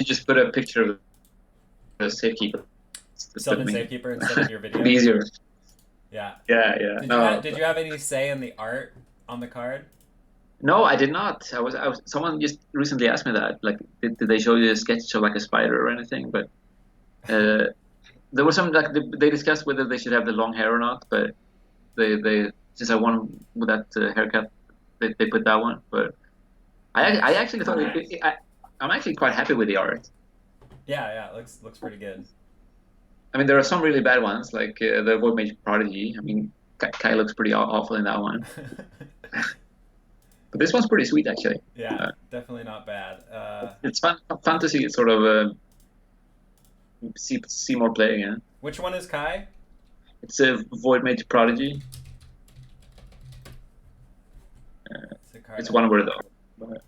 You just put a picture of the safekeeper. Sylvan Make Safekeeper instead of your it video. easier. Yeah. Yeah, yeah. No, Did you have any say in the art on the card? no, I did not. I was. Someone just recently asked me that. Like, did they show you a sketch of like a spider or anything? But uh, there was some like they discussed whether they should have the long hair or not. But they since I won with that haircut, they put that one. But I Nice. actually thought I'm actually quite happy with the art. Yeah, yeah. Looks pretty good. I mean, there are some really bad ones, like the Void Mage Prodigy. I mean, Kai looks pretty awful in that one. But this one's pretty sweet, actually. Yeah, Uh, definitely not bad. it's fun to see it sort of see more play again. Which one is Kai? It's a Void Mage Prodigy. It's a card. It's one word though. But,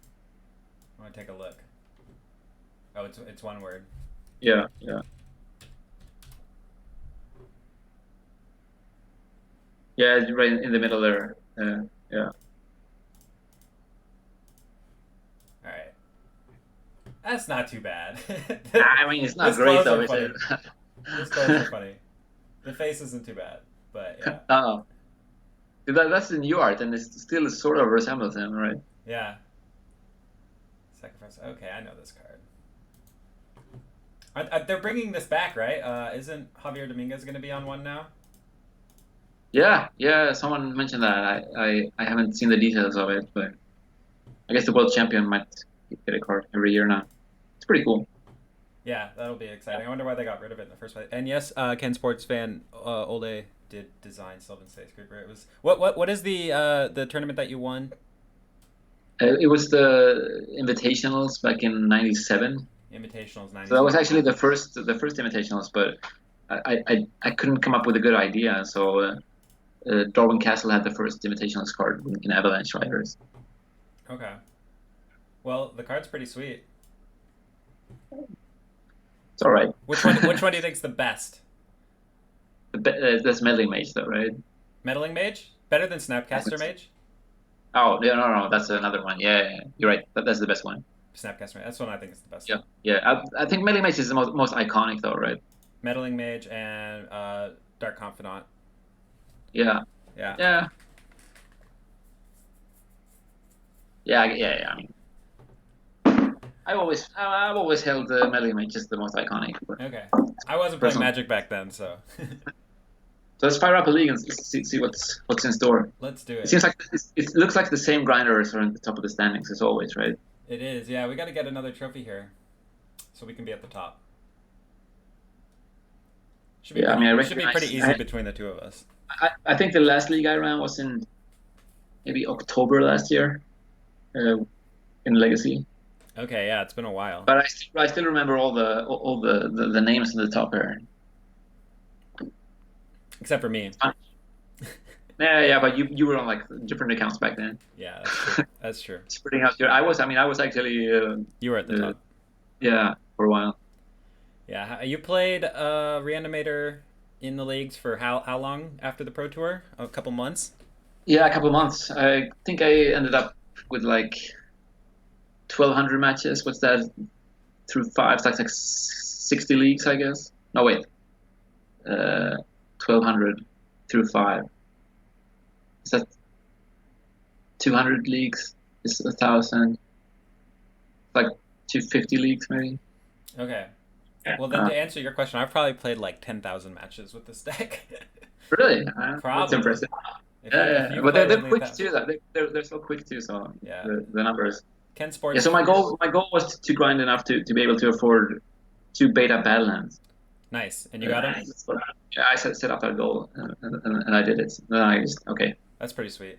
I want to take a look. Oh, it's one word. yeah, yeah, yeah. It's right in the middle there. Yeah. All right. That's not too bad. I mean, it's not This great clothes though, are is it? funny. This clothes are funny. The face isn't too bad, but yeah. Oh, that's the new art, and it still sort of resembles him, right? Yeah. Sacrifice. Okay, I know this card. They're bringing this back, right? Isn't Javier Dominguez going to be on one now? Yeah, yeah. Someone mentioned that. I haven't seen the details of it, but I guess the world champion might get a card every year now. It's pretty cool. Yeah, that'll be exciting. I wonder why they got rid of it in the first place. And yes, Ken Sports fan Ole did design Sylvan Creeper. It was what is the tournament that you won? It was the Invitationals back in '97. Invitationals So that was 97. actually the first Invitationals, but I couldn't come up with a good idea. So Darwin Castle had the first Invitationals card in Avalanche Riders. Okay. Well, the card's pretty sweet. It's all right. Which one do you think's the best? That's Meddling Mage, though, right? Meddling Mage? Better than Snapcaster Mage? Oh, yeah, no, that's another one. Yeah, yeah, you're right. That's the best one. Snapcaster Mage. That's one I think is the best Yeah, one. yeah. I think Meddling Mage is the most iconic, though, right? Meddling Mage and Dark Confidant. Yeah, Yeah. yeah, yeah, yeah, yeah. I mean, I've always held the Meddling Mage as the most iconic. But Okay. I wasn't playing personally. Magic back then, so So let's fire up a league and see what's in store. let's do It it. seems like it looks like the same grinders are at the top of the standings as always, right? It is. Yeah, we got to get another trophy here so we can be at the top. Yeah, I mean, I Should be pretty recognize. easy between the two of us. I think the last league I ran was in maybe October last year, in Legacy. Okay, yeah, it's been a while. But I still remember all the names in the top here. Except for me. Yeah, yeah, but you were on like different accounts back then. Yeah, that's true. That's true. Spreading out your, I was actually You were at the top. yeah, for a while. Yeah, you played Reanimator in the leagues for how long after the Pro Tour? A couple months? Yeah, a couple of months. I think I ended up with like 1,200 matches. What's that? Through five, that's like 60 leagues, I guess. No, wait. 1,200 through five. Is that 200 leagues? Is 1,000? Like 250 leagues, maybe. Okay. Well, then to answer your question, I've probably played like 10,000 matches with this deck. Really? That's Probably. impressive. If Yeah, you, if yeah. you But played they're only quick that. too. They're so quick too. So Yeah. the numbers. Ken Yeah. Sports. So my goal was to grind enough to be able to afford 2 beta Badlands. Nice. And you got him? So, yeah, I set up that goal and I did it. Then I just okay. That's pretty sweet.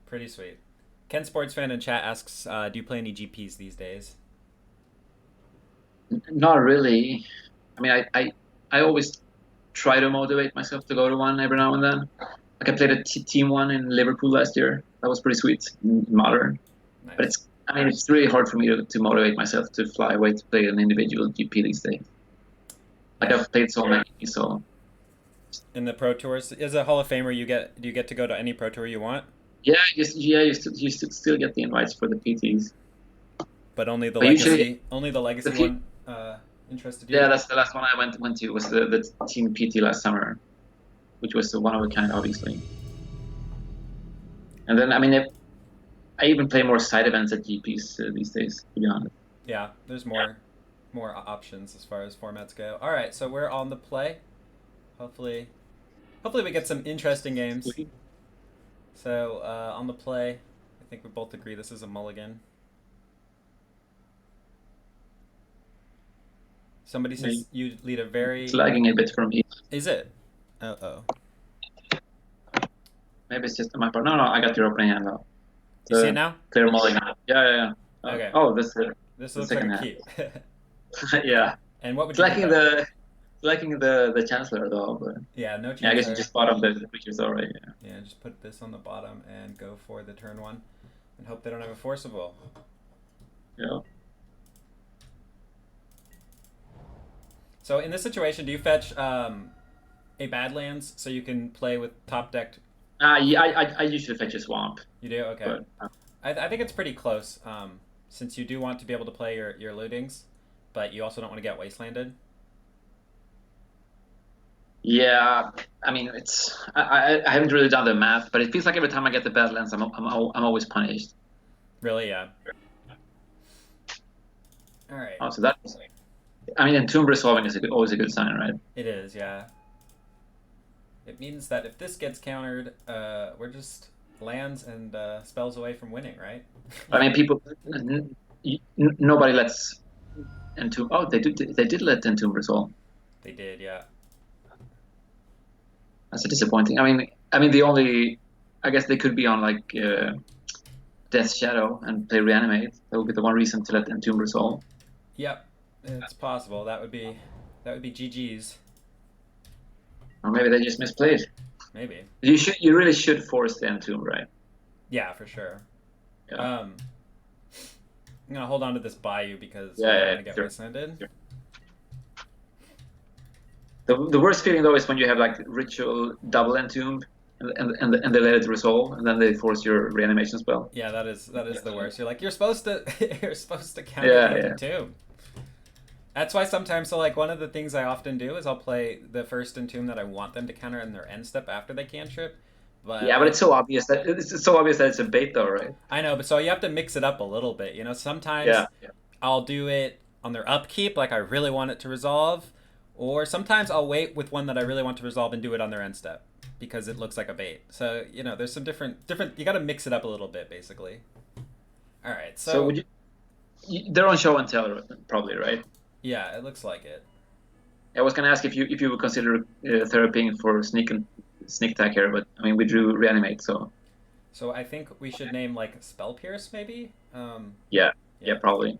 Pretty sweet. Ken Sports fan in chat asks, do you play any GPs these days? Not really. I mean, I always try to motivate myself to go to one every now and then. Like I played a team one in Liverpool last year. That was pretty sweet in modern. Nice. But it's really hard for me to motivate myself to fly away to play an individual GP these days. Like I've played so many, so In the Pro Tours, as a Hall of Famer, do you get to go to any Pro Tour you want? yeah, you still get the invites for the PTs. But only the But legacy, usually- only the legacy the P- one interested you? Yeah, that's the last one I went to was the team PT last summer, which was the one of a kind, obviously. And then, I mean, I even play more side events at GPs these days, to be honest. Yeah, there's more options as far as formats go. All right, so we're on the play. Hopefully, we get some interesting games. Sweet. So on the play, I think we both agree this is a mulligan. Somebody says you lead a very. It's lagging a bit for me. Is it? Oh. Maybe it's just my part. No, I got your opening hand now. You see it now? Clear mulligan. Yeah. Okay. Oh, this looks like a keep. Yeah. And what would it's you lacking the chancellor though, but yeah, no chancellor. Yeah, I guess you just bottom the creatures already. Yeah, just put this on the bottom and go for the turn one, and hope they don't have a forcible. Yeah. So in this situation, do you fetch a Badlands so you can play with top decked? Yeah, I usually fetch a swamp. You do? Okay. But, I think it's pretty close, since you do want to be able to play your lootings, but you also don't want to get wastelanded. Yeah, I mean I haven't really done the math, but it feels like every time I get the Badlands, I'm always punished. Really? Yeah. All right. Oh, so that's. I mean, Entomb resolving is always a good sign, right? It is, yeah. It means that if this gets countered, we're just lands and spells away from winning, right? I mean, nobody lets Entomb. Oh, they did let Entomb resolve. They did, yeah. That's disappointing. I mean, I guess they could be on like Death Shadow and play Reanimate. That would be the one reason to let Entomb resolve. Yep, it's possible. That would be GG's. Or maybe they just misplayed. Maybe. You really should force the Entomb, right? Yeah, for sure. Yeah. I'm gonna hold on to this Bayou because we're gonna get wastelanded. Sure. The worst feeling though is when you have like ritual double Entomb and they let it resolve and then they force your reanimation spell. Yeah, that is the worst. You're like you're supposed to counter the Entomb. That's why sometimes, so like one of the things I often do is I'll play the first Entomb that I want them to counter in their end step after they cantrip. But yeah, but it's so obvious that it's a bait though, right? I know, but so you have to mix it up a little bit. You know, sometimes I'll do it on their upkeep, like I really want it to resolve, or sometimes I'll wait with one that I really want to resolve and do it on their end step because it looks like a bait. So you know, there's some different. You got to mix it up a little bit, basically. All right, so would they're on show and tell probably, right? Yeah, it looks like it. I was gonna ask if you would consider therapying for sneak attack here, but I mean we drew reanimate, so. So I think we should name like Spell Pierce, maybe. Yeah, probably.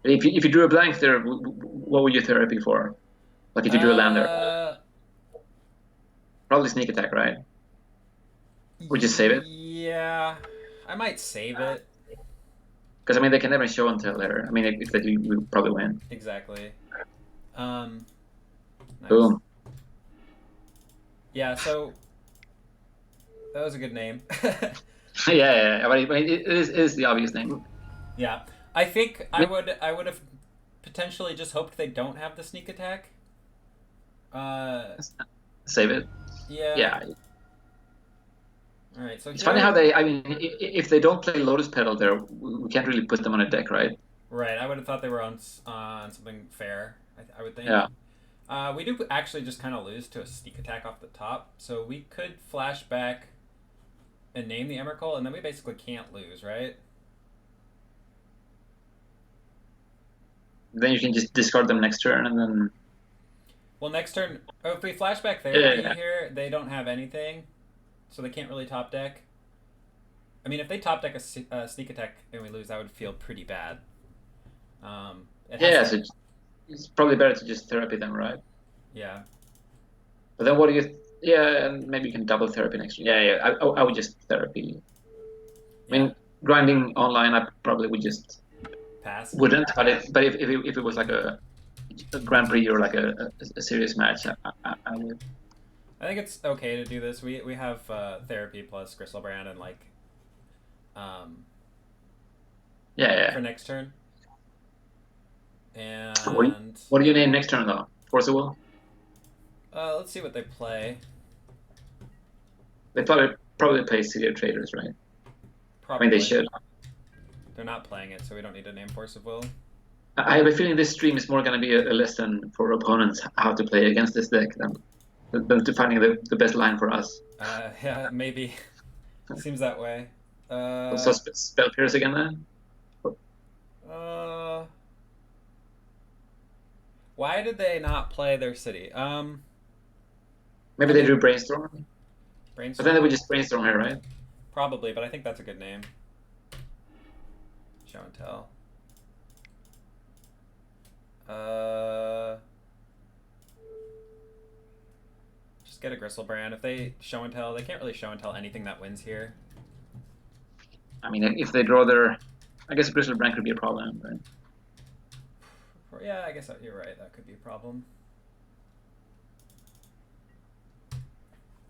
If you drew a blank there, what would you therapy for? Like if you drew a land there. Probably sneak attack, right? Would you save it? Yeah, I might save it. Because I mean, they can never show and tell there. I mean, if they do, we probably win. Exactly. Nice. Boom. Yeah, so that was a good name. yeah. But it is the obvious name. Yeah, I think I would have potentially just hoped they don't have the sneak attack. Save it. Yeah. Yeah. All right, so it's funny how I mean, if they don't play Lotus Petal there, we can't really put them on a deck, right? Right, I would have thought they were on something fair, I would think. Yeah. We do actually just kind of lose to a sneak attack off the top, so we could flash back and name the Emrakul, and then we basically can't lose, right? Then you can just discard them next turn, and then... Well, next turn, if we flash back there, here, they don't have anything. So they can't really top deck. I mean, if they top deck a sneak attack and we lose, that would feel pretty bad. So it's probably better to just therapy them, right? Yeah. But then what do you... and maybe you can double therapy next turn. Yeah. I would just therapy. I mean, grinding online, I probably would just... Pass? Wouldn't, but if it was like a Grand Prix or like a serious match, I would... I think it's okay to do this. We have therapy plus Gristlebrand and like for next turn. And what do you name next turn though? Force of Will? Let's see what they play. They probably play City of Traders, right? Probably. I mean, they should. They're not playing it, so we don't need to name Force of Will. I have a feeling this stream is more going to be a lesson for opponents how to play against this deck than to finding the best line for us. Yeah, maybe. Seems that way. So Spell Pierce again then? Why did they not play their city? Maybe they drew Brainstorm? Brainstorm? But then they would just Brainstorm here, right? Probably, but I think that's a good name. Show and Tell. Just get a Gristlebrand. If they Show and Tell, they can't really Show and Tell anything that wins here. I mean, if they draw their... I guess Gristlebrand could be a problem, right? Yeah, I guess you're right. That could be a problem.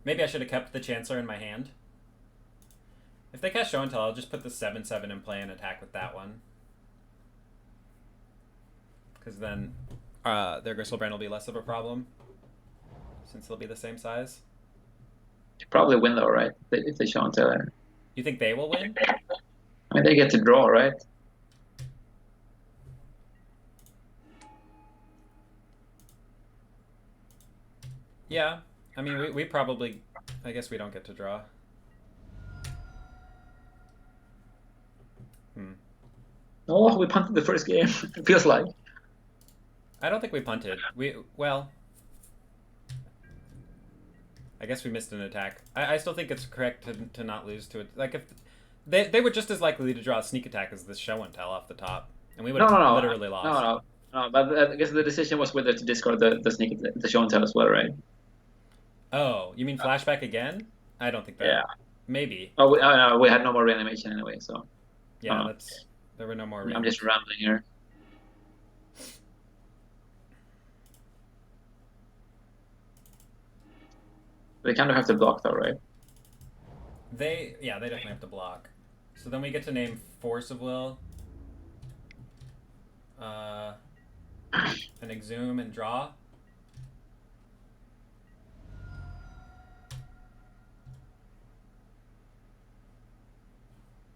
Maybe I should have kept the Chancellor in my hand. If they cast Show and Tell, I'll just put the 7/7 in play and attack with that one. Because then their Gristlebrand will be less of a problem, since they'll be the same size. They probably win though, right? If they Show and Tell. You think they will win? I mean, they get to draw, right? Yeah. I mean, we probably... I guess we don't get to draw. Oh, we punted the first game. It feels like. I don't think we punted. Well... I guess we missed an attack. I still think it's correct to not lose to it. Like, if... They were just as likely to draw a sneak attack as this Show and Tell off the top. And we would have literally lost. No, but I guess the decision was whether to discard the Show and Tell as well, right? Oh, you mean flashback again? I don't think that. Yeah. Maybe. Oh, we had no more reanimation anyway, so. Yeah, there were no more. I'm just rambling here. They kind of have to block though, right? They definitely have to block. So then we get to name Force of Will. And Exhume and draw.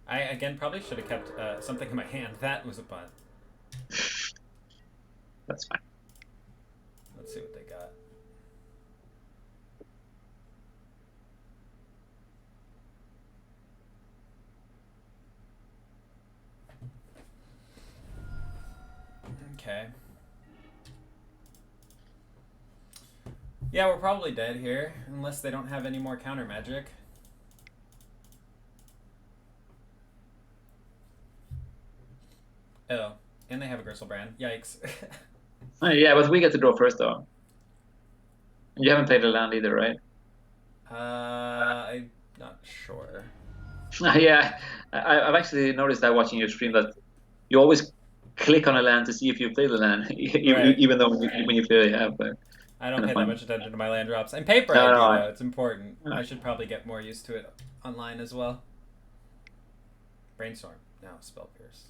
I, again, probably should have kept something in my hand. That was a punt. That's fine. Let's see what they got. Okay. Yeah, we're probably dead here, unless they don't have any more counter magic. Oh, and they have a Gristlebrand. Yikes. Yeah, but we get to draw first, though. You haven't played a land either, right? I'm not sure. Yeah, I've actually noticed that watching your stream that you always click on a land to see if you play the land, Right. even though when you clearly have. But I don't pay that much attention to my land drops. And paper, No, I do, no, though. It's important. I should probably get more used to it online as well. Brainstorm. Now, Spell Pierce.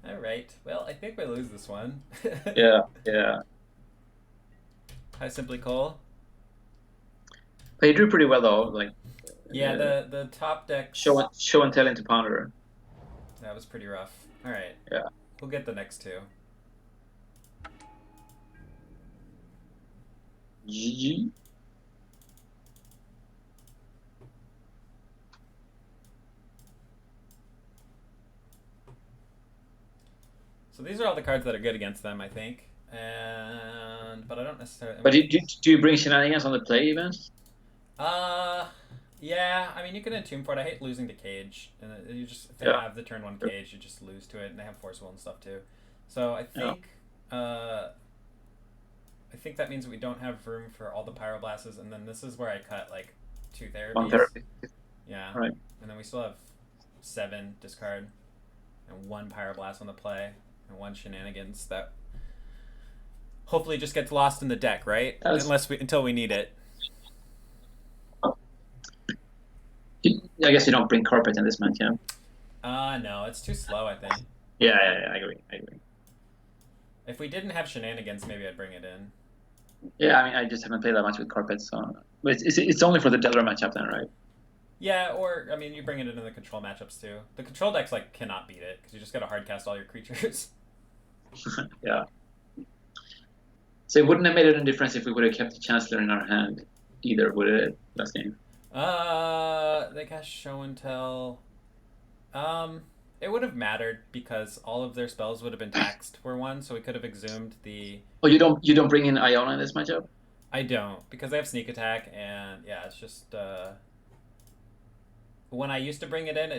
Alright. Well, I think we lose this one. Yeah. Hi, Simply Cole. But you drew pretty well, though. Like. Yeah, the top deck... Show and Tell into Ponder. That was pretty rough. Alright. Yeah. We'll get the next two. GG. So these are all the cards that are good against them, I think. But I don't necessarily... But do you bring shenanigans on the play events? Yeah. I mean, you can Entomb for it. I hate losing to Cage. And you just, if they have the turn 1 Cage, you just lose to it. And they have Force Will and stuff, too. So I think... I think that means we don't have room for all the Pyroblasts, and then this is where I cut, like, 2 therapies. 1 therapy. Yeah. Right. And then we still have 7 discard, and 1 Pyroblast on the play, and 1 Shenanigans that hopefully just gets lost in the deck, right? Until we need it. I guess you don't bring Carpet in this match, yeah? No, it's too slow, I think. Yeah, I agree. If we didn't have shenanigans, maybe I'd bring it in. Yeah, I mean, I just haven't played that much with carpets, so but it's only for the Delver matchup then, right? Yeah, or I mean, you bring it into the control matchups too. The control decks like cannot beat it because you just got to hard cast all your creatures. Yeah. So it wouldn't have made any difference if we would have kept the Chancellor in our hand either, would it? Last game. They cast Show and Tell. Um, it would have mattered because all of their spells would have been taxed for one, so we could have exhumed the. Oh, you don't bring in Iona in this matchup? I don't because they have sneak attack, and yeah, it's just when I used to bring it in,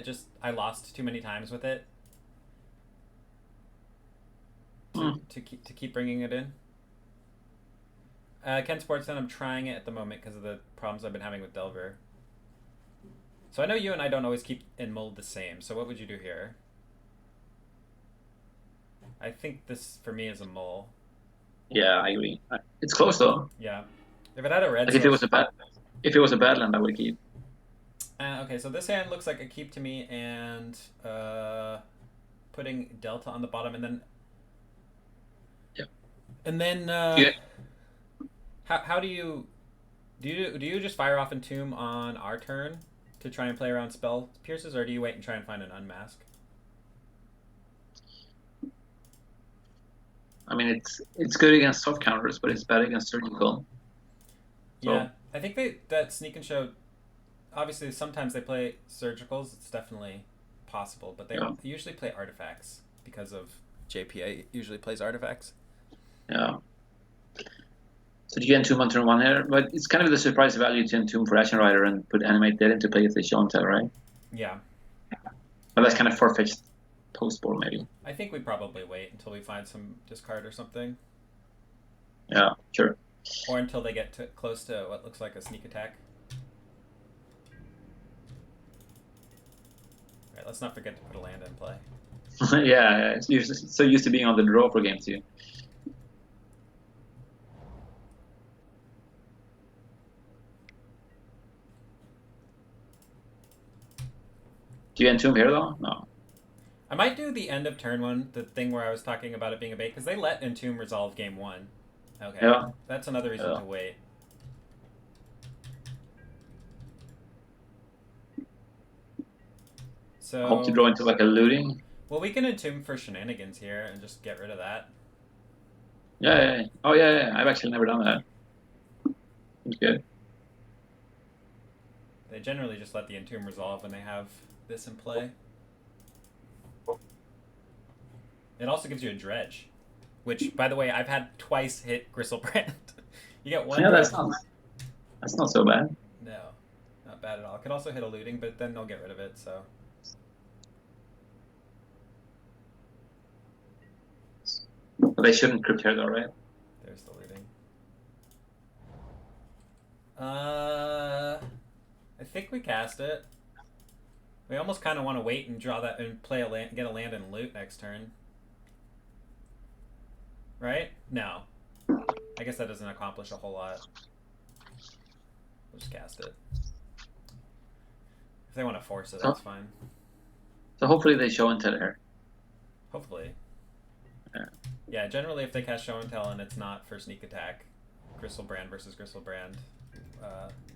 I lost too many times with it to keep bringing it in. Ken Sportsman, I'm trying it at the moment because of the problems I've been having with Delver. So I know you and I don't always keep in mold the same. So what would you do here? I think this for me is a mole. Yeah, I agree. It's close though. Yeah. If it had a red, like if it was a bad land, I would keep. Okay, so this hand looks like a keep to me, and putting Delta on the bottom, and then. Yeah. And then. Yeah. How do you just fire off Entomb on our turn to try and play around spell pierces, or do you wait and try and find an unmask? I mean, it's good against soft counters, but it's bad against surgical. So. Yeah, I think that Sneak and Show. Obviously, sometimes they play surgicals. It's definitely possible, but they usually play artifacts because of JPA usually plays artifacts. Yeah. So do you Entomb on turn 1 here? But it's kind of the surprise value to Entomb for Action Rider and put Animate Dead into play if they show and tell, right? Yeah. But that's kind of far-fetched post-board, maybe. I think we probably wait until we find some discard or something. Yeah, sure. Or until they get close to what looks like a sneak attack. Alright, let's not forget to put a land in play. Yeah, it's so used to being on the draw for game 2. Do you Entomb here, though? No. I might do the end of turn 1, the thing where I was talking about it being a bait, because they let Entomb resolve game 1. Okay, yeah. That's another reason to wait. So, I hope to draw into like a looting. Well, we can Entomb for shenanigans here and just get rid of that. Yeah. Oh, yeah. I've actually never done that. Seems good. They generally just let the Entomb resolve when they have this in play. It also gives you a dredge, which, by the way, I've had twice hit Gristlebrand. You get one. Yeah, that's not so bad. No, not bad at all. It could also hit a looting, but then they'll get rid of it. So. But they shouldn't crypt here, though, right? There's the looting. I think we cast it. We almost kind of want to wait and draw that and play a land, get a land and loot next turn. Right? No. I guess that doesn't accomplish a whole lot. We'll just cast it. If they want to force it, that's fine. So hopefully they show and tell here. Hopefully. Yeah. Yeah, generally if they cast Show and Tell and it's not for sneak attack, Gristlebrand versus Gristlebrand,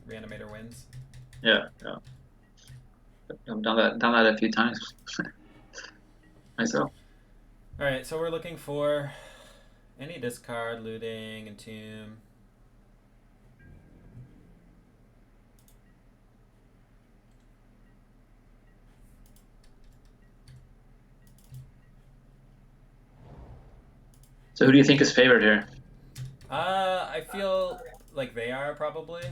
Reanimator wins. Yeah. I've done that a few times myself. All right, so we're looking for any discard, looting, Entomb. So who do you think is favored here? I feel like they are probably.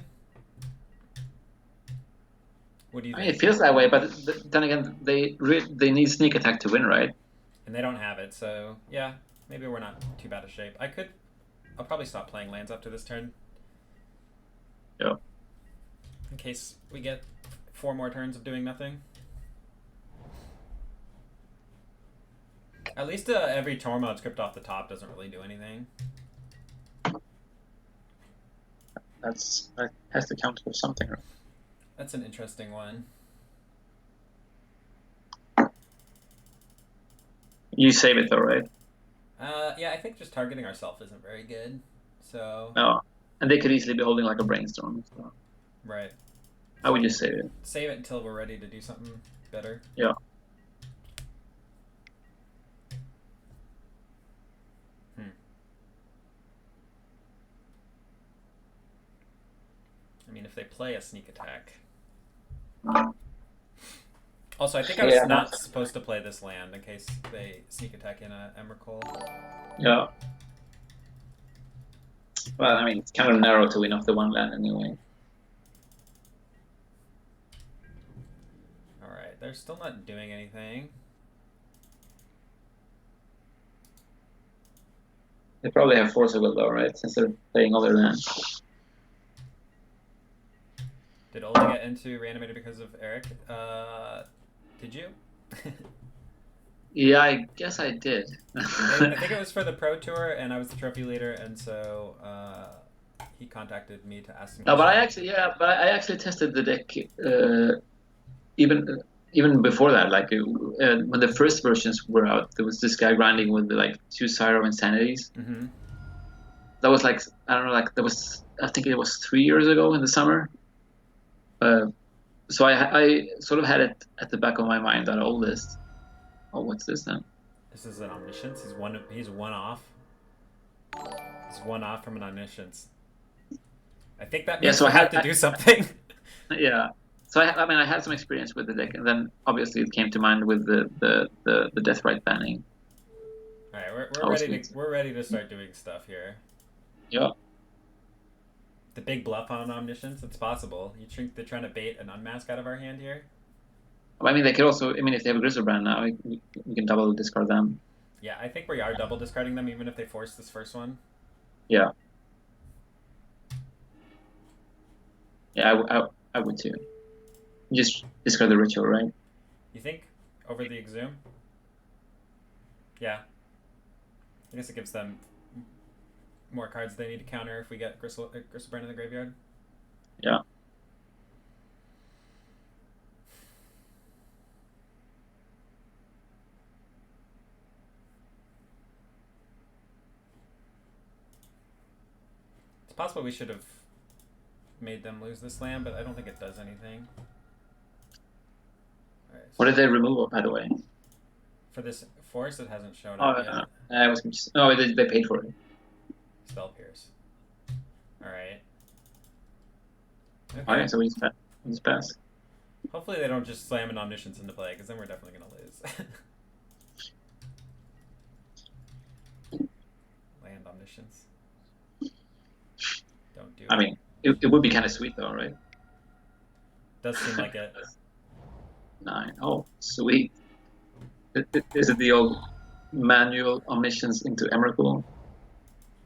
What do you think? I mean, it feels that way, but then again, they need sneak attack to win, right? And they don't have it, so yeah, maybe we're not too bad a shape. I'll probably stop playing lands after this turn. Yeah. In case we get 4 more turns of doing nothing. At least every Tormod script off the top doesn't really do anything. That has to count for something, right? That's an interesting one. You save it though, right? Yeah, I think just targeting ourselves isn't very good. So. No. And they could easily be holding like a brainstorm. So Right. I So would just save it. save it until we're ready to do something better. Yeah. I mean, if they play a sneak attack. Also, I think I was not supposed to play this land in case they sneak attack in a Emrakul. Yeah. Well, I mean, it's kind of narrow to win off the one land anyway. Alright, they're still not doing anything. They probably have Force of Will though, right? Since they're playing all their lands. Did Olle get into Reanimated because of Eric? Did you? Yeah, I guess I did. I think it was for the Pro Tour, and I was the trophy leader, and so he contacted me to ask him. No, but I actually tested the deck even before that. Like when the first versions were out, there was this guy grinding with like 2 Syro Insanities. Mm-hmm. That was like, I don't know, like I think it was 3 years ago in the summer. So I sort of had it at the back of my mind, that old list. Oh, what's this then? This is an Omniscience. He's one off. He's one off from an Omniscience. I think that means I have to do something. Yeah. So I had some experience with the deck, and then obviously it came to mind with the Deathrite banning. All right, we're ready to start doing stuff here. Yeah. The big bluff on Omniscience, it's possible. You think they're trying to bait an Unmask out of our hand here? I mean, they could also. I mean, if they have a Griselbrand now, we can double discard them. Yeah, I think we are double discarding them, even if they force this first one. Yeah. Yeah, I would too. Just discard the ritual, right? You think over the Exhume? Yeah. I guess it gives them more cards they need to counter if we get Griselbrand in the graveyard. Yeah. It's possible we should have made them lose this land, but I don't think it does anything. All right, so what did they remove, by the way? For this force, it hasn't shown up yet. They paid for it. Spell Pierce. Alright. Okay. Alright, so we just pass. Hopefully they don't just slam an Omniscience into play, because then we're definitely going to lose. Land Omniscience. Don't do it. I mean, it would be kind of sweet though, right? Does seem like it. 9. Oh, sweet. Is it the old manual Omniscience into Emrakul?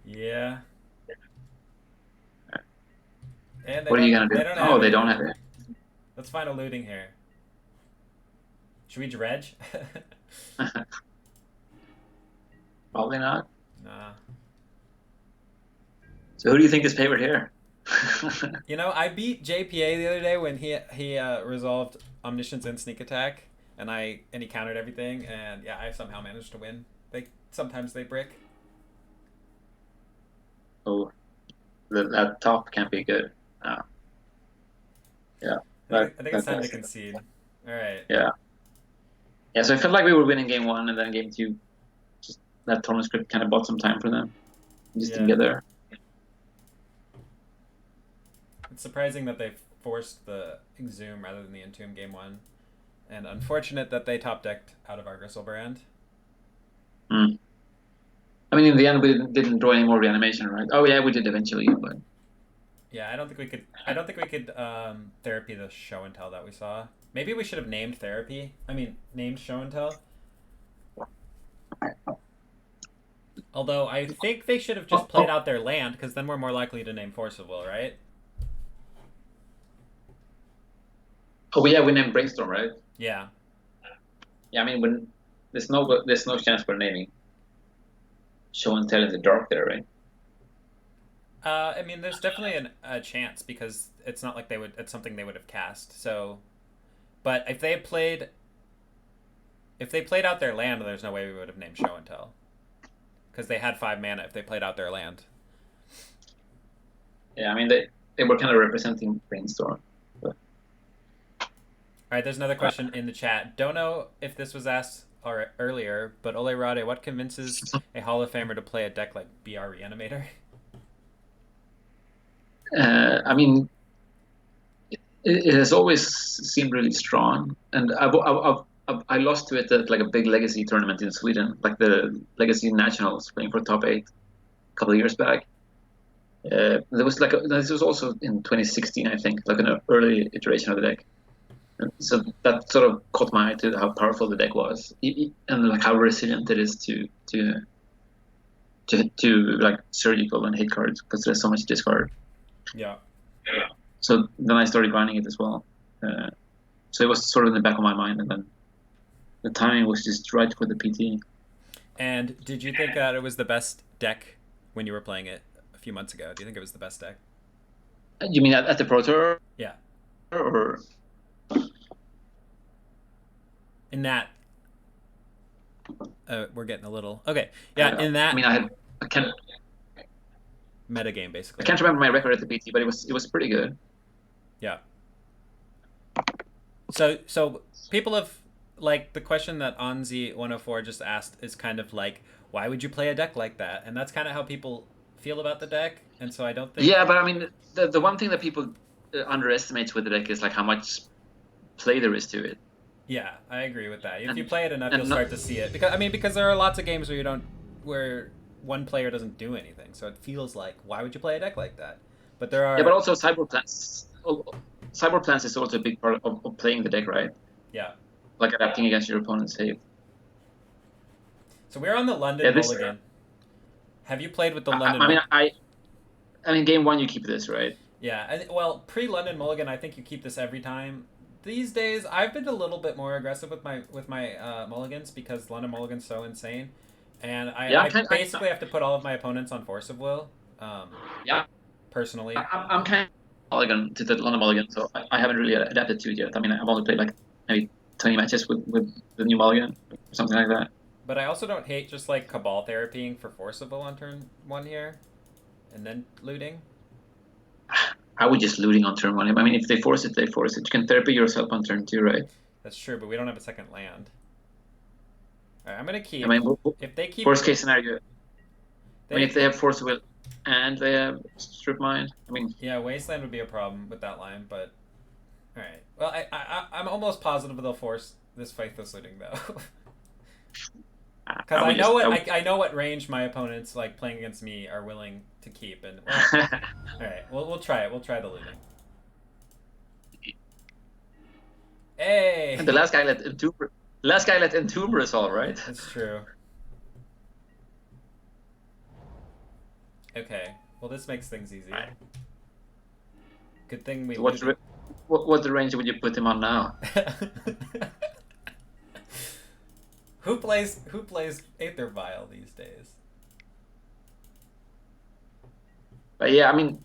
Yeah. And what are you gonna do? They don't have it. Let's find a looting here. Should we dredge? Probably not. Nah. So who do you think is favored here? You know, I beat JPA the other day when he resolved Omniscience and Sneak Attack, and he countered everything, and yeah, I somehow managed to win. Sometimes they brick. Oh, that top can't be good. Yeah. I think it's time to concede. All right. Yeah. Yeah. So I felt like we were winning game 1, and then game 2, just that tournament script kind of bought some time for them. Just didn't get there. It's surprising that they forced the Exhume rather than the Entomb game 1, and unfortunate that they top decked out of our Griselbrand. I mean, in the end, we didn't draw any more reanimation, right? Oh yeah, we did eventually, but yeah, I don't think we could therapy the show and tell that we saw. Maybe we should have named therapy. I mean, named show and tell. Although I think they should have just played out their land, because then we're more likely to name Force of Will, right? Oh yeah, we named Brainstorm, right? Yeah. Yeah, I mean, when there's no chance for naming show and tell in the dark there, right? I mean, there's definitely a chance, because it's not like it's something they would have cast. So, but if they had played If they played out their land, there's no way we would have named Show and Tell. Because they had 5 mana if they played out their land. Yeah, I mean, they were kind of representing Brainstorm. But... All right, there's another question in the chat. Don't know if this was asked earlier, but Olle Råde, what convinces a Hall of Famer to play a deck like BR Reanimator? I mean, it has always seemed really strong, and I lost to it at like a big Legacy tournament in Sweden, like the Legacy Nationals, playing for top 8 a couple of years back. There was this was also in 2016, I think, like an early iteration of the deck. And so that sort of caught my eye to how powerful the deck was, and like how resilient it is to like surgical and hit cards, because there's so much discard. Yeah. So then I started grinding it as well. So it was sort of in the back of my mind, and then the timing was just right for the PT. And did you think that it was the best deck when you were playing it a few months ago? Do you think it was the best deck? You mean at the Pro Tour? Yeah. Or in that, we're getting a little okay. Yeah, in that. I mean, I can't metagame basically. I can't remember my record at the PT, but it was pretty good. Yeah. So people have, like, the question that Onzi104 just asked is kind of like, why would you play a deck like that? And that's kind of how people feel about the deck. And so I don't think... Yeah, but I mean, the one thing that people underestimate with the deck is like how much play there is to it. Yeah, I agree with that. If you play it enough, you'll start to see it. Because there are lots of games where one player doesn't do anything. So it feels like, why would you play a deck like that? But there are... Yeah, but also Cyberplans. Cyberplans is also a big part of playing the deck, right? Yeah. Like adapting against your opponent's save. So we're on the London Mulligan. Have you played with the London? I mean, game 1 you keep this, right? Yeah. Well, pre-London Mulligan, I think you keep this every time. These days, I've been a little bit more aggressive with my mulligans, because London Mulligan's so insane, and I basically have to put all of my opponents on Force of Will. Yeah. Personally, I'm kind of mulligan to the London Mulligan, so I haven't really adapted to it yet. I mean, I've only played like maybe 20 matches with the new Mulligan, or something like that. But I also don't hate just like Cabal therapying for Force of Will on turn 1 here, and then looting. I would just looting on turn 1. I mean, if they force it, they force it. You can therapy yourself on turn 2, right? That's true, but we don't have a second land. All right, I'm gonna keep. I mean, if they keep. Worst case scenario. If they have Force of Will and they have Strip Mine, I mean. Yeah, Wasteland would be a problem with that line, but. All right. Well, I'm almost positive they'll force this Faithless Looting though. Because I know what range my opponents, like, playing against me, are willing to keep, and all right, we'll try it. We'll try the looting. Hey. And the last guy let Entomb resolve, right? That's true. Okay. Well, this makes things easy. Right. Good thing we. So what the range would you put him on now? Who plays Aether Vial these days? But yeah, I mean,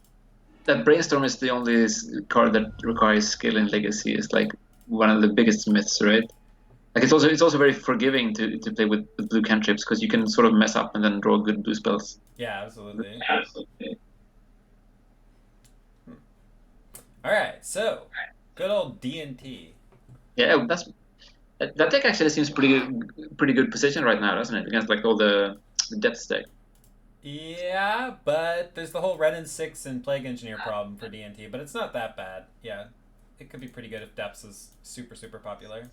that Brainstorm is the only card that requires skill in Legacy. Is like one of the biggest myths, right? Like it's also very forgiving to play with blue cantrips, because you can sort of mess up and then draw good blue spells. Yeah, absolutely. All right, so good old D&T. Yeah, that deck actually seems pretty good position right now, doesn't it? Against like all the depth deck. Yeah, but there's the whole Red and 6 and Plague Engineer problem for D&T, but it's not that bad. Yeah, it could be pretty good if Depths is super, super popular.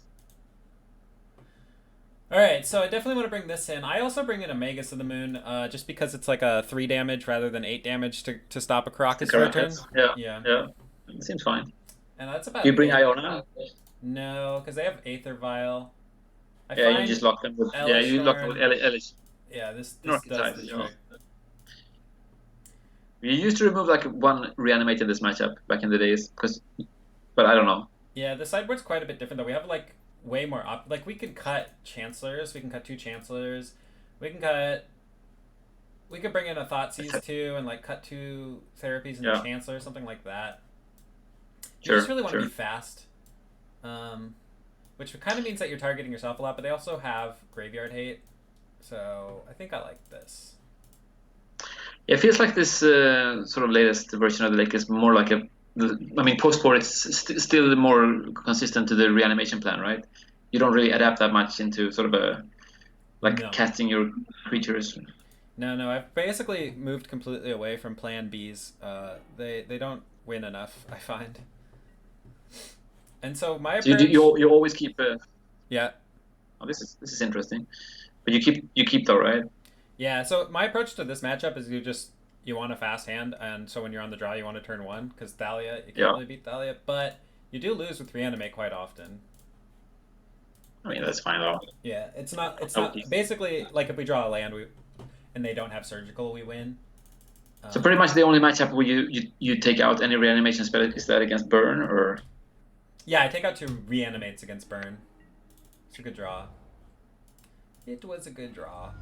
Alright, so I definitely want to bring this in. I also bring in a Magus of the Moon, just because it's like a 3 damage rather than 8 damage to stop a Crocus for a turn. Yeah. It seems fine. And that's about Do you bring Iona? No, because they have Aether Vial. You just lock them with... Elish, you lock them with Elish. Yeah, this does the trick. You used to remove like one reanimate in this matchup back in the days, but I don't know. Yeah, the sideboard's quite a bit different though. We have like way more like we can cut Chancellors, we can cut 2 Chancellors, we could bring in a Thoughtseize too, and like cut 2 therapies in the Chancellor, something like that. You just really want to be fast. which kind of means that you're targeting yourself a lot, but they also have graveyard hate. So I think I like this. It feels like this sort of latest version of the deck is more like post-board it's still more consistent to the reanimation plan, right? You don't really adapt that much into sort of casting your creatures. No, I've basically moved completely away from Plan Bs. They don't win enough, I find. And so my approach... you always keep Yeah. Oh, this is interesting. But you keep though, right? Yeah, so my approach to this matchup is you want a fast hand, and so when you're on the draw you want to turn 1, because Thalia, you can't really beat Thalia, but you do lose with reanimate quite often. I mean, that's fine though. Yeah, it's not basically like if we draw a land and they don't have surgical, we win. So pretty much the only matchup where you take out any reanimation spell is that against Burn, or? Yeah, I take out 2 reanimates against Burn. It's a good draw. It was a good draw.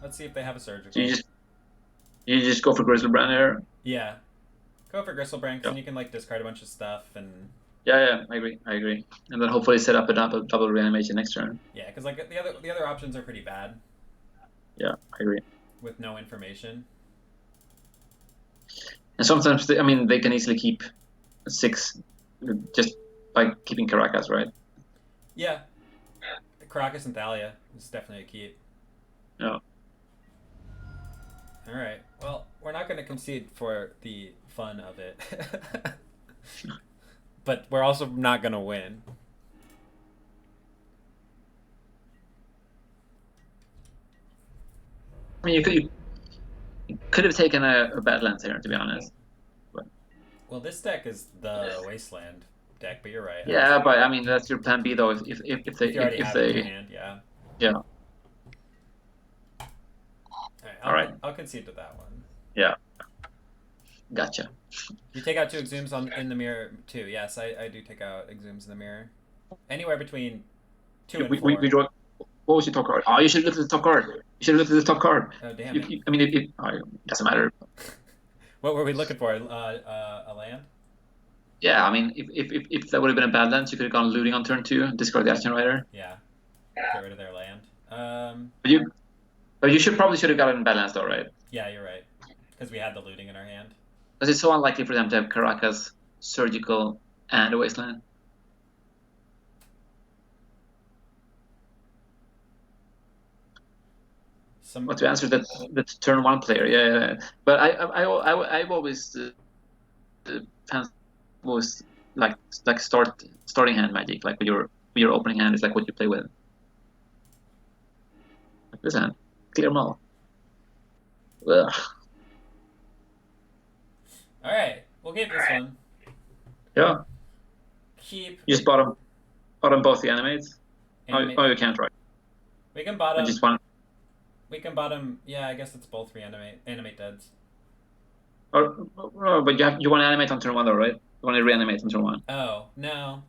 Let's see if they have a surgical. So you just go for Griselbrand here? Yeah. Go for Griselbrand, and you can like discard a bunch of stuff and... Yeah, I agree. And then hopefully set up a double reanimation next turn. Yeah, because like the other options are pretty bad. Yeah, I agree. With no information. And sometimes they can easily keep 6 just by keeping Caracas, right? Yeah. Caracas and Thalia is definitely a keep. Yeah. All right. Well, we're not going to concede for the fun of it. But we're also not going to win. I mean, you could have taken a Badlands here, to be honest. But... Well, this deck is the Wasteland deck, but you're right. Yeah, but I mean that's your plan B though. If they have it in your hand, yeah. Yeah. All right. I'll concede to that one. Yeah. Gotcha. You take out 2 Exhumes in the mirror too. Yes, I do take out Exhumes in the mirror. Anywhere between 2 and 4. We draw. What was your top card? Oh, you should look at the top card. You should look at the top card. Oh damn. It doesn't matter. What were we looking for? A land? Yeah, I mean, if that would have been a Badlands, you could have gone looting on turn 2, discard the Action Rider. Yeah. Get rid of their land. But you should have gotten Badlands though, right? Yeah, you're right. Because we had the looting in our hand. Because it's so unlikely for them to have Caracas, Surgical, and a Wasteland. But to answer that turn 1 player, yeah. But I've always was like starting hand magic, like with your opening hand is like what you play with. Like this hand, clear them all. Ugh. All right, we'll keep this one. Yeah. Keep. You just bottom both the animates. Oh, you can't, right? We can bottom. Just one. We can bottom. Yeah, I guess it's both animate deads. But you want to animate on turn 1 though, right? You want to reanimate on turn 1. Oh no,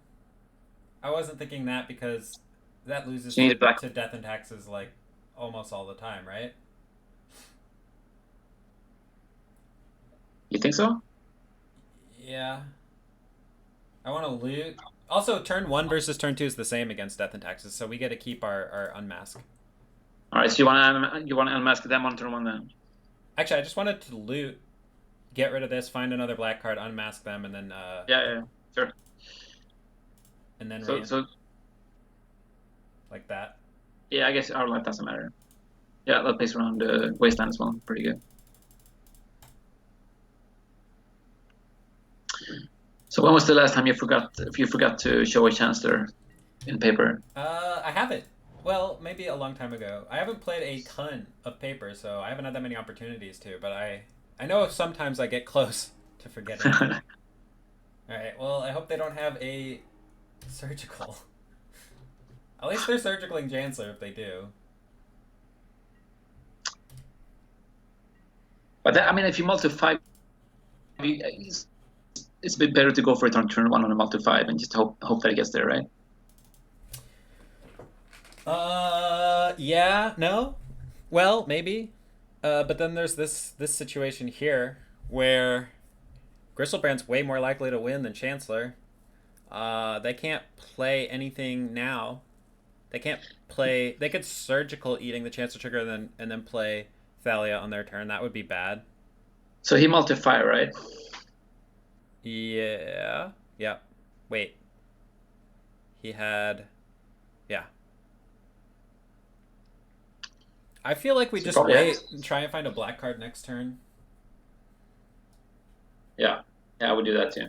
I wasn't thinking that because that loses to Death and Taxes like almost all the time, right? You think so? Yeah. I want to loot. Also, turn 1 versus turn 2 is the same against Death and Taxes, so we get to keep our unmask. All right, so you want to unmask them on turn 1 then? Actually, I just wanted to loot, get rid of this, find another black card, unmask them, and then yeah, sure. And then so like that. Yeah, I guess our life doesn't matter. Yeah, that plays around Wasteland as well. Pretty good. So when was the last time you forgot to show a Chancellor in paper? I haven't. Well, maybe a long time ago. I haven't played a ton of paper, so I haven't had that many opportunities to. But I know sometimes I get close to forgetting. All right. Well, I hope they don't have a surgical. At least they're surgicaling Chancellor if they do. But if you multi-5, it's a bit better to go for it on turn 1 on a multi-5 and just hope that it gets there, right? Yeah, no. Well, maybe. But then there's this situation here where Griselbrand's way more likely to win than Chancellor. They can't play anything now. They can't play. They could surgical eating the Chancellor Trigger and then play Thalia on their turn. That would be bad. So he multi-fire, right? Yeah. Yeah. Wait. He had. Yeah. I feel like we just wait and try and find a black card next turn. Yeah. Yeah, I would do that too.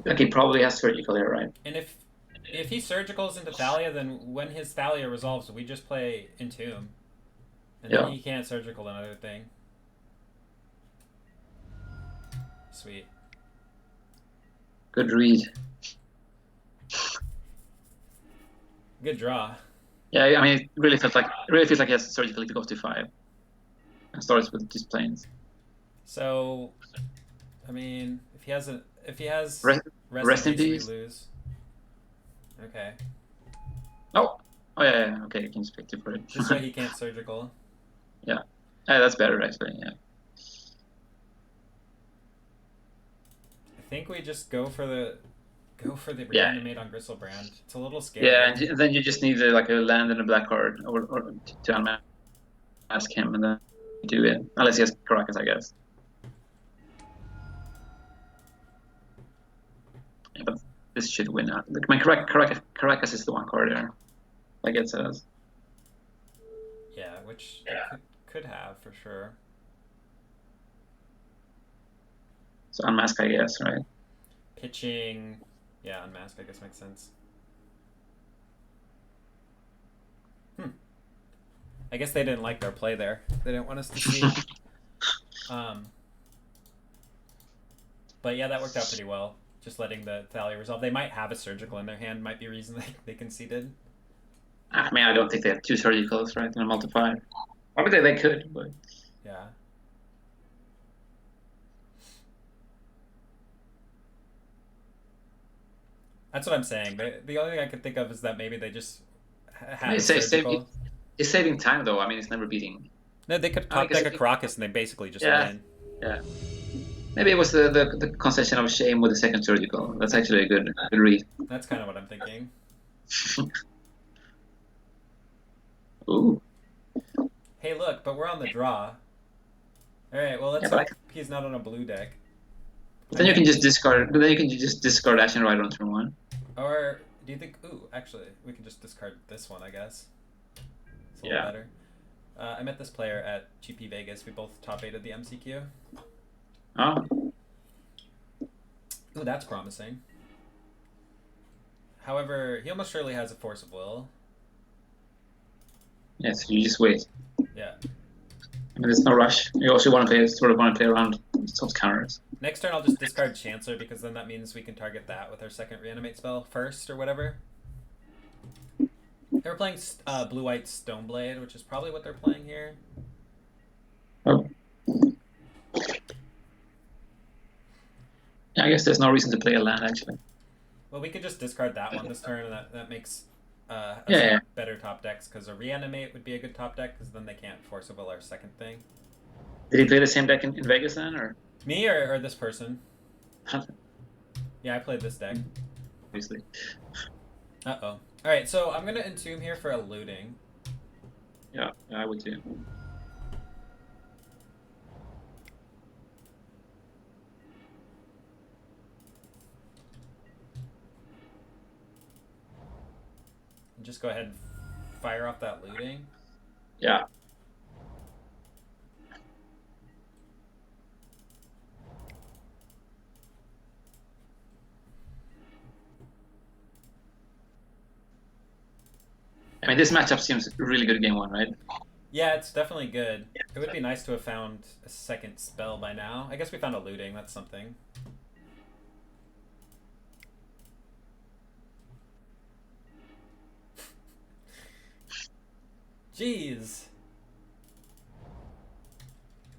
Like he probably has surgical here, right? And if he surgicals into Thalia, then when his Thalia resolves, we just play Entomb. And then he can't surgical another thing. Sweet. Good read. Good draw. Yeah, I mean, it really feels like he has surgical to go to 5, and starts with these planes. So, I mean, if he has rest in peace, we lose. Okay. Oh yeah. Okay, you can just pick 2 for it. Just so he can't surgical. Yeah, that's better actually. Yeah. I think we just go for the reanimate on Gristlebrand. It's a little scary. Yeah, and then you just need like a land and a black card or to unmask him, and then do it. Unless he has Caracas, I guess. Yeah, but this should win out. Like, my Caracas is the one card there. Like it says. Yeah, which could have for sure. So unmask, I guess, right? Pitching. Yeah, unmask, I guess, makes sense. I guess they didn't like their play there. They didn't want us to see. But yeah, that worked out pretty well. Just letting the Thalia resolve. They might have a surgical in their hand. Might be a reason they conceded. I mean, I don't think they have 2 surgicals, right? And a multiply. Probably they could, but... Yeah. That's what I'm saying. The only thing I could think of is that maybe they just have a surgical. It's saving time, though. I mean, it's never beating. No, they could top deck a Caracas and they basically just win. Yeah. Maybe it was the concession of shame with the second surgical. That's actually a good read. That's kind of what I'm thinking. Ooh. Hey, look, but we're on the draw. All right, well, let's hope he's not on a blue deck. Then you can just discard. Then you can just discard Ashen Rider on turn 1. Or do you think? Ooh, actually, we can just discard this one, I guess. It's a little better. I met this player at GP Vegas. We both top 8'd the MCQ. Oh. Ooh, that's promising. However, he almost surely has a Force of Will. Yes, you just wait. Yeah. I mean, there's no rush. You also want to play around some counters. Next turn, I'll just discard Chancellor because then that means we can target that with our second reanimate spell first or whatever. They were playing blue-white Stoneblade, which is probably what they're playing here. Oh. Yeah, I guess there's no reason to play a land, actually. Well, we could just discard that one this turn, and that makes better top decks, because a reanimate would be a good top deck, because then they can't force a will our second thing. Did he play the same deck in Vegas then, or? Me or this person? Yeah, I played this deck. Obviously. Uh-oh. Alright, so I'm going to Entomb here for a looting. Yeah, I would too. And just go ahead and fire off that looting. Yeah. I mean, this matchup seems really good game 1, right? Yeah, it's definitely good. It would be nice to have found a second spell by now. I guess we found a looting. That's something. Jeez.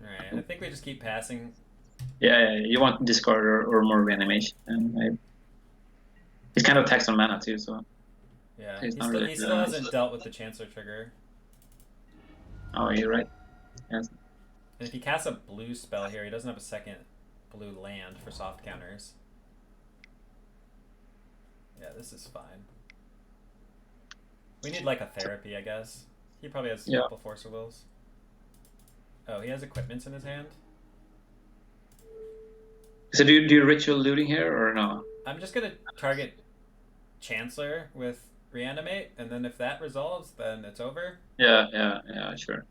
Alright, I think we just keep passing. Yeah, you want discard or more reanimation. And he's kind of taxed on mana too, so... Yeah, he still hasn't dealt with the Chancellor trigger. Oh, you're right. Yes. And if he casts a blue spell here, he doesn't have a second blue land for soft counters. Yeah, this is fine. We need like a therapy, I guess. He probably has a Yeah. couple Force of Wills. Oh, he has equipments in his hand? So do you ritual looting here or no? I'm just going to target Chancellor with Reanimate, and then if that resolves, then it's over. Yeah, sure.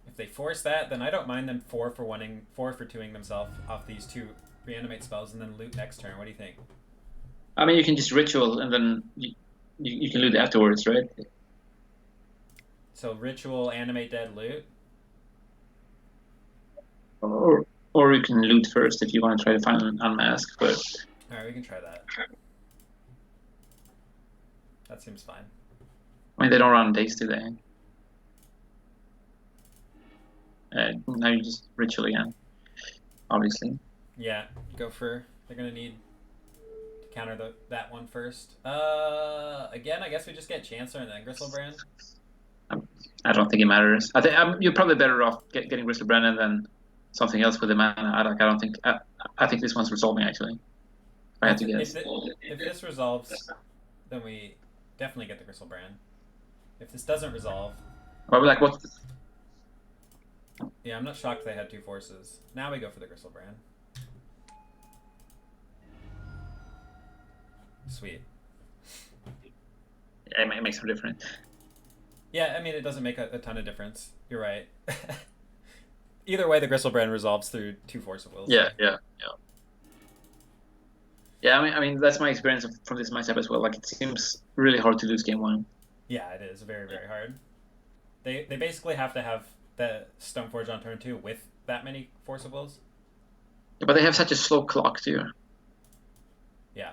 If they force that, then I don't mind them 4 for 2ing themselves off these 2 Reanimate spells and then loot next turn. What do you think? I mean, you can just ritual and then you can loot afterwards, right? So Ritual, Animate, Dead, loot? Or you can loot first if you want to try to find an unmask, but... Alright, we can try that. That seems fine. I mean, they don't run days today. Now you just ritual again, obviously. Yeah, go for... They're going to need to counter that one first. Again, I guess we just get Chancellor and then Gristlebrand. I don't think it matters. I think you're probably better off getting Gristlebrand and then something else with the mana. I think this one's resolving, actually. If I had to guess. If this resolves, then we definitely get the Gristlebrand. If this doesn't resolve... Well, like, what's... Yeah, I'm not shocked they had 2 forces. Now we go for the Gristlebrand. Sweet. Yeah, it makes no difference. Yeah, I mean, it doesn't make a ton of difference. You're right. Either way, the Gristlebrand resolves through 2 Force of Wills. Yeah. Yeah, I mean that's my experience from this matchup as well. Like, it seems really hard to lose game 1. Yeah, it is very, very hard. They basically have to have the Stoneforge on turn 2 with that many Force of Wills. Yeah, but they have such a slow clock too. Yeah,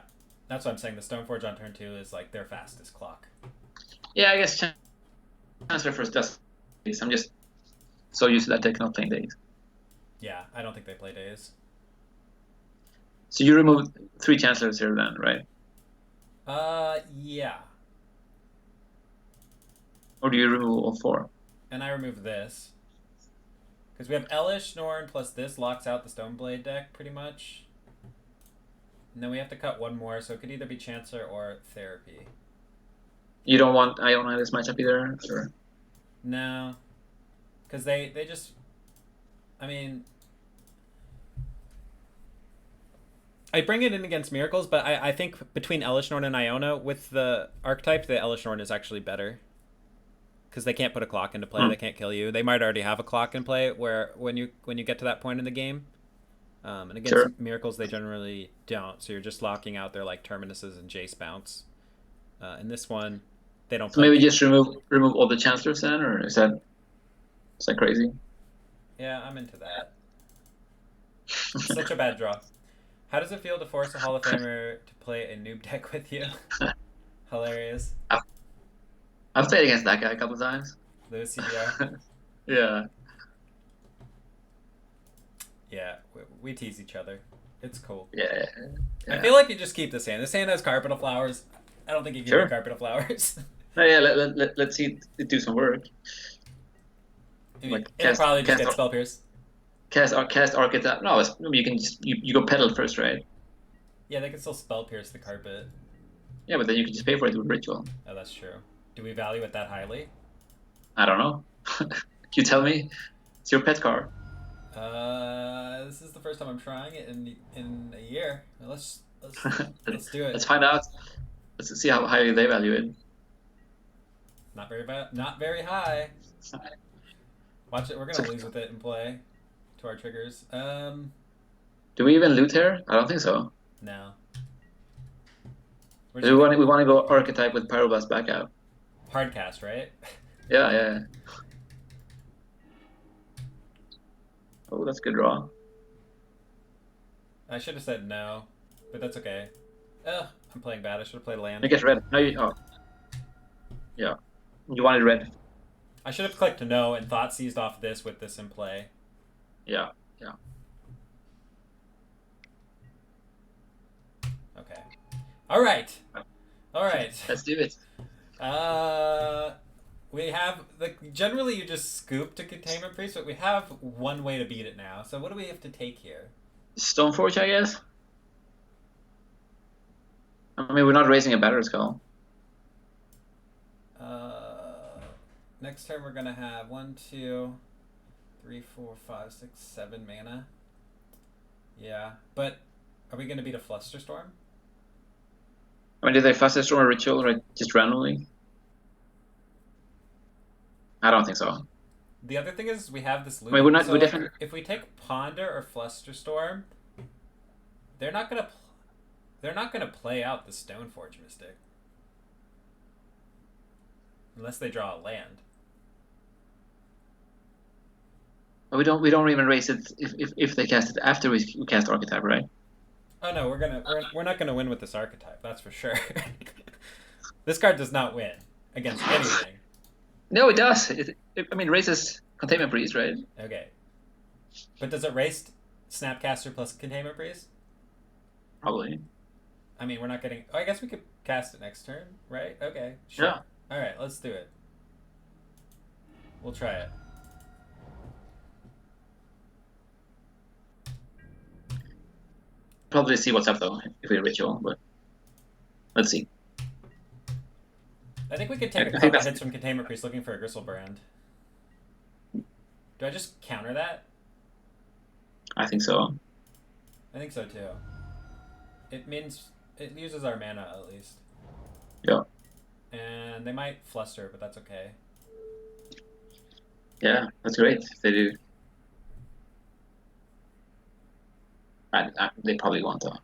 that's what I'm saying. The Stoneforge on turn 2 is like their fastest clock. Yeah, I guess Chancellor first does this. I'm just so used to that deck not playing days. Yeah, I don't think they play days. So you remove 3 Chancellors here then, right? Yeah. Or do you remove all 4? And I remove this. Because we have Elish, Norn, plus this locks out the Stoneblade deck, pretty much. And then we have to cut 1 more, so it could either be Chancellor or Therapy. You don't want Iona in this matchup either? Or? No. Because they just... I mean... I bring it in against Miracles, but I think between Elish, Norn, and Iona, with the archetype, the Elish, Norn is actually better. Because they can't put a clock into play, they can't kill you. They might already have a clock in play where when you get to that point in the game. And against Miracles, they generally don't. So you're just locking out their like Terminuses and Jace bounce. In this one, they don't. So maybe just remove all the Chancellors then, or is that crazy? Yeah, I'm into that. Such a bad draw. How does it feel to force a Hall of Famer to play a noob deck with you? Hilarious. I've played against that guy a couple of times. Lewis CBR. Yeah. Yeah, we tease each other. It's cool. Yeah. I feel like you just keep this hand. This hand has Carpet of Flowers. I don't think you can get Carpet of Flowers. No, yeah, let's see it do some work. It'll probably just get Spell Pierce. Cast Archetype. No, you can just you go Pedal first, right? Yeah, they can still Spell Pierce the Carpet. Yeah, but then you can just pay for it with Ritual. Oh, that's true. Do we value it that highly? I don't know. You tell me. It's your pet card. This is the first time I'm trying it in a year. Let's do it. Let's find out. Let's see how highly they value it. Not very bad. Not very high. Watch it. We're gonna lose with it in play. To our triggers. Do we even loot here? I don't think so. No. We want to go Archetype with Pyroblast back out. Hard cast, right? Yeah. Oh, that's a good draw. I should have said no, but that's okay. I'm playing bad. I should have played land. You get red. No, yeah. You wanted red. I should have clicked no and thought seized off this with this in play. Yeah. Okay. All right. Let's do it. We have generally you just scoop to Containment Priest, but we have one way to beat it now. So what do we have to take here? Stoneforge, I guess. I mean, we're not raising a Battered Skull. Next turn we're gonna have 1, 2, 3, 4, 5, 6, 7 mana. Yeah, but are we gonna beat a Flusterstorm? I mean, did they Flusterstorm a Ritual right just randomly? I don't think so. The other thing is we have this loop. I mean, we're not. So We're like, definitely. if we take Ponder or Flusterstorm, they're not gonna play out the Stoneforge Mystic unless they draw a land. We don't even raise it if they cast it after we cast Archetype, right? Oh no, we're not gonna win with this archetype. That's for sure. This card does not win against anything. No, it does. I mean, raises Containment Priest, right? Okay, but does it raise Snapcaster plus Containment Priest? Probably. I mean, we're not getting. Oh, I guess we could cast it next turn, right? Okay, sure. Yeah. All right, let's do it. We'll try it. Probably see what's up though if we Ritual, but let's see. I think we could take a couple hits from Containment Priest looking for a Gristlebrand. Do I just counter that? I think so. I think so too. It means it uses our mana at least. Yeah. And they might fluster, but that's okay. Yeah, that's great if they do. They probably won't though.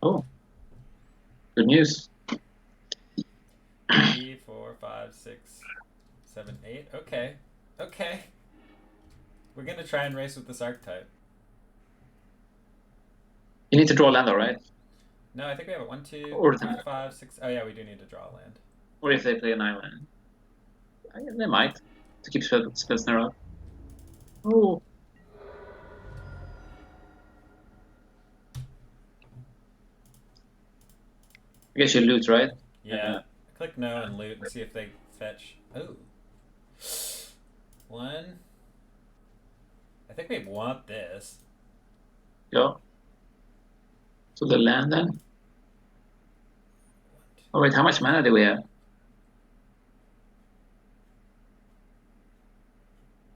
Oh, good news. 3, 4, 5, 6, 7, 8. Okay. Okay. We're gonna try and race with this archetype. You need to draw land though, right? No, I think we have a 1, 2, Or 3, 5, 6. Oh yeah, we do need to draw land. Or if they play an island. They might. To keep Spellsnare up. Oh. I guess you loot, right? Yeah. Click no and loot and see if they fetch. Ooh. 1. I think we want this. Yeah. So the land then? Oh wait, how much mana do we have?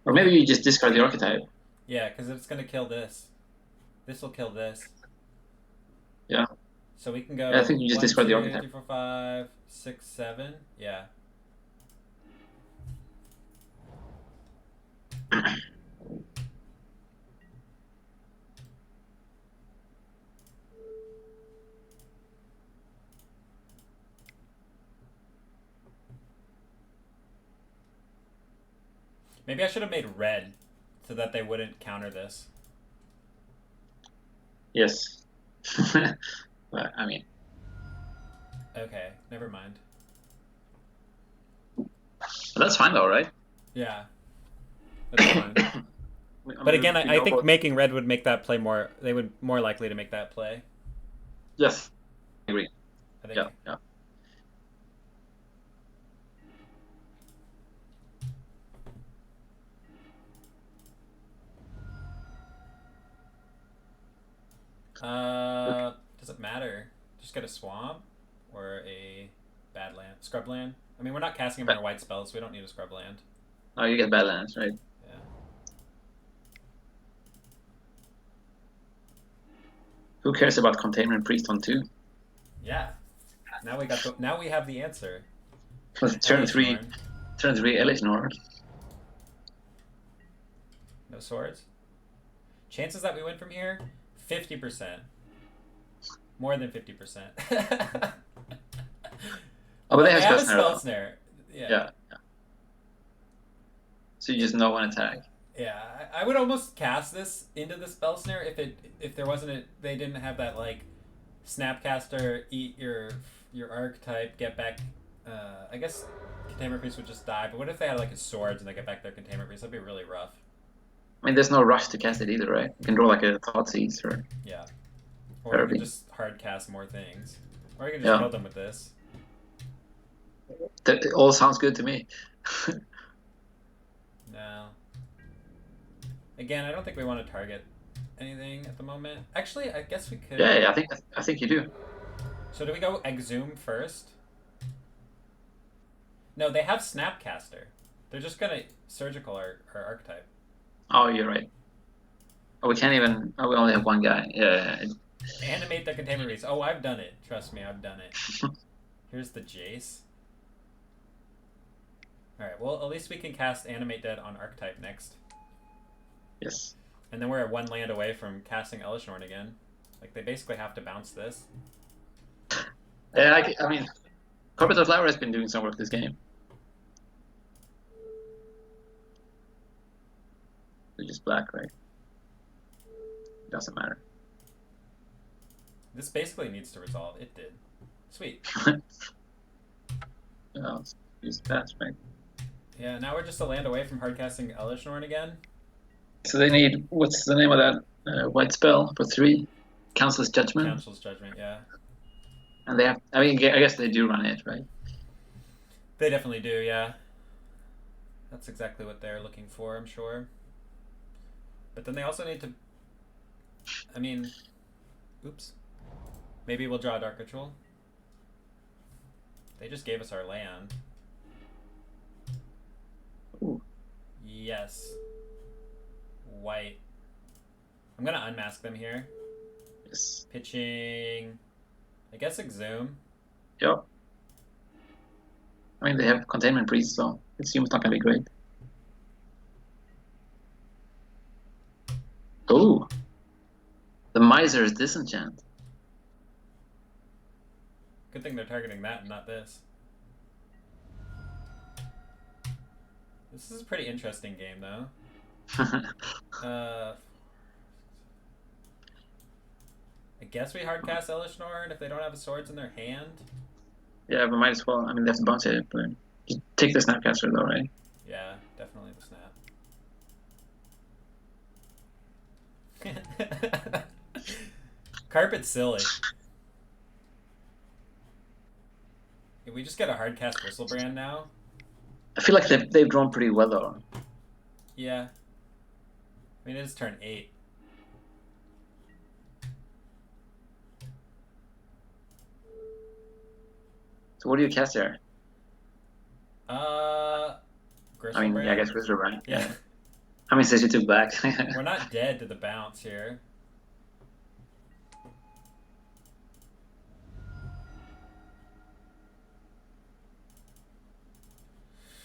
Or maybe you just discard the archetype. Yeah, because it's going to kill this. This will kill this. Yeah. So we can go. Yeah, I think you just 1, discard 2, the archetype. 3, 4, 5, 6, 7. Yeah. Maybe I should have made red so that they wouldn't counter this. Yes. But, I mean. Okay, never mind. That's fine though, right? Yeah. That's fine. But again, I think making red would make that play more. They would more likely to make that play. Yes. I agree. I think. Yeah. Does it matter? Just get a swamp or a bad land, scrub land. I mean, we're not casting them in our white spells, so we don't need a scrub land. Oh, you get bad lands, right? Yeah. Who cares about Containment Priest on 2? Yeah. Now we got. Now we have the answer. Turn 3 Elisnor. No swords. Chances that we win from here, 50%. More than 50%. Oh, but they have have a spell snare. Yeah. So you just know one attack. Yeah, I would almost cast this into the spell snare if there wasn't they didn't have that like Snapcaster, eat your archetype, get back. I guess Containment Priest would just die. But what if they had like a swords and they get back their Containment Priest? That'd be really rough. I mean, there's no rush to cast it either, right? You can draw like a Thoughtseize or. Yeah. Or you can just hard cast more things, or you can just kill them with this. That all sounds good to me. No. Again, I don't think we want to target anything at the moment? Actually, I guess we could. Yeah, I think you do. So do we go Exhume first? No, they have Snapcaster. They're just gonna Surgical our archetype. Oh, you're right. Oh, we can't even. Oh, we only have one guy. Yeah. Animate the containment race. Oh, I've done it. Trust me, I've done it. Here's the Jace. Alright, well, at least we can cast Animate Dead on Archetype next. Yes. And then we're one land away from casting Elishnorn again. Like, they basically have to bounce this. Yeah, I mean, Carpet of Flower has been doing some work this game. They're just black, right? Doesn't matter. This basically needs to resolve. It did. Sweet. Well, use the pass, right? Yeah, now we're just a land away from hardcasting Elishnorn again. So they need, what's the name of that white spell for 3? Council's Judgment? Council's Judgment, yeah. And they have, I mean, I guess they do run it, right? They definitely do, yeah. That's exactly what they're looking for, I'm sure. But then they also need to, I mean, oops. Maybe we'll draw a Dark Ritual. They just gave us our land. Ooh. Yes. White. I'm gonna unmask them here. Yes. Pitching, I guess Exhume. Yep. I mean, they have Containment Priest, so it seems not gonna be great. Oh. The Miser's Disenchant. Good thing they're targeting that and not this. This is a pretty interesting game, though. I guess we hardcast Elishnorn if they don't have swords in their hand. Yeah, but might as well. I mean, they have to bounce it, but just take the Snapcaster though, right? Yeah, definitely the snap. Carpet's silly. If we just get a hardcast Bristlebrand now. I feel like they've drawn pretty well though. Yeah. I mean, it is turn 8. So what do you cast there? Bristlebrand. I mean, yeah, I guess Bristlebrand. Yeah. How many says you took back? We're not dead to the bounce here.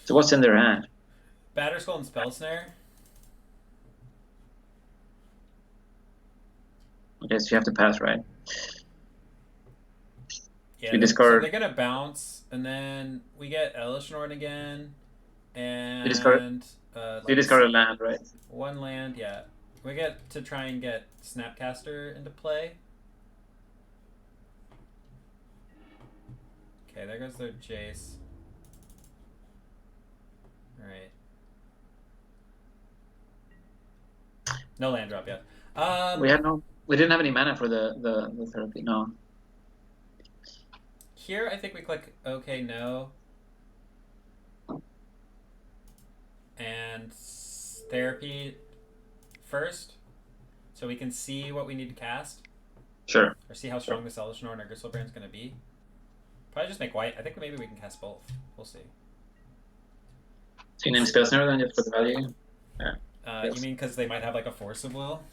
So what's in their hand? Batterskull and Spell Snare. Okay, so you have to pass, right? Yeah, you discard. So they're gonna bounce, and then we get Elishnorn again, and you discard a land, right? One land, yeah. We get to try and get Snapcaster into play. Okay, there goes their Jace. Alright. No land drop yet. We didn't have any mana for the therapy, no. Here, I think we click OK, no. And therapy first, so we can see what we need to cast. Sure. Or see how strong this Elishnorn or Gristlebrand is going to be. Probably just make white. I think maybe we can cast both. We'll see. So you name Spell Snare then, just for the value? Yeah. You mean because they might have like a Force of Will?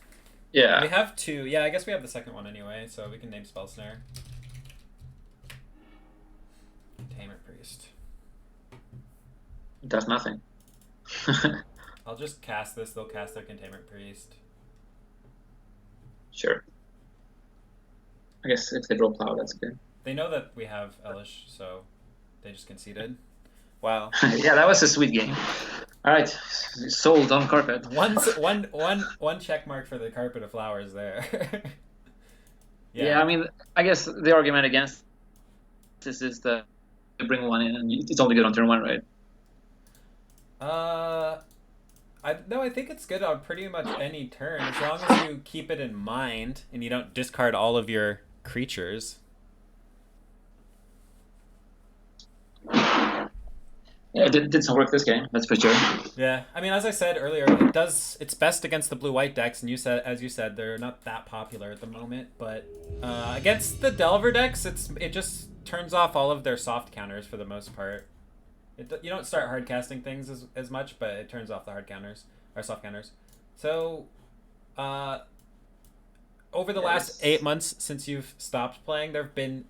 Yeah. We have 2. Yeah, I guess we have the second one anyway, so we can name Spell Snare. Containment Priest. It does nothing. I'll just cast this. They'll cast their Containment Priest. Sure. I guess if they draw Plow, that's good. They know that we have Elish, so they just conceded. Wow. Yeah, that was a sweet game. All right, sold on Carpet. One check mark for the Carpet of Flowers there. Yeah, I mean, I guess the argument against this is that you bring one in and it's only good on turn 1, right? I think it's good on pretty much any turn, as long as you keep it in mind and you don't discard all of your creatures. Yeah, it did some work this game, that's for sure. Yeah, I mean, as I said earlier, it's best against the blue-white decks, and as you said, they're not that popular at the moment. But against the Delver decks, it just turns off all of their soft counters for the most part. You don't start hard casting things as much, but it turns off the hard counters or soft counters. So, over the last 8 months since you've stopped playing, there have been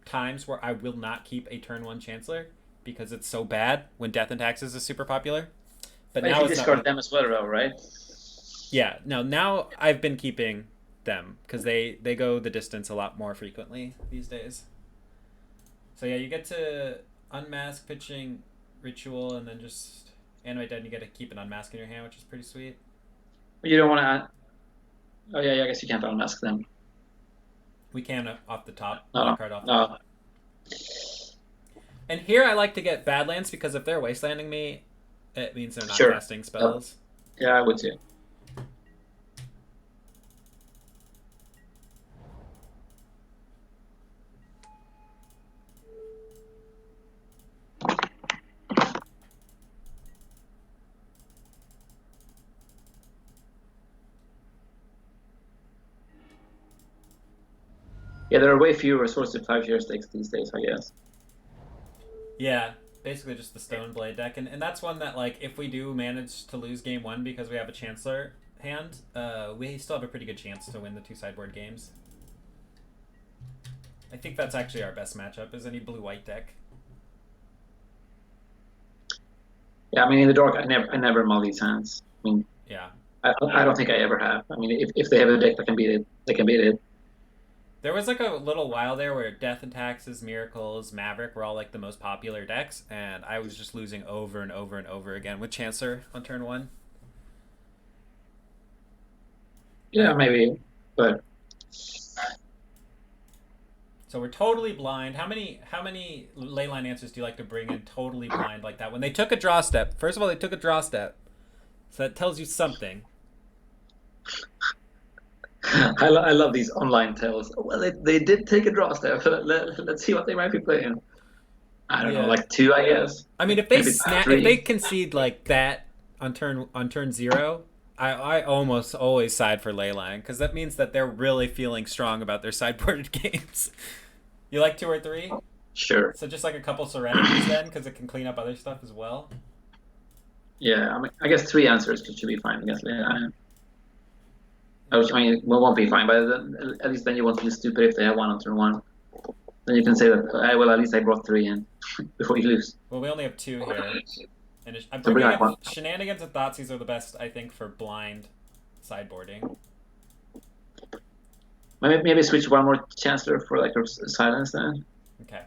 times where I will not keep a turn 1 Chancellor because it's so bad when Death and Taxes is super popular. But now you discard them as well, though, right? Yeah, no, now I've been keeping them because they go the distance a lot more frequently these days. So yeah, you get to unmask pitching Ritual and then just Animate Dead, and you get to keep an unmask in your hand, which is pretty sweet. You don't want to... Oh yeah, I guess you can't unmask them. We can off the top. No. Card off the top. And here I like to get Badlands because if they're wastelanding me, it means they're not casting spells. Yeah, I would too. Yeah, there are way fewer sources of 5 stakes these days, I guess. Yeah, basically just the Stone Blade deck. And that's one that, like, if we do manage to lose game 1 because we have a Chancellor hand, we still have a pretty good chance to win the 2 sideboard games. I think that's actually our best matchup, is any blue-white deck. Yeah, I mean, in the dark, I never mull these hands. I mean, yeah, I don't think I ever have. I mean, if they have a deck that can beat it, they can beat it. There was like a little while there where Death and Taxes, Miracles, Maverick were all like the most popular decks, and I was just losing over and over and over again with Chancellor on turn 1. Yeah, maybe, but... So we're totally blind. How many Leyline answers do you like to bring in totally blind like that? When they took a draw step, first of all, they took a draw step. So that tells you something. I love these online tells. Well, they did take a draw step. Let's see what they might be playing. I don't know, like 2, I guess. I mean, if they concede like that on turn 0, I almost always side for Leyline because that means that they're really feeling strong about their sideboarded games. You like 2 or 3? Sure. So just like a couple Serenities then, because it can clean up other stuff as well. Yeah, I mean, I guess 3 answers should be fine against Leyline. I mean, it won't be fine, but at least then you won't feel stupid if they have 1 on turn 1. Then you can say that, well, at least I brought 3 in before you lose. Well, we only have 2 here. And I'm bringing up Shenanigans and Thoughtseize are the best, I think, for blind sideboarding. Maybe switch 1 more Chancellor for like a silence then. Okay.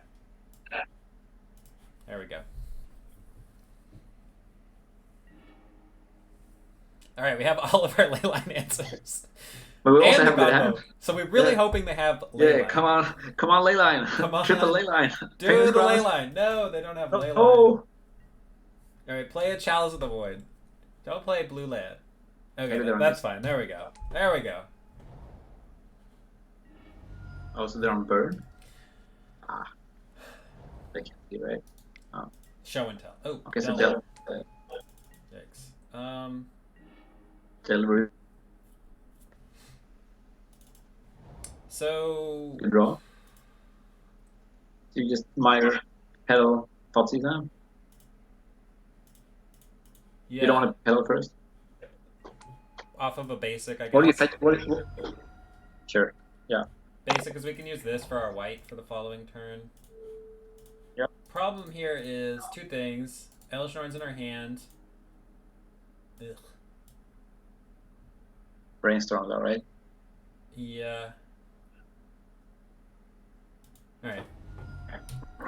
There we go. All right, we have all of our Leyline answers. But we also have the hand. So we're really hoping they have Leyline. Yeah, come on, Leyline. Come on. Triple Leyline. Do the Leyline. No, they don't have Leyline. Oh. All right, play a Chalice of the Void. Don't play Blue Land. Okay, that's fine. There we go. There we go. Oh, so they're on burn? Ah. They can't be right. Oh. Show and tell. Oh, okay, so Delver. Yikes. Delver. So... Good draw. So you just Meyer, pedal, Thoughtseize now? Yeah. You don't want to pedal first? Off of a basic, I guess. What do you fetch? Sure, yeah. Basic, because we can use this for our white for the following turn. Yep. Problem here is 2 things. Elshnorn's in our hand. Ugh. Brainstorm though, right? Yeah. Alright.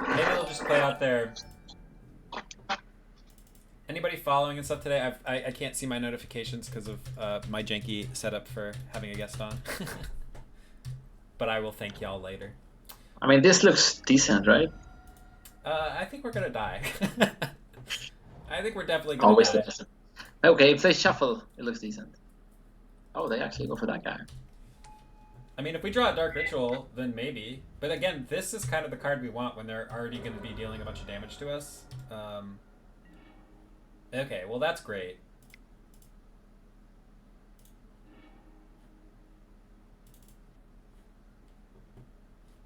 Maybe they'll just play out there. Anybody following and stuff today? I can't see my notifications because of my janky setup for having a guest on. But I will thank y'all later. I mean, this looks decent, right? I think we're gonna die. I think we're definitely gonna die. Decent. Okay, if they shuffle, it looks decent. Oh, they actually go for that guy. I mean, if we draw a Dark Ritual, then maybe. But again, this is kind of the card we want when they're already going to be dealing a bunch of damage to us. Okay, well that's great.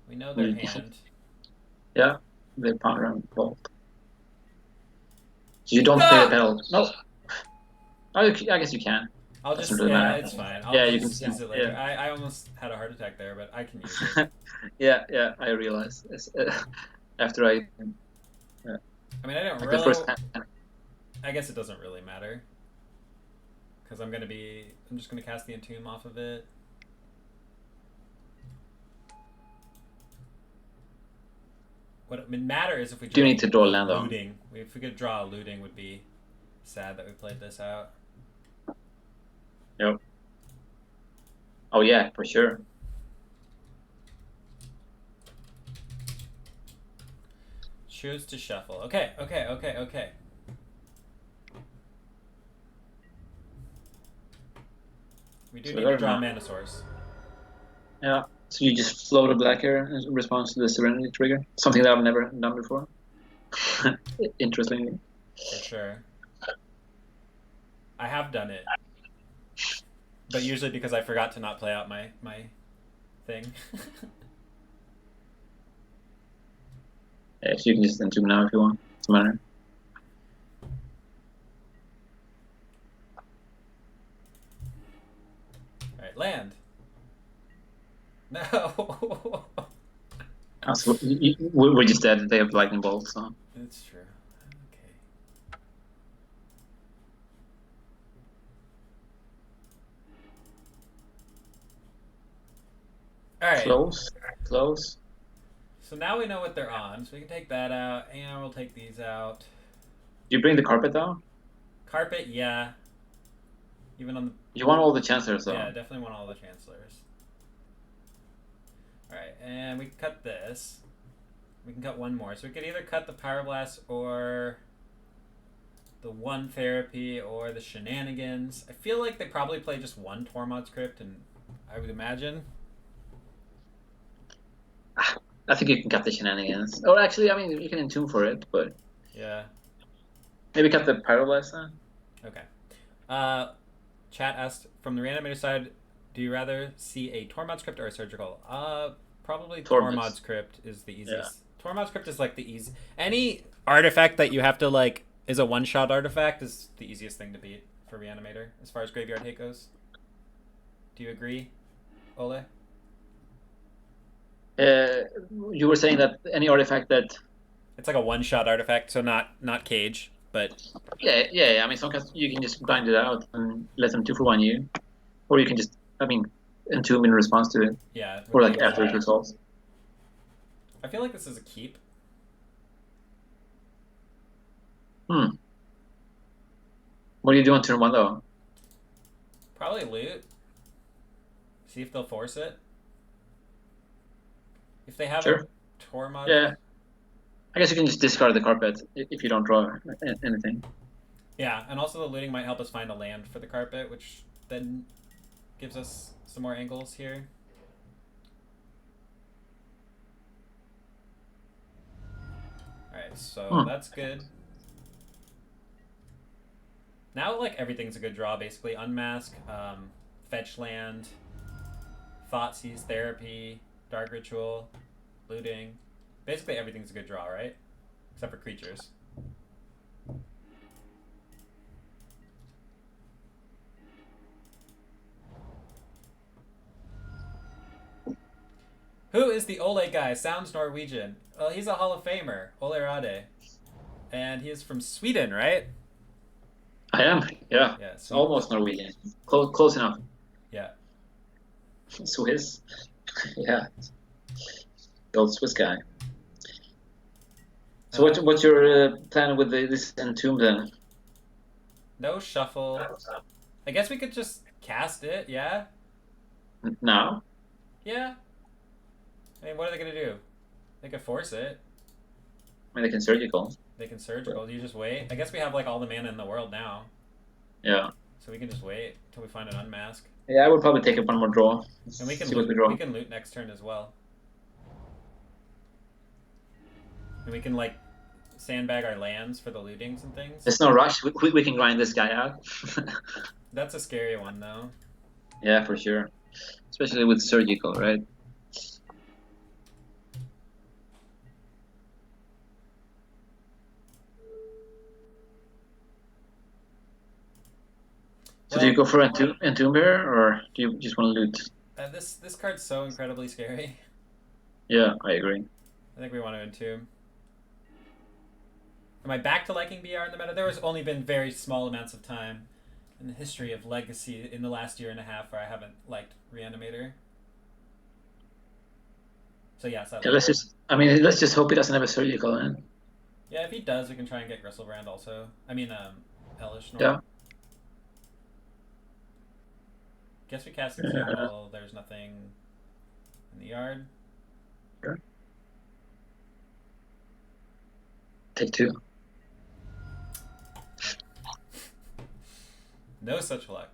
We know their hand. Yeah, they pound around bolt. So you don't play the pedal. No. Oh, I guess you can. I'll Doesn't just really matter. it's fine. I'll Yeah, you just can use it later. Yeah. I almost had a heart attack there, but I can use it. Yeah, I realized after I. I mean, I didn't like really. the first time. I guess it doesn't really matter because I'm just gonna cast the Entomb off of it. What would matter is if we do you need to draw land on? looting. If we could draw a looting, would be sad that we played this out. Yep. Oh yeah, for sure. Choose to shuffle. Okay. We do need to draw a mana source. Yeah. So you just float a black here in response to the Serenity trigger. Something that I've never done before. Interestingly. For sure. I have done it. But usually because I forgot to not play out my thing. Yeah, so you can just Entomb now if you want. Doesn't matter. Alright, land. No. Oh, so we're just dead. They have lightning bolts. So. It's true. Okay. Alright. Close. So now we know what they're on, so we can take that out, and we'll take these out. Do you bring the carpet down? Carpet, yeah. Even on the... You want all the Chancellors, though. Yeah, definitely want all the Chancellors. Alright, and we cut this. We can cut one more. So we could either cut the Pyroblast or the one Therapy or the Shenanigans. I feel like they probably play just one Tormod's Crypt, and I would imagine. I think you can cut the Shenanigans. Oh, actually, I mean, you can Entomb for it, but... Yeah. Maybe cut the Pyroblast then? Okay. Chat asked, from the reanimator side, do you rather see a Tormod's Crypt or a Surgical? Probably Tormod's Crypt is the easiest. Yeah. Tormod's Crypt is like the easy... Any artifact that you have to like is a one-shot artifact is the easiest thing to beat for reanimator as far as graveyard hate goes. Do you agree, Olle? You were saying that any artifact that... It's like a one-shot artifact, so not Cage, but... Yeah. I mean, sometimes you can just blind it out and let them 2-for-1 you. Or you can just, Entomb in response to it. Yeah. Or like after it resolves. I feel like this is a keep. What do you do on turn 1, though? Probably loot. See if they'll force it. If they have a Tormod... Yeah. I guess you can just discard the carpet if you don't draw anything. Yeah, and also the looting might help us find a land for the carpet, which then gives us some more angles here. Alright, so that's good. Now, like, everything's a good draw, basically. Unmask, fetch land, Thoughtseize, Therapy, Dark Ritual, looting. Basically everything's a good draw, right? Except for creatures. Who is the Olle guy? Sounds Norwegian. Well, he's a Hall of Famer, Olle Råde. And he is from Sweden, right? I am, yeah. Almost Norwegian. Close enough. Yeah. Swiss. Yeah. The old Swiss guy. So what's your plan with this Entomb then? No shuffle. I guess we could just cast it, yeah? Now? Yeah. I mean, what are they going to do? They could force it. I mean, they can Surgical. They can Surgical. Do you just wait? I guess we have like all the mana in the world now. Yeah. So we can just wait until we find an Unmask. Yeah, I would probably take up one more draw. And we can loot next turn as well. And we can like sandbag our lands for the lootings and things. There's no rush. We can grind this guy out. That's a scary one, though. Yeah, for sure. Especially with surgical, right? So do you go for Entomb here, or do you just want to loot? This card's so incredibly scary. Yeah, I agree. I think we want to Entomb. Am I back to liking BR in the meta? There has only been very small amounts of time in the history of Legacy in the last year and a half where I haven't liked Reanimator. So yes, let's just hope he doesn't have a surgical in. Yeah, if he does, we can try and get Gristlebrand also. I mean, Hellish Norm. Yeah. Guess we cast Entomb while there's nothing in the yard. Sure. Take 2. No such luck.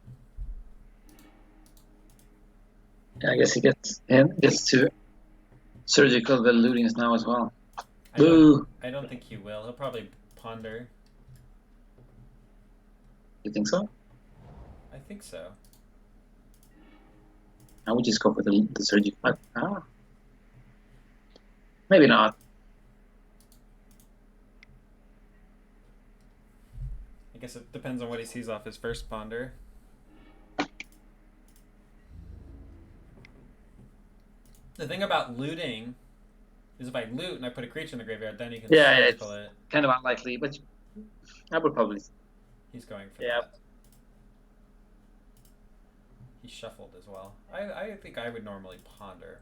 Yeah, I guess he gets to surgical the lootings now as well. I don't think he will. He'll probably ponder. You think so? I think so. I would just go for the surgical. Maybe not. I guess it depends on what he sees off his first ponder. The thing about looting is if I loot and I put a creature in the graveyard, then you can surgical it. Kind of unlikely, but I would probably. He's going for that. He shuffled as well. I think I would normally ponder.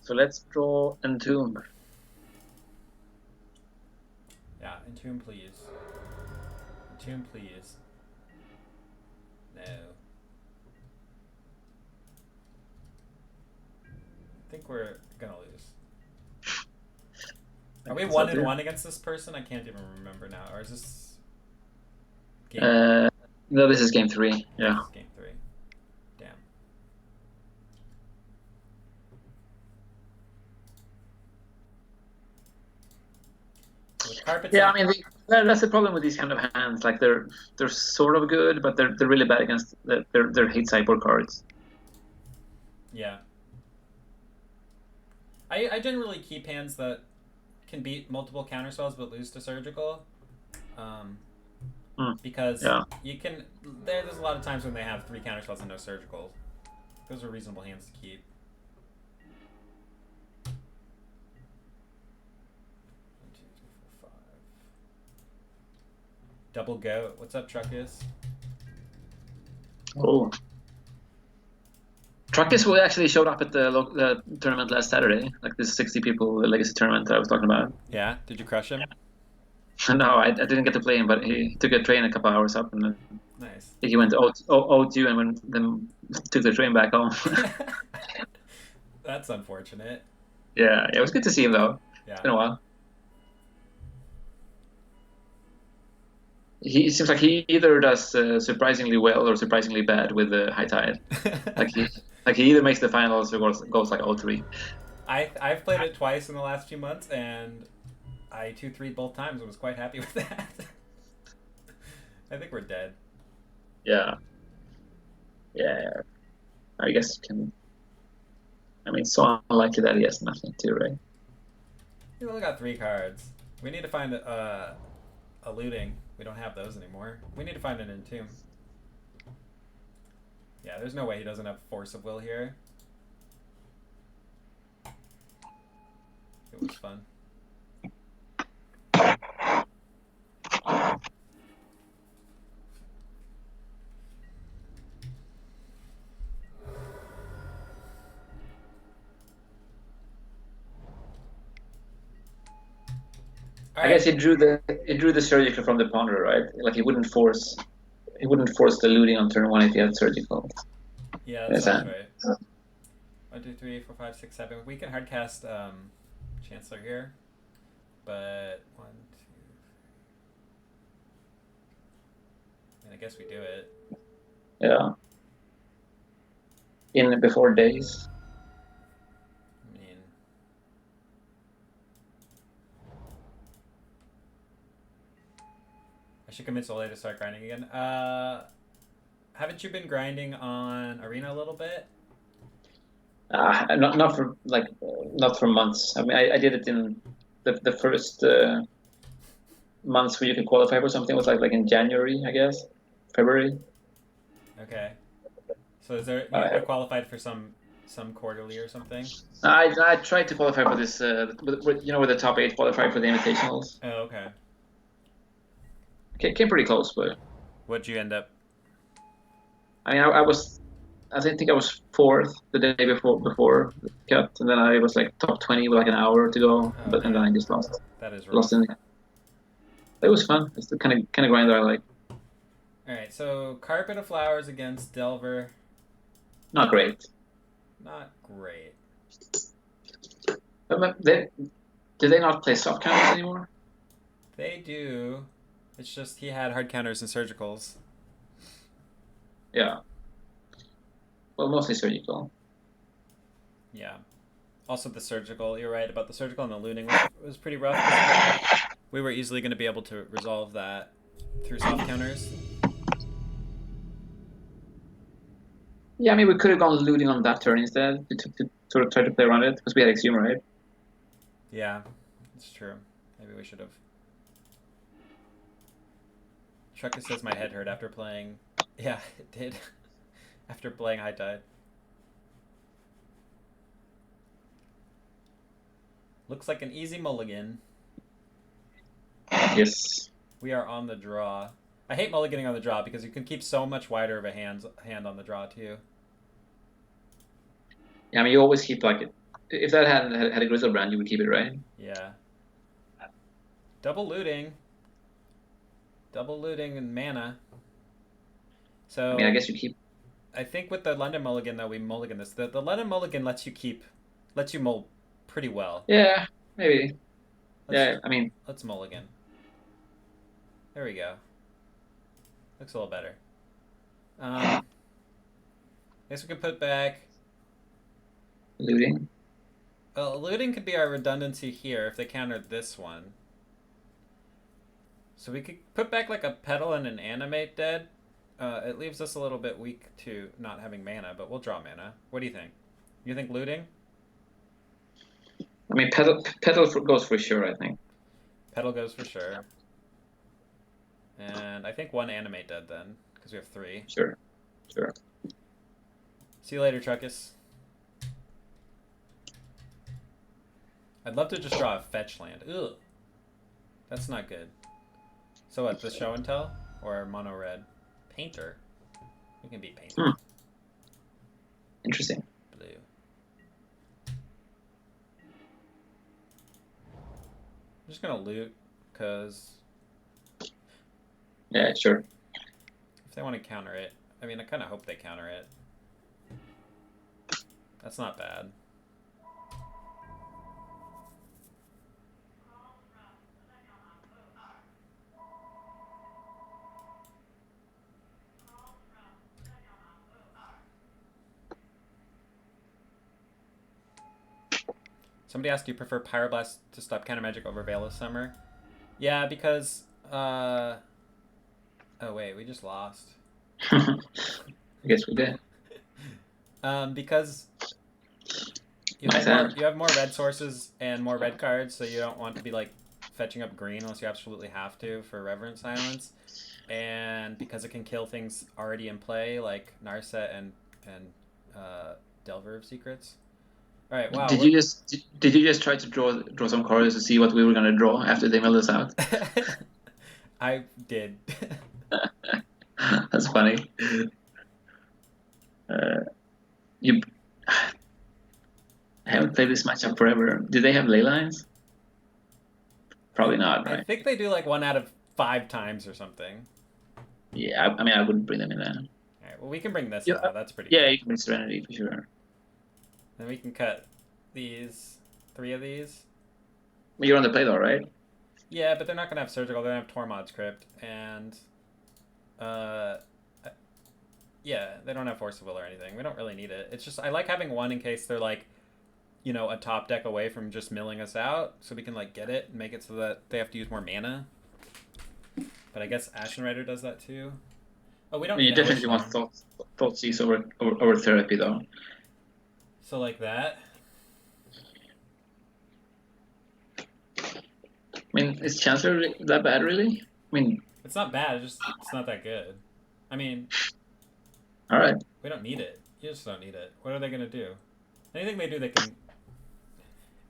So let's draw Entomb. Yeah, Entomb, please. Entomb, please. No. I think we're gonna lose. Are we 1-1 against this person? I can't even remember now. Or is this game? No, this is game 3. Yeah. This is game 3. Damn. Yeah, I mean that's the problem with these kind of hands. Like they're sort of good, but they're really bad against their hate sideboard cards. Yeah. I generally keep hands that can beat multiple counterspells but lose to surgical. Because you can there's a lot of times when they have 3 counterspells and no surgical. Those are reasonable hands to keep. 1, 2, 3, 4, 5. Double goat. What's up, Truckus? Oh. Truckus actually showed up at the tournament last Saturday, like this 60 people legacy tournament that I was talking about. Yeah, did you crush him? No, I didn't get to play him, but he took a train a couple hours up, and then nice. He went O2 and then took the train back home. That's unfortunate. Yeah, it was good to see him though. Yeah. It's been a while. He seems like he either does surprisingly well or surprisingly bad with the high tide. like he either makes the finals or goes like 0-3. I've played it twice in the last few months, and I 2-3'd both times and was quite happy with that. I think we're dead. Yeah. Yeah. I guess you can. I mean, so unlikely that he has nothing too, right? He only got 3 cards. We need to find a looting. We don't have those anymore. We need to find an Entomb. Yeah, there's no way he doesn't have Force of Will here. It was fun. I guess he drew the surgical from the ponder, right? Like he wouldn't force the looting on turn 1 if he had surgical. Yeah, that sounds right. 1, 2, 3, 4, 5, 6, 7. We can hardcast Chancellor here, but 1, 2, 3. And I guess we do it. Yeah. In before days. I should convince Olle to start grinding again. Haven't you been grinding on Arena a little bit? Not for months. I mean, I did it in the first months where you can qualify for something was like in January, I guess, February. Okay. So is there you qualified for some quarterly or something? I tried to qualify for this, where the top 8 qualify for the invitationals. Oh, okay. Came pretty close, but what'd you end up? I mean, I think I was 4th the day before the cut, and then I was like top 20 with like an hour to go, and then I just lost. That is rough. Lost in. It was fun. It's the kind of grind that I like. All right, so Carpet of Flowers against Delver. Not great. Not great. Do they not play soft counters anymore? They do. It's just he had hard counters and surgicals. Yeah. Well, mostly surgical. Yeah. Also the surgical. You're right about the surgical, and the looting was pretty rough. We were easily going to be able to resolve that through soft counters. Yeah, I mean, we could have gone looting on that turn instead to sort of try to play around it, because we had Exhume, right? Yeah, it's true. Maybe we should have. Trucker says my head hurt after playing. Yeah, it did. After playing High Tide. Looks like an easy mulligan. Yes. We are on the draw. I hate mulliganing on the draw because you can keep so much wider of a hand on the draw too. Yeah, I mean, you always keep like if that had a Grizzlebrand, you would keep it, right? Yeah. Double looting and mana. So I mean, I guess you keep. I think with the London mulligan though, we mulligan this. The London mulligan lets you mull pretty well. Yeah, maybe. Let's mulligan. There we go. Looks a little better. I guess we can put back looting. Well, looting could be our redundancy here if they countered this one. So we could put back like a Petal and an Animate dead. It leaves us a little bit weak to not having mana, but we'll draw mana. What do you think? You think looting? I mean, Petal goes for sure, I think. Petal goes for sure. And I think one Animate dead then, because we have 3. Sure. See you later, Truckus. I'd love to just draw a fetch land. Ugh. That's not good. So what, the show and tell? Or mono red? Painter? We can be painter. Interesting. Blue. I'm just gonna loot, because... Yeah, sure. If they want to counter it. I mean, I kind of hope they counter it. That's not bad. Somebody asked, do you prefer Pyroblast to stop counter magic over Veil of Summer? Yeah, because... Oh wait, we just lost. I guess we did. Because you have more red sources and more red cards, so you don't want to be like fetching up green unless you absolutely have to for Reverent Silence. And because it can kill things already in play, like Narset and Delver of Secrets. All right, wow. Did you just try to draw some cards to see what we were gonna draw after they milled us out? I did. That's funny. I haven't played this matchup forever. Do they have ley lines? Probably not, right? I think they do like 1 out of 5 times or something. Yeah, I mean, I wouldn't bring them in there. All right, well, we can bring this. Yeah, that's pretty. Yeah, cool. you can bring Serenity for sure. Then we can cut these 3 of these. Well, you're on the play though, right? Yeah, but they're not gonna have Surgical. They're gonna have Tormod's Crypt, and yeah, they don't have Force of Will or anything. We don't really need it. It's just I like having 1 in case they're like, you know, a top deck away from just milling us out, so we can like get it and make it so that they have to use more mana. But I guess Ashen Rider does that too. Oh, we don't You need definitely Alice want Thoughtseize over Therapy, though. So like that. I mean, is Chancellor that bad, really? I mean, it's not bad. It's not that good. I mean, all right. We don't need it. You just don't need it. What are they gonna do? Anything they do, they can.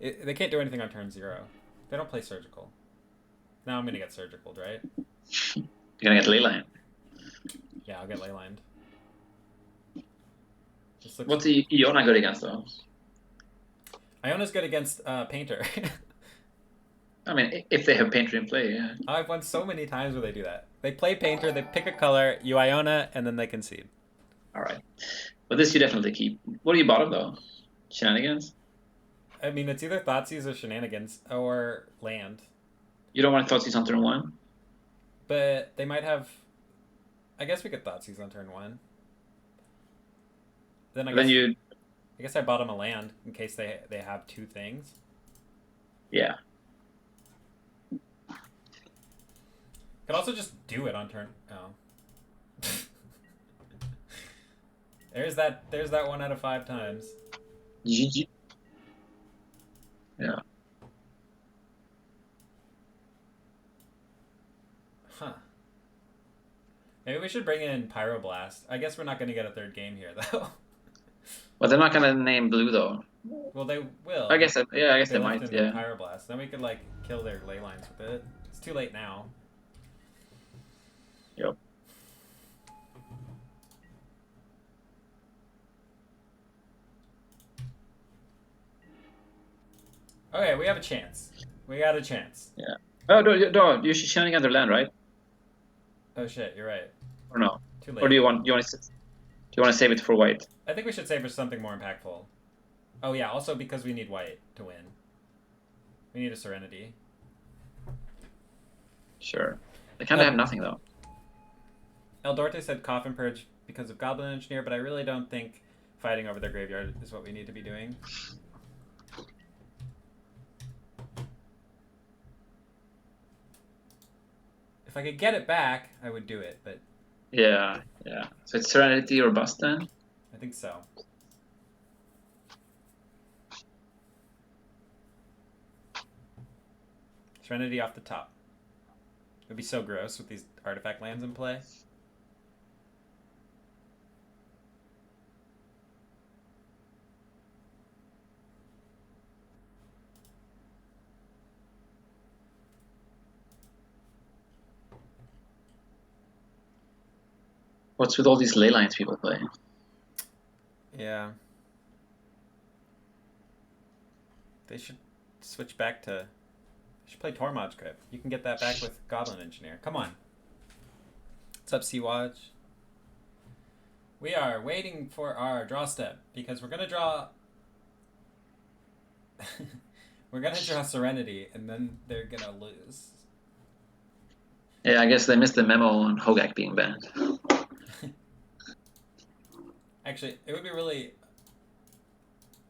They can't do anything on turn 0. They don't play Surgical. Now I'm gonna get Surgical, right? You're gonna get Leyline. Yeah, I'll get Leylined. What's Iona good against, though? Iona's good against Painter. I mean, if they have Painter in play, yeah. I've won so many times where they do that. They play Painter, they pick a color, you Iona, and then they concede. All right. But this you definitely keep. What do you bottom, though? Shenanigans? I mean, it's either Thoughtseize or Shenanigans, or Land. You don't want Thoughtseize on turn 1? But they might have... I guess we could Thoughtseize on turn 1. Then I guess I bottom a land in case they have 2 things. Yeah. Could also just do it on turn... Oh. There's that 1 out of 5 times. GG. Yeah. Huh. Maybe we should bring in Pyroblast. I guess we're not going to get a 3rd game here, though. Well, they're not going to name blue, though. Well, they will. I guess they might, yeah. Pyroblast. Then we could, like, kill their ley lines with it. It's too late now. Yep. Okay, we have a chance. We got a chance. Yeah. Oh, no, you should shenanigan their land, right? Oh shit, you're right. Or no? Too late. Or do you want to save it for white? I think we should save for something more impactful. Oh yeah, also because we need white to win. We need a Serenity. Sure. They kind of have nothing, though. Eldorte said Coffin Purge because of Goblin Engineer, but I really don't think fighting over their graveyard is what we need to be doing. If I could get it back, I would do it, but... Yeah. So it's Serenity or Bust, then? I think so. Serenity off the top. It would be so gross with these artifact lands in play. What's with all these ley lines people play? Yeah. They should switch back to... They should play Tormod's Grip. You can get that back with Goblin Engineer. Come on. What's up, Sea-Watch? We are waiting for our draw step, because we're going to draw... we're going to draw Serenity, and then they're going to lose. Yeah, I guess they missed the memo on Hogak being banned. Actually, it would be really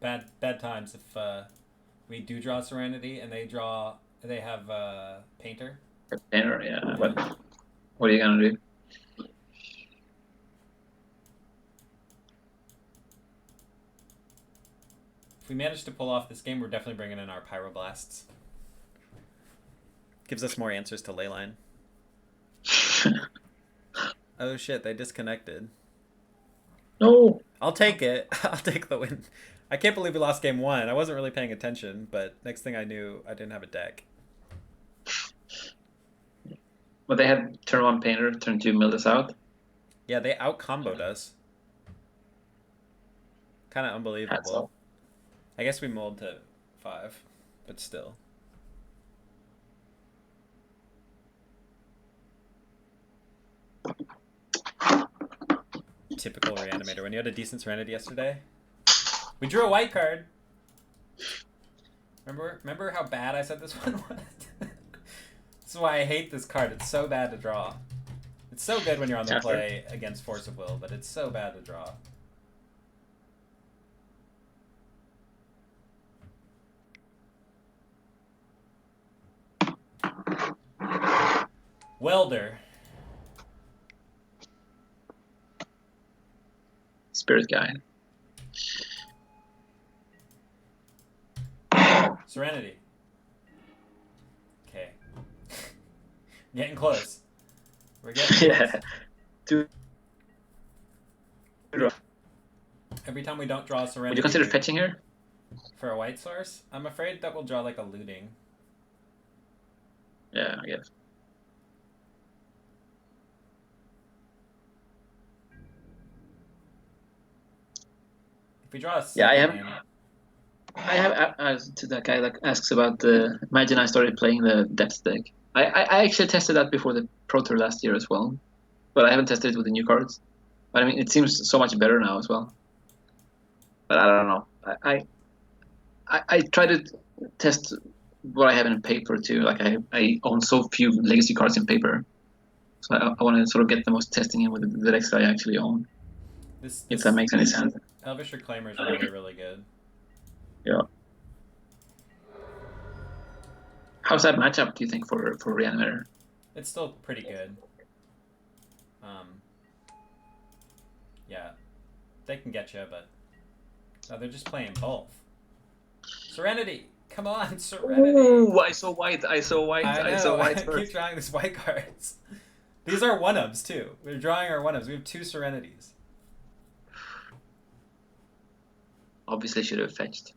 bad times if we do draw Serenity and they have Painter. Painter, yeah. But what are you gonna do? If we manage to pull off this game, we're definitely bringing in our Pyroblasts. Gives us more answers to Leyline. Oh shit, they disconnected. No. I'll take it. I'll take the win. I can't believe we lost game 1. I wasn't really paying attention, but next thing I knew, I didn't have a deck. But they had turn 1 Painter, turn 2 milled us out. Yeah, they out-comboed us. Kind of unbelievable. I guess we mulled to 5, but still. Typical Reanimator. When you had a decent Serenity yesterday, we drew a white card. Remember how bad I said this one was? This is why I hate this card. It's so bad to draw. It's so good when you're on the play against Force of Will, but it's so bad to draw. Welder. Spirit Guide. Serenity. Okay. Getting close. We're getting close. Yeah. Two. Every time we don't draw a Serenity... Would you consider fetching here? For a white source? I'm afraid that we'll draw like a looting. Yeah, I guess. If we draw a second I have to that guy that asks about the. Imagine I started playing the depth deck. I actually tested that before the Pro Tour last year as well, but I haven't tested it with the new cards. But I mean, it seems so much better now as well. But I don't know. I try to test what I have in paper too. Like I own so few legacy cards in paper, so I want to sort of get the most testing in with the decks that I actually own. If that makes any sense. Elvish Reclaimer is really, really good. Yeah. How's that matchup, do you think, for Reanimator? It's still pretty good. Yeah. They can get you, but... No, they're just playing both. Serenity! Come on, Serenity! Ooh, I saw white, I saw white, I saw white first. Keep drawing these white cards. These are one-ups, too. We're drawing our one-ups. We have 2 Serenities. Obviously should have fetched.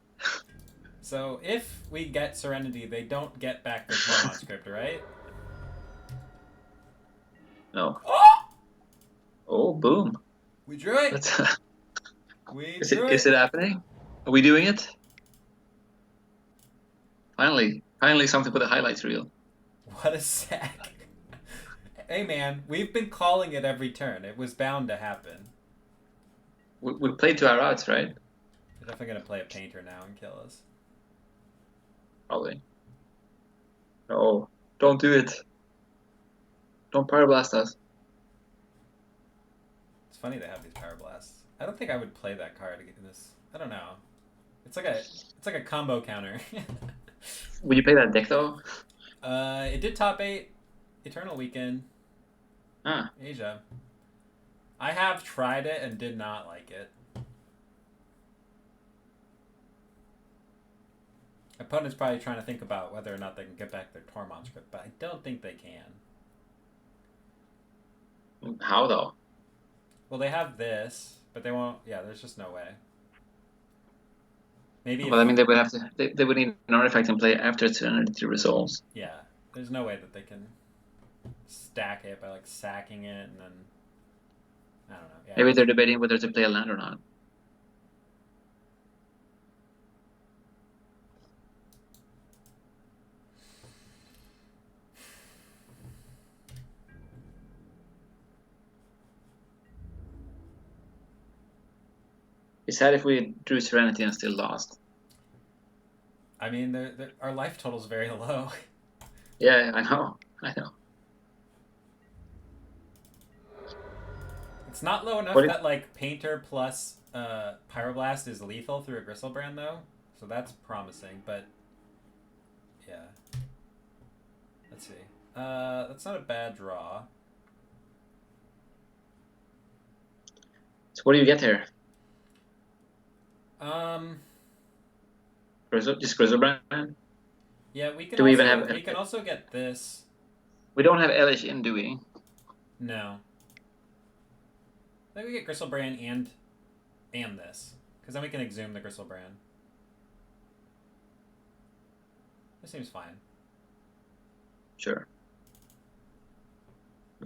So if we get Serenity, they don't get back their Tormod script, right? No. Oh! Oh, boom. We drew it. Is it happening? Are we doing it? Finally something for the highlights reel. What a sack. Hey man, we've been calling it every turn. It was bound to happen. We played to our odds, right? They're definitely going to play a painter now and kill us. Probably. No, don't do it. Don't Pyroblast us. It's funny they have these Pyroblasts. I don't think I would play that card to get this. I don't know. It's like a combo counter. Would you play that deck though? It did top 8 Eternal Weekend. Asia. I have tried it and did not like it. Opponent's probably trying to think about whether or not they can get back their Tormod script, but I don't think they can. How though? Well, they have this, but they won't. Yeah, there's just no way. Maybe. Well, I mean, they would have to. They would need an artifact in play after Serenity resolves. Yeah, there's no way that they can stack it by like sacking it and then. I don't know. Yeah, maybe they're debating whether to play a land or not. It's sad if we drew Serenity and still lost. I mean, our life total's very low. Yeah, I know. It's not low enough that like Painter plus Pyroblast is lethal through a Gristlebrand though, so that's promising. But yeah, let's see. That's not a bad draw. So what do you get here? Just Gristlebrand? Yeah, we can. Do we even have? We can also get this. We don't have Elish in, do we? No. I think we get Gristlebrand and this, because then we can exhume the Gristlebrand. This seems fine. Sure.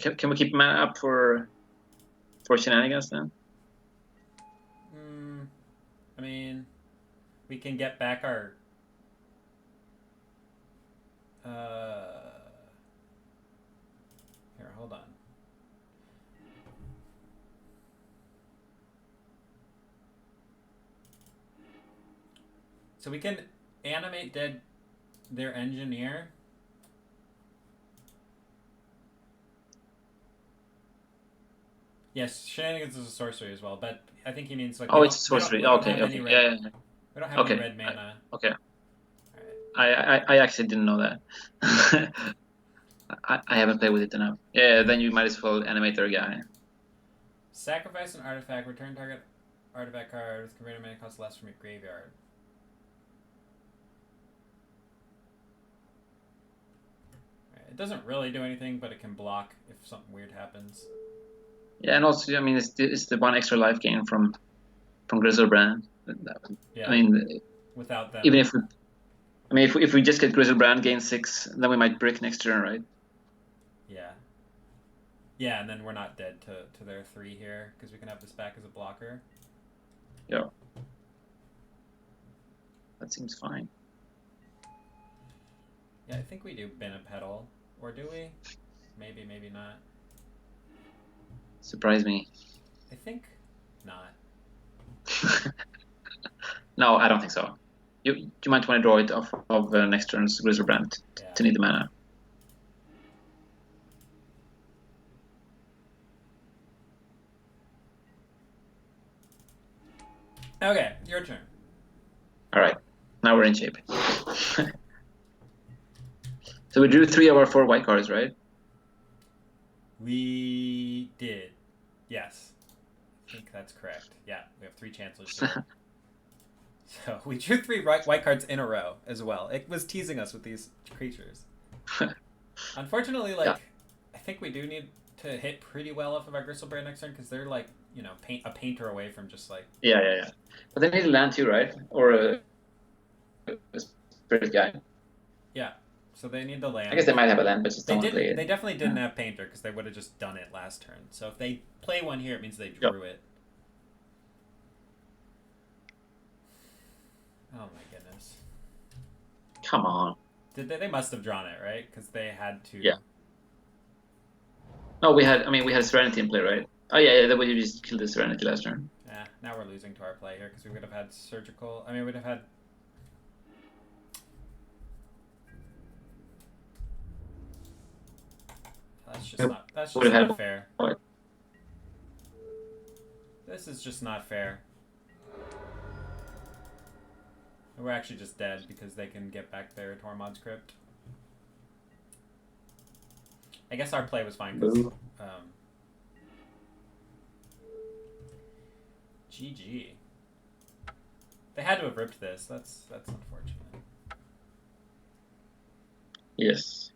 Can we keep mana up for shenanigans then? I mean, we can get back our... Here, hold on. So we can animate their engineer. Yes, shenanigans is a sorcery as well, but I think he means like. Oh, it's a sorcery. Okay. Yeah. We don't have any Okay. red mana. Okay. I actually didn't know that. I haven't played with it enough. Yeah, then you might as well animate their guy. Sacrifice an artifact. Return target artifact card with converted mana cost less from your graveyard. It doesn't really do anything, but it can block if something weird happens. Yeah, and also, I mean, it's the 1 extra life gain from Grizzlebrand. Yeah. I mean, without them. Even if we, I mean, if we just get Grizzlebrand gain 6, then we might brick next turn, right? Yeah. Yeah, and then we're not dead to their 3 here because we can have this back as a blocker. Yeah. That seems fine. Yeah, I think we do bin a pedal. Or do we? Maybe, maybe not. Surprise me. I think not. No, I don't think so. You might want to draw it off of next turn's Grizzlebrand to need the mana. Okay, your turn. All right, now we're in shape. So we drew 3 of our 4 white cards, right? We did. Yes. I think that's correct. Yeah, we have 3 chancellors here. So we drew 3 white cards in a row as well. It was teasing us with these creatures. Unfortunately, like, I think we do need to hit pretty well off of our Grizzlebrand next turn because they're like, you know, a painter away from just like... Yeah. But they need a land too, right? Or a spirit guy. Yeah. So they need the land. I guess they might have a land, but just don't play it. They definitely didn't have painter because they would have just done it last turn. So if they play one here, it means they drew it. Oh my goodness. Come on. They must have drawn it, right? Because they had to. Yeah. No, we had Serenity in play, right? Oh yeah, that way you just killed the Serenity last turn. Yeah, now we're losing to our play here because we would have had surgical. I mean, we'd have had. That's just not fair. This is just not fair. We're actually just dead because they can get back their Tormod's Crypt. I guess our play was fine because GG. They had to have ripped this. That's unfortunate. Yes.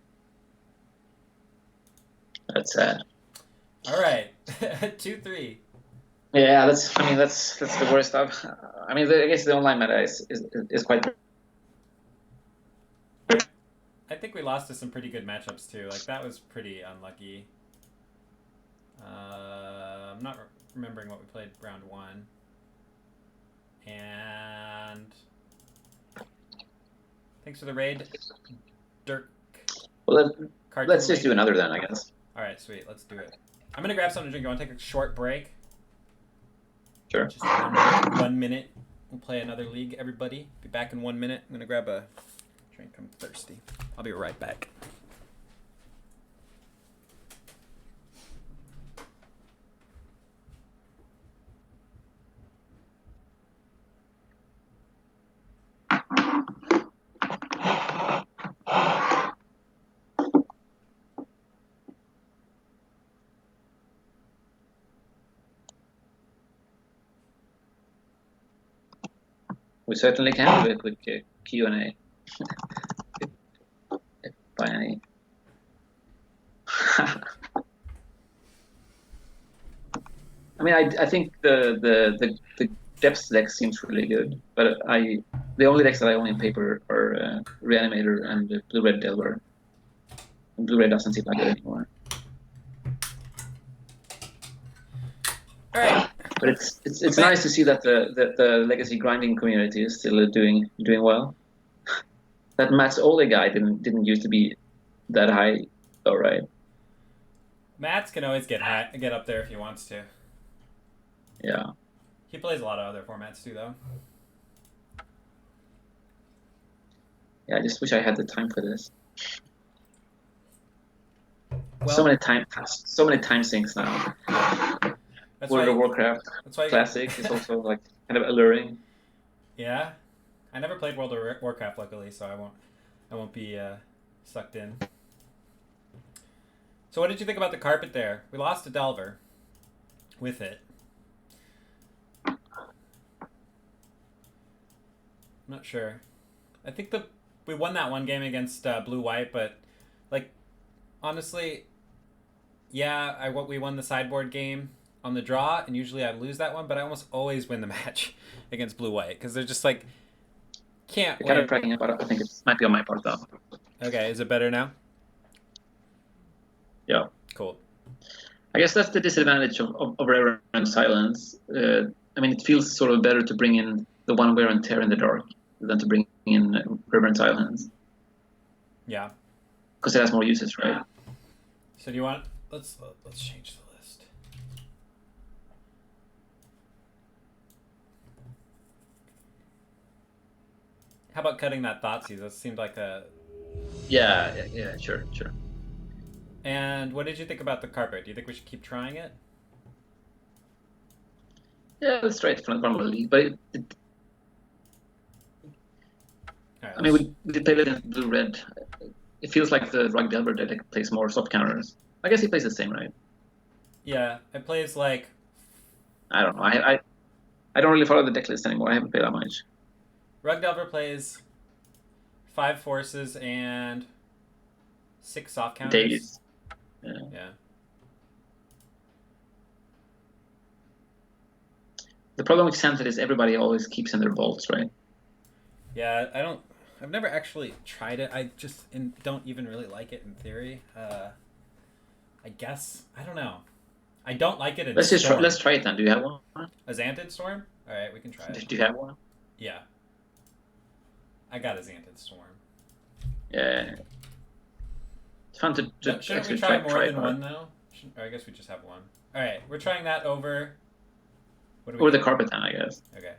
That's sad. All right, 2-3. Yeah, that's the worst stuff. I mean, I guess the online meta is quite. I think we lost to some pretty good matchups too. Like that was pretty unlucky. I'm not remembering what we played round 1. And thanks for the raid, Dirk. Well, let's just do another then, I guess. All right, sweet. Let's do it. I'm gonna grab something to drink. You want to take a short break? Sure. Just 1 minute. We'll play another league, everybody. Be back in 1 minute. I'm gonna grab a drink. I'm thirsty. I'll be right back. We certainly can do a quick Q&A. By any. I mean, I think the depth deck seems really good, but the only decks that I own in paper are Reanimator and Blue-Red Delver. And Blue-Red doesn't seem like it anymore. All right. But it's nice to see that the legacy grinding community is still doing well. That Matt's Olle guy didn't used to be that high, though, right? Matt's can always get up there if he wants to. Yeah. He plays a lot of other formats too, though. Yeah, I just wish I had the time for this. Well, so many time sinks now. World of Warcraft Classic is also like kind of alluring. Yeah, I never played World of Warcraft luckily, so I won't be sucked in. So what did you think about the carpet there? We lost to Delver with it. I'm not sure. I think we won that one game against blue-white, but like honestly, yeah, we won the sideboard game on the draw, and usually I lose that one, but I almost always win the match against blue-white because they're just like can't You're win. kind of tracking it, but I think it might be on my part though. Okay, is it better now? Yeah. Cool. I guess that's the disadvantage of Reverend Silence. I mean, it feels sort of better to bring in the one wear and tear in the dark than to bring in Reverend Silence. Yeah. Because it has more uses, right? So do you want? Let's change the list. How about cutting that Thoughtseize? That seemed like a. Yeah, sure. And what did you think about the carpet? Do you think we should keep trying it? Yeah, let's try it from the league, but Right, I mean, we did play it against blue-red. It feels like the Rug Delver deck plays more soft counters. I guess he plays the same, right? Yeah, it plays like. I don't know. I don't really follow the deck list anymore. I haven't played that much. Rug Delver plays 5 forces and 6 soft counters. Days. Yeah. The problem with Xanthid is everybody always keeps in their bolts, right? Yeah, I've never actually tried it. I just don't even really like it in theory. I guess I don't know. I don't like it in Storm. Let's try it then. Do you have one? A Xanthid Storm? All right, we can try it. Do you have one? Yeah. I got a Xanthid Storm. Yeah. It's fun to Shouldn't we try more than one though? Or I guess we just have one. All right, we're trying that over. What do we Or the carpet then, I guess. Okay.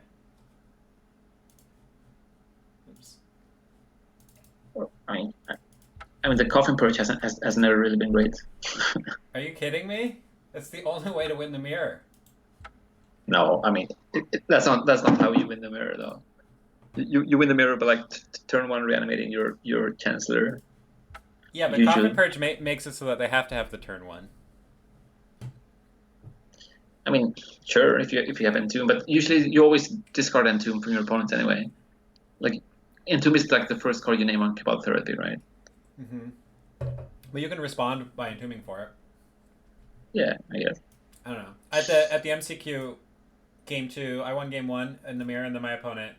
Oops. I mean, the Coffin Purge has never really been great. Are you kidding me? That's the only way to win the mirror. No, I mean that's not how you win the mirror though. You win the mirror by like turn 1 reanimating your Chancellor. Yeah, but Coffin Purge makes it so that they have to have the turn 1. I mean, sure, if you have Entomb, but usually you always discard Entomb from your opponent anyway. Like Entomb is like the first card you name on Cabal Therapy, right? Mm-hmm. Well, you can respond by entombing for it. Yeah, I guess. I don't know. At the MCQ game 2, I won game 1 in the mirror, and then my opponent.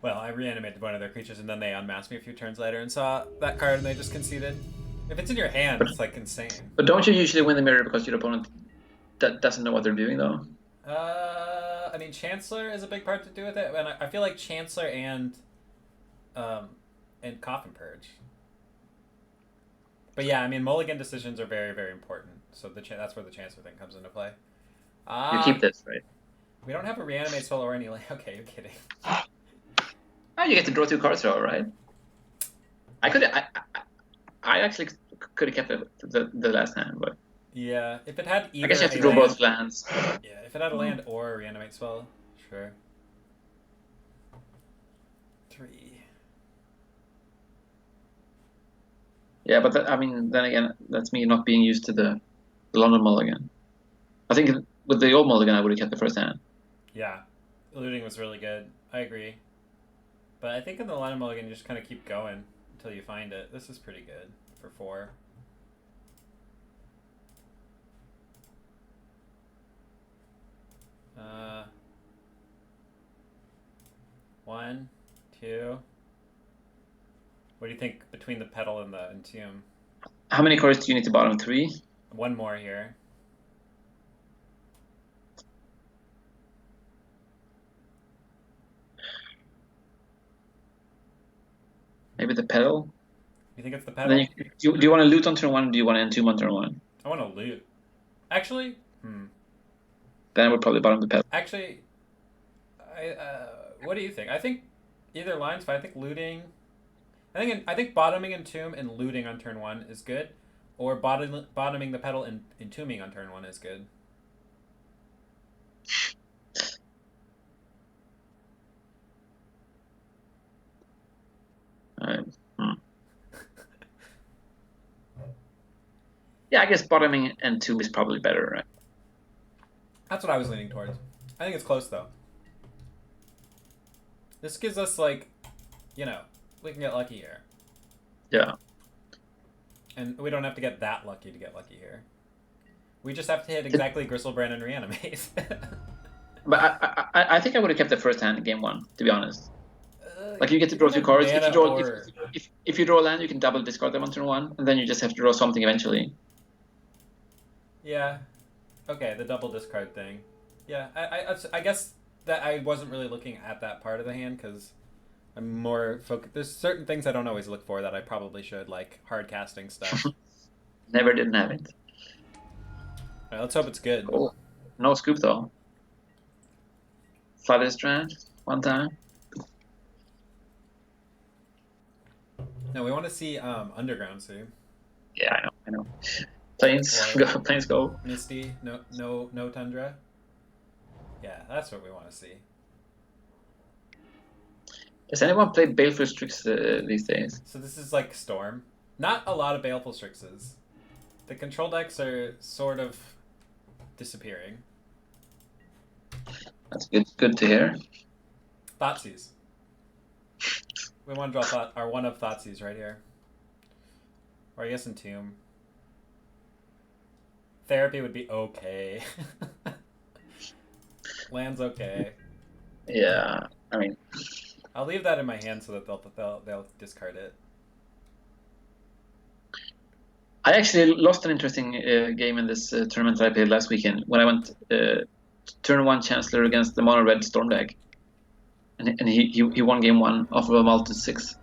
Well, I reanimated one of their creatures, and then they unmasked me a few turns later and saw that card, and they just conceded. If it's in your hand, it's like insane. But don't you usually win the mirror because your opponent doesn't know what they're doing, though? I mean, Chancellor is a big part to do with it, and I feel like Chancellor and Coffin Purge. But yeah, I mean, mulligan decisions are very, very important. So that's where the Chancellor thing comes into play. You keep this, right? We don't have a reanimate spell or any. Okay, you're kidding. Oh, you get to draw 2 cards, though, right? I actually could have kept the last hand, but yeah, if it had either. I guess you have to draw both lands. Yeah, if it had a land or a reanimate spell, sure. 3. Yeah, but I mean, then again, that's me not being used to the London mulligan. I think with the old mulligan, I would have kept the first hand. Yeah, looting was really good. I agree. But I think in the London mulligan, you just kind of keep going until you find it. This is pretty good for 4. One, 2. What do you think between the pedal and the entomb? How many cards do you need to bottom? 3? One more here. Maybe the pedal? You think it's the pedal? Then do you want to loot on turn 1 or do you want to entomb on turn 1? I want to loot. Actually, Then I would probably bottom the pedal. Actually, what do you think? I think either line's fine. I think looting. I think bottoming entomb and looting on turn 1 is good, or bottoming the pedal and entombing on turn 1 is good. Yeah, I guess bottoming and tomb is probably better, right? That's what I was leaning towards. I think it's close though. This gives us like, you know, we can get lucky here. Yeah. And we don't have to get that lucky to get lucky here. We just have to hit exactly Gristlebrand and Reanimate. But I think I would have kept the first hand in game 1, to be honest. Like you get to draw 2 cards. If you draw a land, you can double discard them on turn 1, and then you just have to draw something eventually. Yeah. Okay, the double discard thing. Yeah, I guess that I wasn't really looking at that part of the hand because I'm more focused. There's certain things I don't always look for that I probably should, like hard casting stuff. Never didn't have it. Right, let's hope it's good. Cool. No scoop though. Flooded Strand, 1 time. No, we want to see Underground Sea. Yeah, I know. Planes go. Misty, no Tundra. Yeah, that's what we want to see. Does anyone play Baleful Strix these days? So this is like Storm. Not a lot of Baleful Strixes. The control decks are sort of disappearing. That's good to hear. Thoughtseize. We want to draw our one of Thoughtseize right here. Or I guess Entomb. Therapy would be okay. Land's okay. Yeah, I mean, I'll leave that in my hand so that they'll discard it. I actually lost an interesting game in this tournament that I played last weekend when I went turn 1 Chancellor against the mono red Storm deck, and he won game 1 off of a multi 6.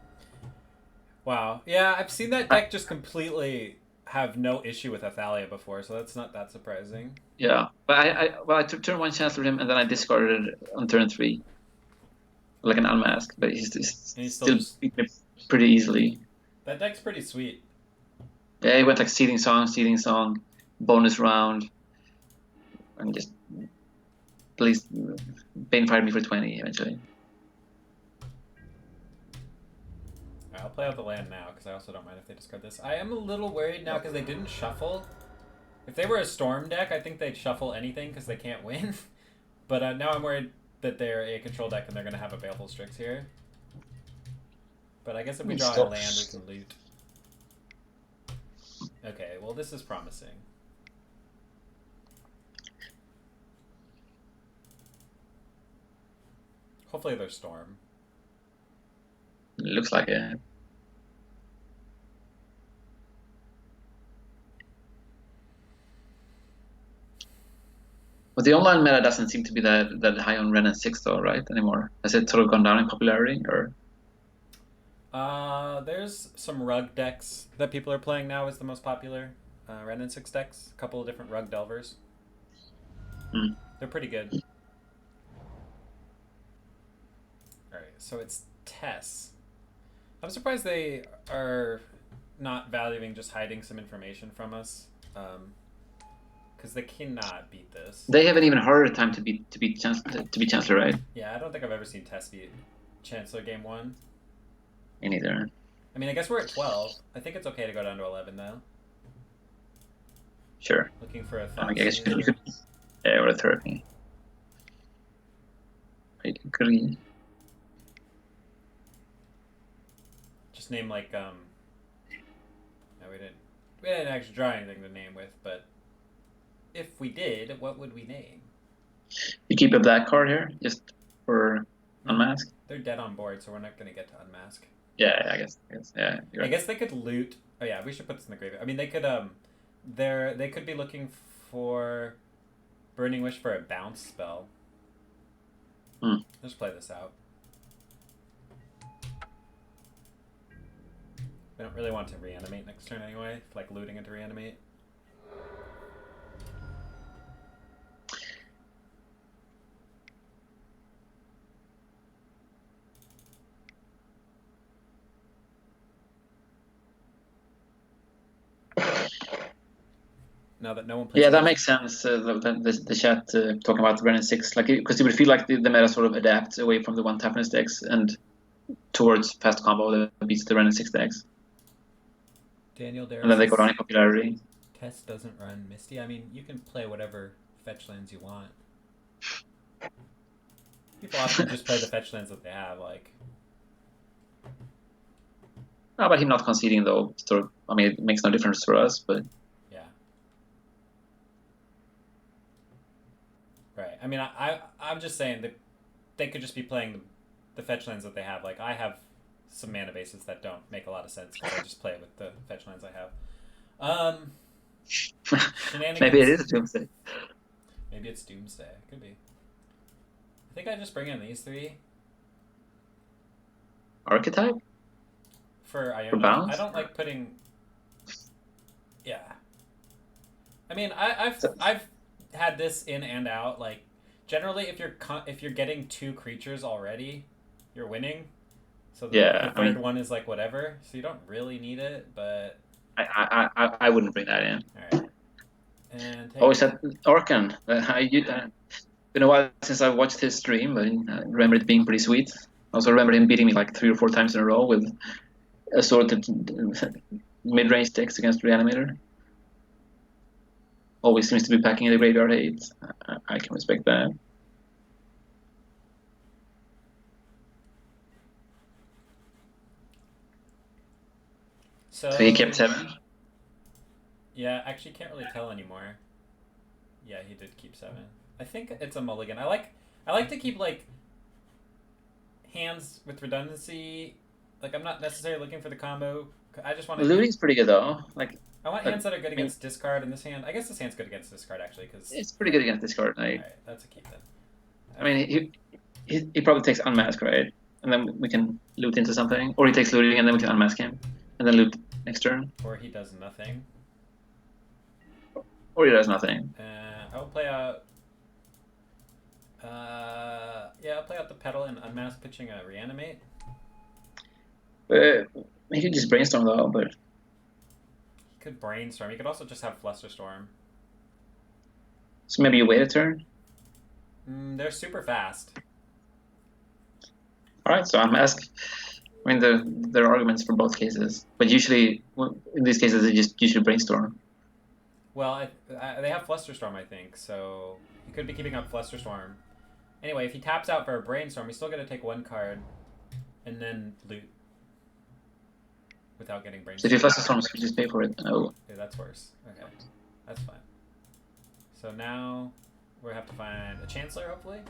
Wow. Yeah, I've seen that deck just completely have no issue with Athalia before, so that's not that surprising. Yeah, but I took turn 1 Chancellor him, and then I discarded it on turn 3, like an unmask. But he's still beat me pretty easily. That deck's pretty sweet. Yeah, he went like Seething Song, bonus round, and just please Bane fired me for 20 eventually. I'll play out the land now, because I also don't mind if they discard this. I am a little worried now, because they didn't shuffle. If they were a Storm deck, I think they'd shuffle anything, because they can't win. But now I'm worried that they're a control deck, and they're going to have a Baleful Strix here. But I guess if we draw a land, we can loot. Okay, well this is promising. Hopefully they're Storm. Looks like it. But the online meta doesn't seem to be that high on Ren and 6 though, right? Anymore. Has it sort of gone down in popularity, or? There's some rug decks that people are playing now is the most popular. Ren and 6 decks. A couple of different rug delvers. They're pretty good. Alright, so it's Tess. I'm surprised they are not valuing just hiding some information from us. Because they cannot beat this. They have an even harder time to beat Chancellor, right? Yeah, I don't think I've ever seen Tess beat Chancellor game 1. Me neither. I mean, I guess we're at 12. I think it's okay to go down to 11 though. Sure. Looking for a I guess you could or a therapy. I agree. Just name like no, we didn't actually draw anything to name with, but if we did, what would we name? You keep a black card here, just for unmask. They're dead on board, so we're not gonna get to unmask. Yeah, I guess. Yeah. I guess they could loot. Oh yeah, we should put this in the graveyard. I mean, they could they could be looking for Burning Wish for a bounce spell. Let's play this out. We don't really want to reanimate next turn anyway, like looting into reanimate. Now that no one plays. Yeah, that makes sense. The chat talking about the Brennan 6, like because you would feel like the meta sort of adapts away from the one tappiness decks and towards fast combo that beats the Brennan 6 decks. Daniel Darris. And then they go down in popularity. Test doesn't run Misty. I mean, you can play whatever fetch lands you want. People often just play the fetch lands that they have, like. No, but him not conceding though, I mean, it makes no difference for us, but. Yeah. Right. I mean, I'm just saying that they could just be playing the fetch lands that they have. Like, I have some mana bases that don't make a lot of sense because I just play with the fetch lands I have. Maybe it is Doomsday. Maybe it's Doomsday. It could be. I think I just bring in these 3. Archetype? For bounce? I don't like putting. Yeah. I mean, I've had this in and out. Like, generally, if you're getting 2 creatures already, you're winning. So the third one is like whatever. So you don't really need it, but I wouldn't bring that in. All right. And is that Orkan? Been a while since I watched his stream, but I remember it being pretty sweet. I also remember him beating me like 3 or 4 times in a row with assorted mid-range decks against Reanimator. Always seems to be packing the graveyard 8. I can respect that. So he kept 7? Yeah, actually can't really tell anymore. Yeah, he did keep 7. I think it's a mulligan. I like to keep like hands with redundancy. Like, I'm not necessarily looking for the combo. I just want to. Looting's pretty good though. Like, I want hands that are good against discard. And this hand, I guess this hand's good against discard actually, because it's pretty good against discard. Like, all right, that's a keep then. I mean, he probably takes unmask, right? And then we can loot into something, or he takes looting and then we can unmask him, and then loot next turn. Or he does nothing. Or he does nothing. I will play out. Yeah, I'll play out the pedal and unmask, pitching a reanimate. He could just brainstorm though, but he could brainstorm. He could also just have Flusterstorm. So maybe you wait a turn. They're super fast. All right, so unmask. I mean, there are arguments for both cases, but usually in these cases they just usually brainstorm. Well, they have Flusterstorm, I think, so he could be keeping up Flusterstorm. Anyway, if he taps out for a Brainstorm, he's still going to take 1 card and then loot without getting Brainstorm. So if he Flusterstorms, you just pay for it. Oh. Yeah, that's worse. Okay, that's fine. So now we have to find a Chancellor, hopefully?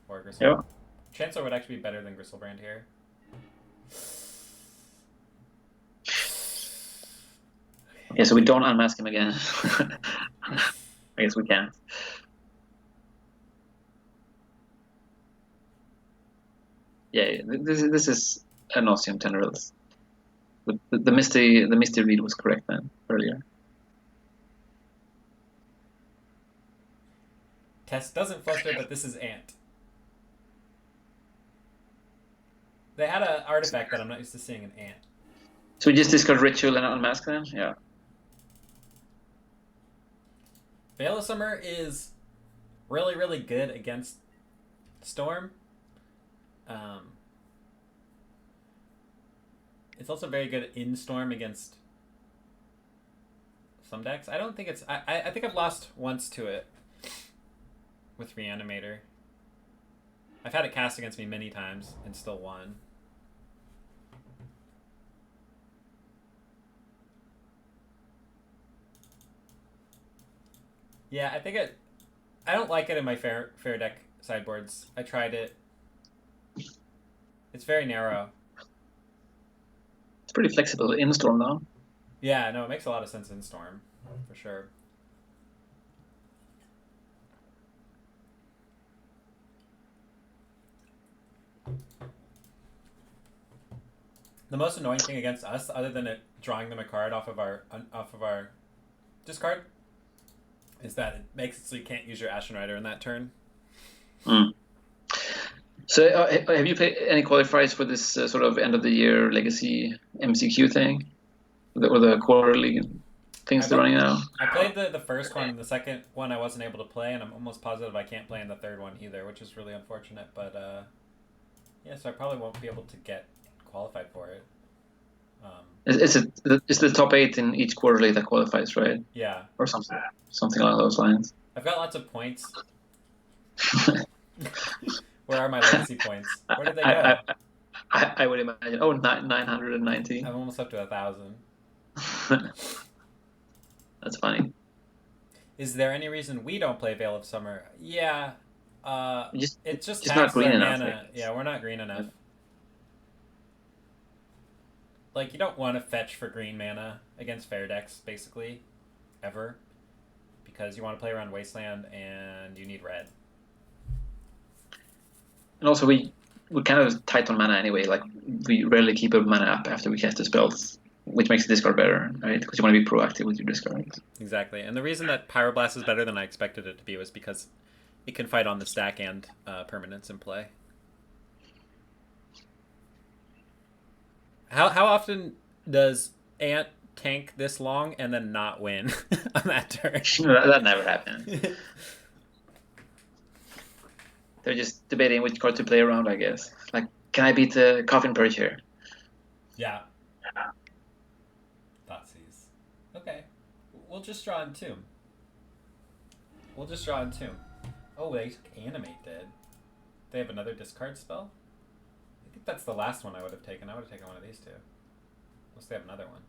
Or Gristlebrand. Yeah. Chancellor would actually be better than Gristlebrand here. Okay, so we don't unmask him again. I guess we can't. Yeah, this is an Ossium Tendrils. The Misty read was correct then earlier. Test doesn't fluster, but this is Ant. They had an artifact that I'm not used to seeing in Ant. So we just discard Ritual and unmask them? Yeah. Veil of Summer is really, really good against Storm. It's also very good in Storm against some decks. I don't think it's... I think I've lost once to it with Reanimator. I've had it cast against me many times and still won. Yeah, I think I don't like it in my fair deck sideboards. I tried it. It's very narrow. It's pretty flexible in Storm though. Yeah, no, it makes a lot of sense in Storm, for sure. The most annoying thing against us, other than it drawing them a card off of our discard, is that it makes it so you can't use your Ashen Rider in that turn. So have you played any qualifiers for this sort of end of the year legacy MCQ thing, or the quarterly things they're running now? I played the first one. The second one I wasn't able to play, and I'm almost positive I can't play in the third one either, which is really unfortunate. But yeah, so I probably won't be able to get qualified for it. It's the top 8 in each quarterly that qualifies, right? Yeah. Or something along those lines. I've got lots of points. Where are my legacy points? Where did they go? I would imagine. Oh, 990. I'm almost up to 1,000. That's funny. Is there any reason we don't play Veil of Summer? Yeah. It just not green enough. mana. Yeah, we're not green enough. Like, you don't want to fetch for green mana against fair decks, basically, ever. Because you want to play around Wasteland and you need red. And also, we're kind of tight on mana anyway. Like, we rarely keep a mana up after we cast the spells, which makes the discard better, right? Because you want to be proactive with your discard. Exactly. And the reason that Pyroblast is better than I expected it to be was because it can fight on the stack and permanence in play. How often does Ant tank this long and then not win on that turn? That never happened. They're just debating which card to play around, I guess. Like, can I beat the Coffin Purge here? Yeah. Thoughtseize. Okay. We'll just draw in Tomb. Oh, they animate dead. They have another discard spell? I think that's the last one I would have taken. I would have taken one of these two. Unless they have another one.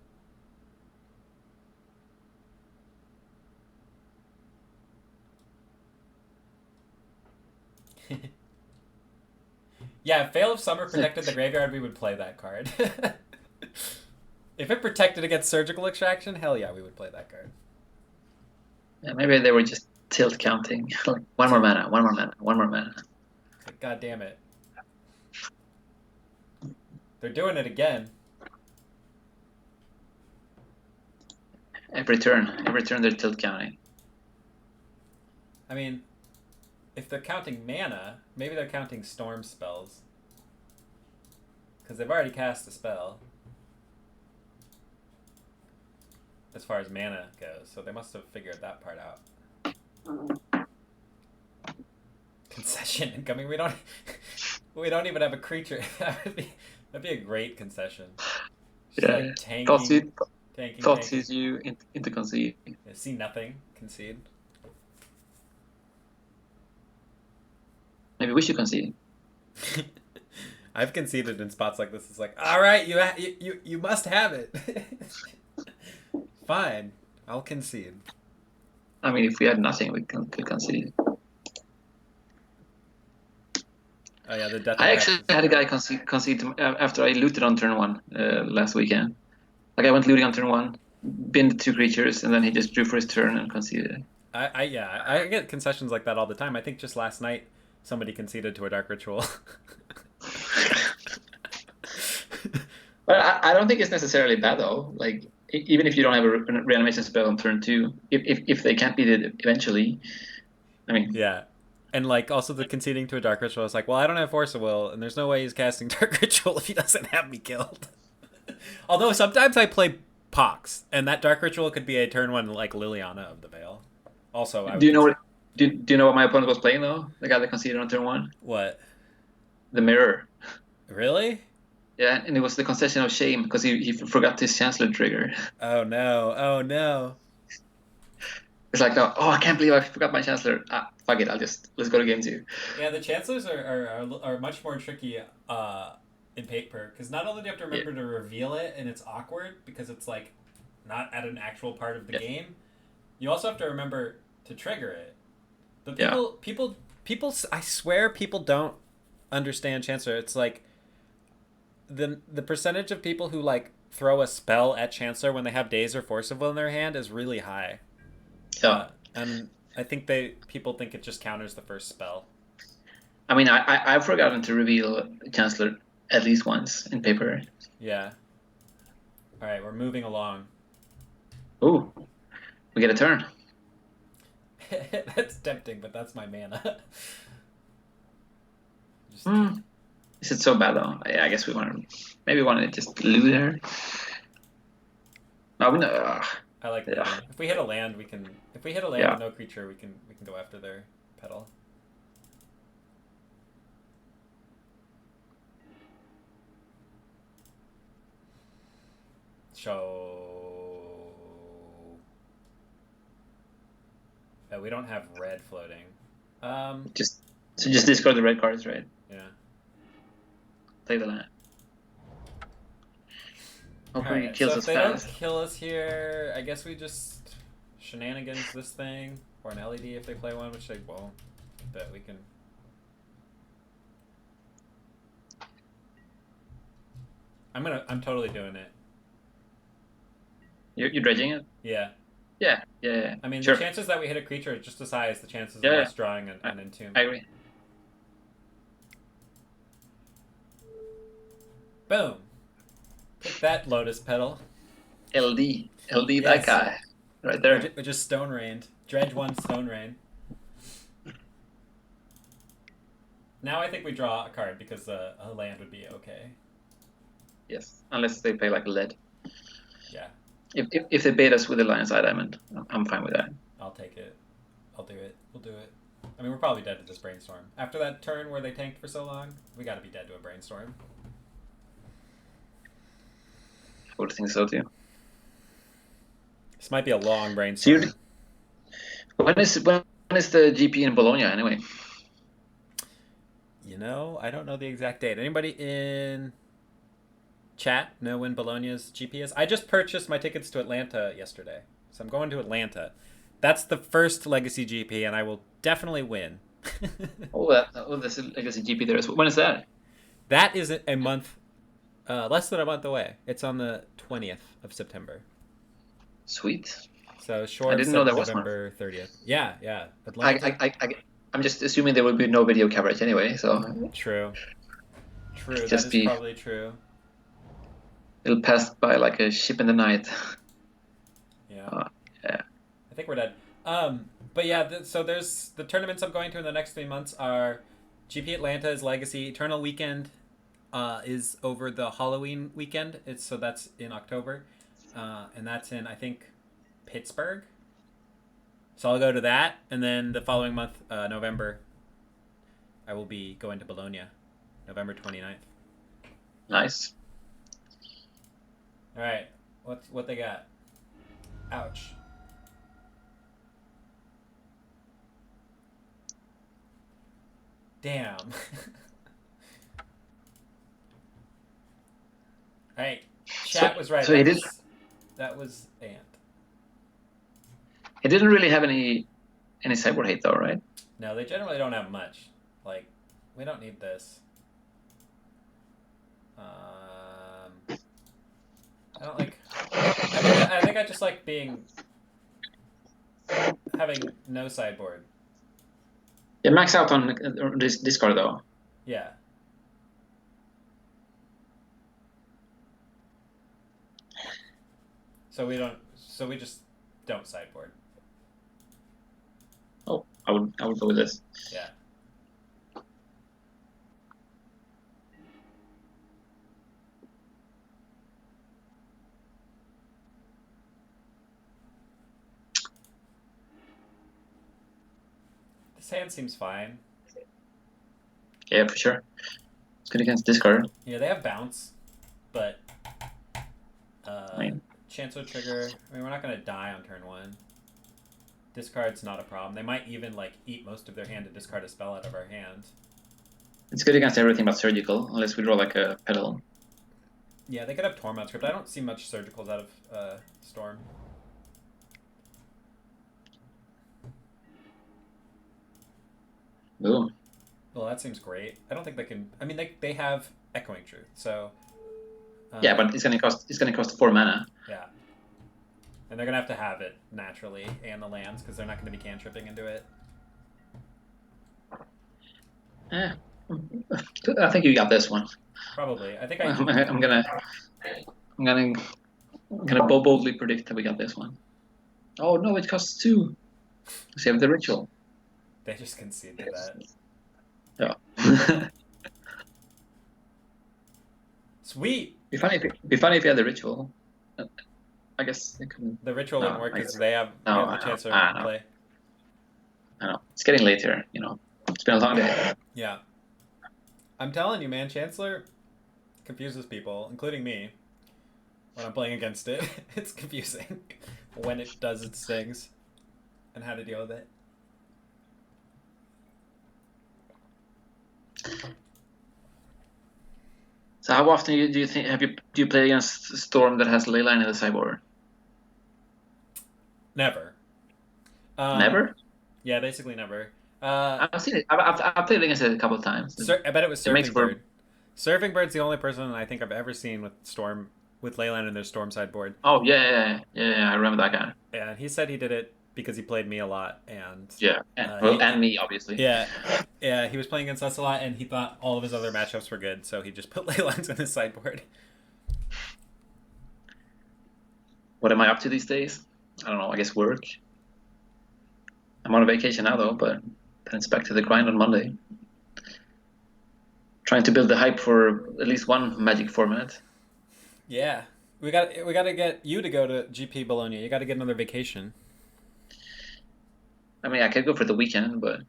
Yeah, if Veil of Summer protected the graveyard, we would play that card. If it protected against Surgical Extraction, hell yeah, we would play that card. Yeah, maybe they were just tilt counting. One more mana. God damn it. They're doing it again. Every turn they're tilt counting. I mean, if they're counting mana, maybe they're counting storm spells. Because they've already cast a spell. As far as mana goes, so they must have figured that part out. Concession incoming. We don't even have a creature. That'd be a great concession. Just yeah. Like tanking. Thoughtseize you into concede. Yeah, see nothing. Concede. Maybe we should concede. I've conceded in spots like this. It's like, all right, you must have it. Fine, I'll concede. I mean, if we had nothing, we could concede. Oh yeah, the death. I actually had a guy concede after I looted on turn 1 last weekend. Like, I went looting on turn 1, binned 2 creatures, and then he just drew for his turn and conceded. I get concessions like that all the time. I think just last night somebody conceded to a Dark Ritual. But I don't think it's necessarily bad though. Like, even if you don't have a reanimation spell on turn 2, if they can't beat it eventually, I mean. Yeah. And like also the conceding to a Dark Ritual is like, well, I don't have Force of Will, and there's no way he's casting Dark Ritual if he doesn't have me killed. Although sometimes I play Pox, and that Dark Ritual could be a turn 1 like Liliana of the Veil. Also, do you know what my opponent was playing though? The guy that conceded on turn 1. What? The Mirror. Really? Yeah, and it was the concession of shame because he forgot his Chancellor trigger. Oh no. It's like, oh, I can't believe I forgot my Chancellor. Fuck it, let's go to game 2. Yeah, the Chancellors are much more tricky in paper, because not only do you have to remember to reveal it, and it's awkward because it's like not at an actual part of the game, you also have to remember to trigger it. But people, I swear people don't understand Chancellor. It's like the percentage of people who like throw a spell at Chancellor when they have Daze or Force of Will in their hand is really high. Yeah. And I think people think it just counters the first spell. I mean, I've forgotten to reveal Chancellor at least once in paper. Yeah. All right, we're moving along. Ooh, we get a turn. That's tempting, but that's my mana. Is it so bad though? I guess we want to just loot there. No, no. I like that. Yeah. If we hit a land, we can. If we hit a land with no creature, we can go after their petal. So we don't have red floating. Just discard the red cards, right? Yeah. Play the land. Hopefully Alright, it kills so us if they fast. don't kill us here, I guess we just shenanigans this thing, or an LED if they play one, which they won't. But we can. I'm totally doing it. You're dredging it? Yeah. Yeah. I mean, sure. the chances that we hit a creature are just as high as the chances of us drawing an Entomb. I agree. Boom. Take that, Lotus Petal. LD, yes. That guy, right there. We just Stone Rained. Dredge 1, Stone Rain. Now I think we draw a card because a land would be okay. Yes, unless they play like lead. Yeah. If they bait us with the Lion's Eye Diamond, I'm fine with that. I'll take it. I'll do it. We'll do it. I mean, we're probably dead to this Brainstorm. After that turn where they tanked for so long, we gotta be dead to a Brainstorm. I would think so too. This might be a long Brainstorm. When is the GP in Bologna anyway? You know, I don't know the exact date. Anybody in chat know when Bologna's GP is? I just purchased my tickets to Atlanta yesterday, so I'm going to Atlanta. That's the first Legacy GP, and I will definitely win. There's a Legacy GP there. When is that? That is a month, less than a month away. It's on the 20th of September. Sweet. So short. I didn't know there was November 30th. Yeah. Atlanta. I'm just assuming there will be no video coverage anyway. So true. That is probably true. It'll pass by like a ship in the night. Yeah. I think we're dead. But yeah, so there's the tournaments I'm going to in the next 3 months are GP Atlanta's Legacy. Eternal Weekend is over the Halloween weekend. So that's in October. And that's in, I think, Pittsburgh. So I'll go to that. And then the following month, November, I will be going to Bologna, November 29th. Nice. All right. What they got? Ouch. Damn. All right. Chat was right. So that was Ant. It didn't really have any cyborg hate though, right? No, they generally don't have much. Like, we don't need this. I don't like. I think I just like having no sideboard. Yeah, max out on this discard though. Yeah. So we just don't sideboard. Oh, I would go with this. Yeah. This hand seems fine. Yeah, for sure. It's good against discard. Yeah, they have bounce, but I mean, Chancellor trigger. I mean, we're not gonna die on turn 1. Discard's not a problem. They might even like eat most of their hand to discard a spell out of our hand. it's good against everything but surgical, unless we draw like a pedal. Yeah, they could have Tormount script. I don't see much surgicals out of Storm. Ooh. Well, that seems great. I don't think they can. I mean, they have Echoing Truth, so. Yeah, but it's gonna cost 4 mana. Yeah. And they're gonna have it naturally, and the lands, because they're not gonna be cantripping into it. Yeah. I think you got this one. Probably. I think I'm gonna boldly predict that we got this one. Oh no, it costs 2. Save the ritual. They just conceded that. Yeah. Sweet. Be funny if you had the ritual. I guess it couldn't. The ritual wouldn't work because they have the chance to play. I know. It's getting late here. It's been a long day. Yeah. I'm telling you, man, Chancellor confuses people, including me. when I'm playing against it. It's confusing when it does its things and how to deal with it. So how often do you think do you play against Storm that has Leyline in the sideboard? Never. Never? Yeah, basically never. I've seen it. I've played against it a couple of times. I bet it was Surfing Bird. Surfing Bird's the only person I think I've ever seen with Storm, with Leyline in their Storm sideboard. Oh yeah. I remember that guy. And he said he did it because he played me a lot, and and me obviously. Yeah. He was playing against us a lot, and he thought all of his other matchups were good, so he just put Leylines in his sideboard. What am I up to these days? I don't know. I guess work. I'm on a vacation now though, but then it's back to the grind on Monday. Trying to build the hype for at least one Magic format. Yeah, we got to get you to go to GP Bologna. You got to get another vacation. I mean, I could go for the weekend, but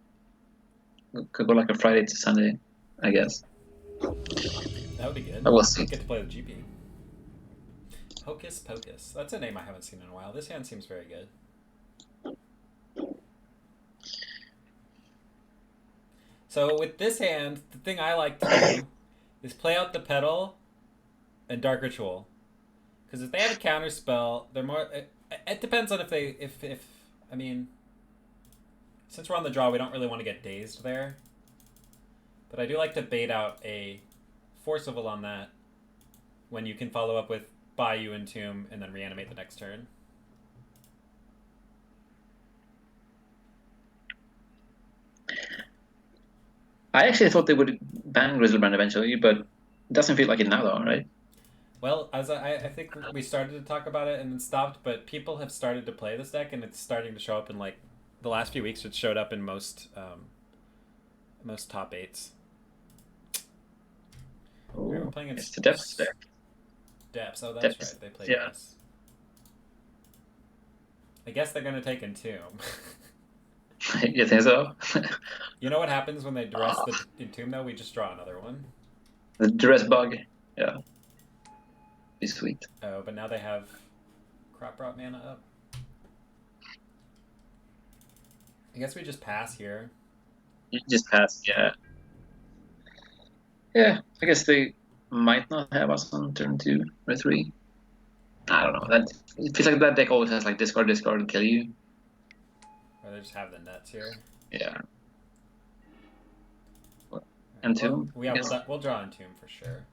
could go like a Friday to Sunday, I guess. That would be good. I will see. Get to play with GP. Hocus Pocus. That's a name I haven't seen in a while. This hand seems very good. So with this hand, the thing I like to do is play out the Petal and Dark Ritual. Because if they have a counter spell, they're more... It depends on if I mean... Since we're on the draw, we don't really want to get dazed there. But I do like to bait out a Forcible on that when you can follow up with Bayou Entomb and then reanimate the next turn. I actually thought they would ban Grizzlebrand eventually, but it doesn't feel like it now though, right? Well, as I think we started to talk about it and then stopped, but people have started to play this deck, and it's starting to show up in like the last few weeks. It showed up in most top 8s. We're playing it's the Depths deck. Depths. Oh, that's right. They played this. I guess they're gonna take Entomb. You think so? You know what happens when they duress the Entomb though? We just draw another one. The duress bug. Yeah. Be sweet. Oh, but now they have Crop Rot mana up. I guess we just pass here. You just pass, yeah. Yeah, I guess they might not have us on turn 2 or 3. I don't know. It feels like that deck always has like discard, and kill you. Or they just have the nuts here. Yeah. Entomb? We'll draw Entomb for sure.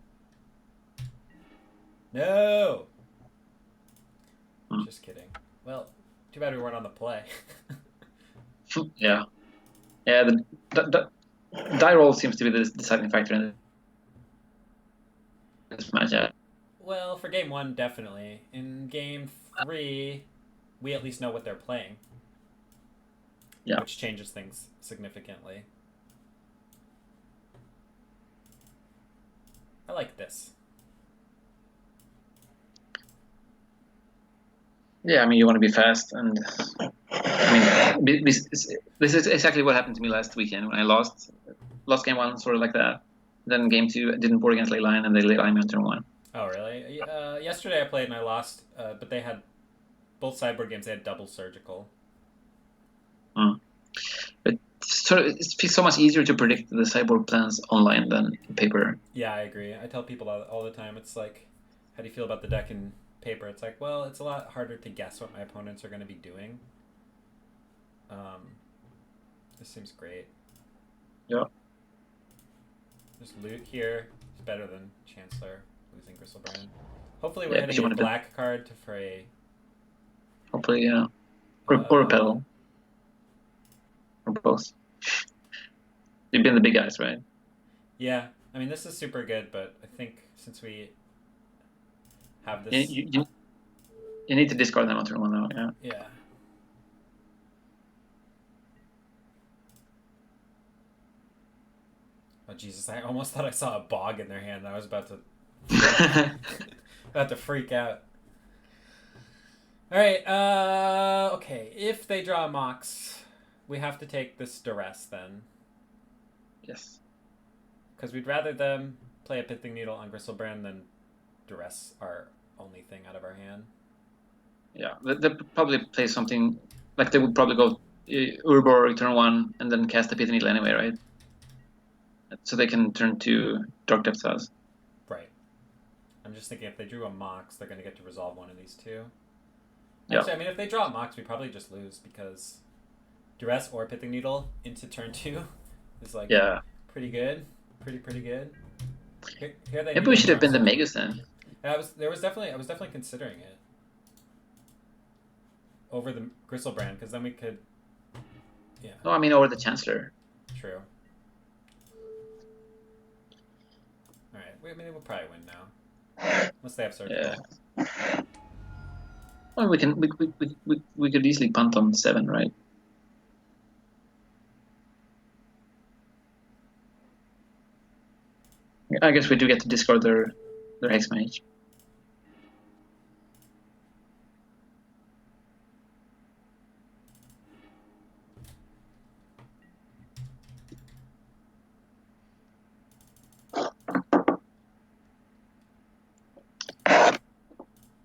No! Just kidding. Well, too bad we weren't on the play. Yeah. Yeah, the die roll seems to be the deciding factor in this match. Yeah. Well, for game 1, definitely. In game 3, we at least know what they're playing. Yeah. Which changes things significantly. I like this. Yeah, I mean, you want to be fast, and I mean, this is exactly what happened to me last weekend when I lost game 1, sort of like that. Then game 2, I didn't board against Leyline, and they Leyline me on turn 1. Oh, really? Yesterday I played and I lost, but they had both sideboard games. They had double surgical. But it feels so much easier to predict the sideboard plans online than paper. Yeah, I agree. I tell people all the time. It's like, how do you feel about the deck in paper? It's like, well, it's a lot harder to guess what my opponents are going to be doing. This seems great. Yeah. Just loot here. It's better than Chancellor losing Grizzlebrand. Hopefully we're hitting a black card to fray. Hopefully, yeah. Or a Petal. Or both. You've been the big guys, right? Yeah. I mean, this is super good, but I think since we have this... You need to discard them on turn 1 now, yeah. Yeah. Oh, Jesus, I almost thought I saw a bog in their hand. I was about to freak out. All right, okay. If they draw a Mox, we have to take this duress then. Yes. Because we'd rather them play a Pithing Needle on Grizzlebrand than duress our only thing out of our hand. Yeah, they probably play something like they would probably go Urborg turn 1 and then cast the Pit Needle anyway, right? So they can turn to Dark Depths House. Right. I'm just thinking if they drew a Mox, they're going to get to resolve one of these two. Yeah. Actually, I mean, if they draw a Mox, we probably just lose because Duress or Pithing Needle into turn 2 is like pretty good. Pretty good. Here Maybe we should have been the Magus then. I was definitely considering it over the Gristlebrand because then we could. Yeah. No, I mean over the Chancellor. True. All right. I mean, we'll probably win now, unless they have Surgical. Yeah. Well, we could easily punt on 7, right? I guess we do get to discard their Hex Mage.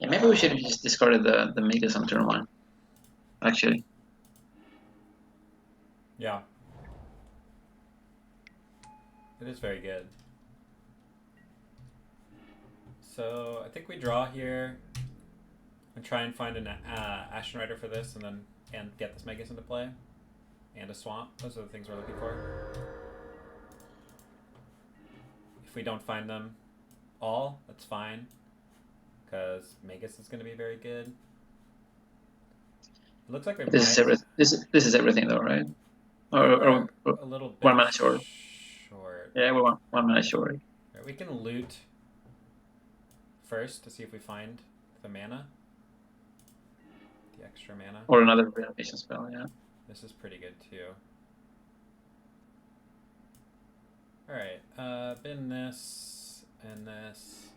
Yeah, maybe we should have just discarded the Magus on turn 1. Actually. Yeah. It is very good. So I think we draw here and try and find an Ashen Rider for this, and get this Magus into play, and a Swamp. Those are the things we're looking for. If we don't find them all, that's fine, because Magus is going to be very good. It looks like we this is everything though, right? Or a little bit 1 mana short. Yeah, we want 1 mana short. Right, we can loot first to see if we find the mana, the extra mana, or another reanimation spell. Yeah, this is pretty good too. All right, bin this and this,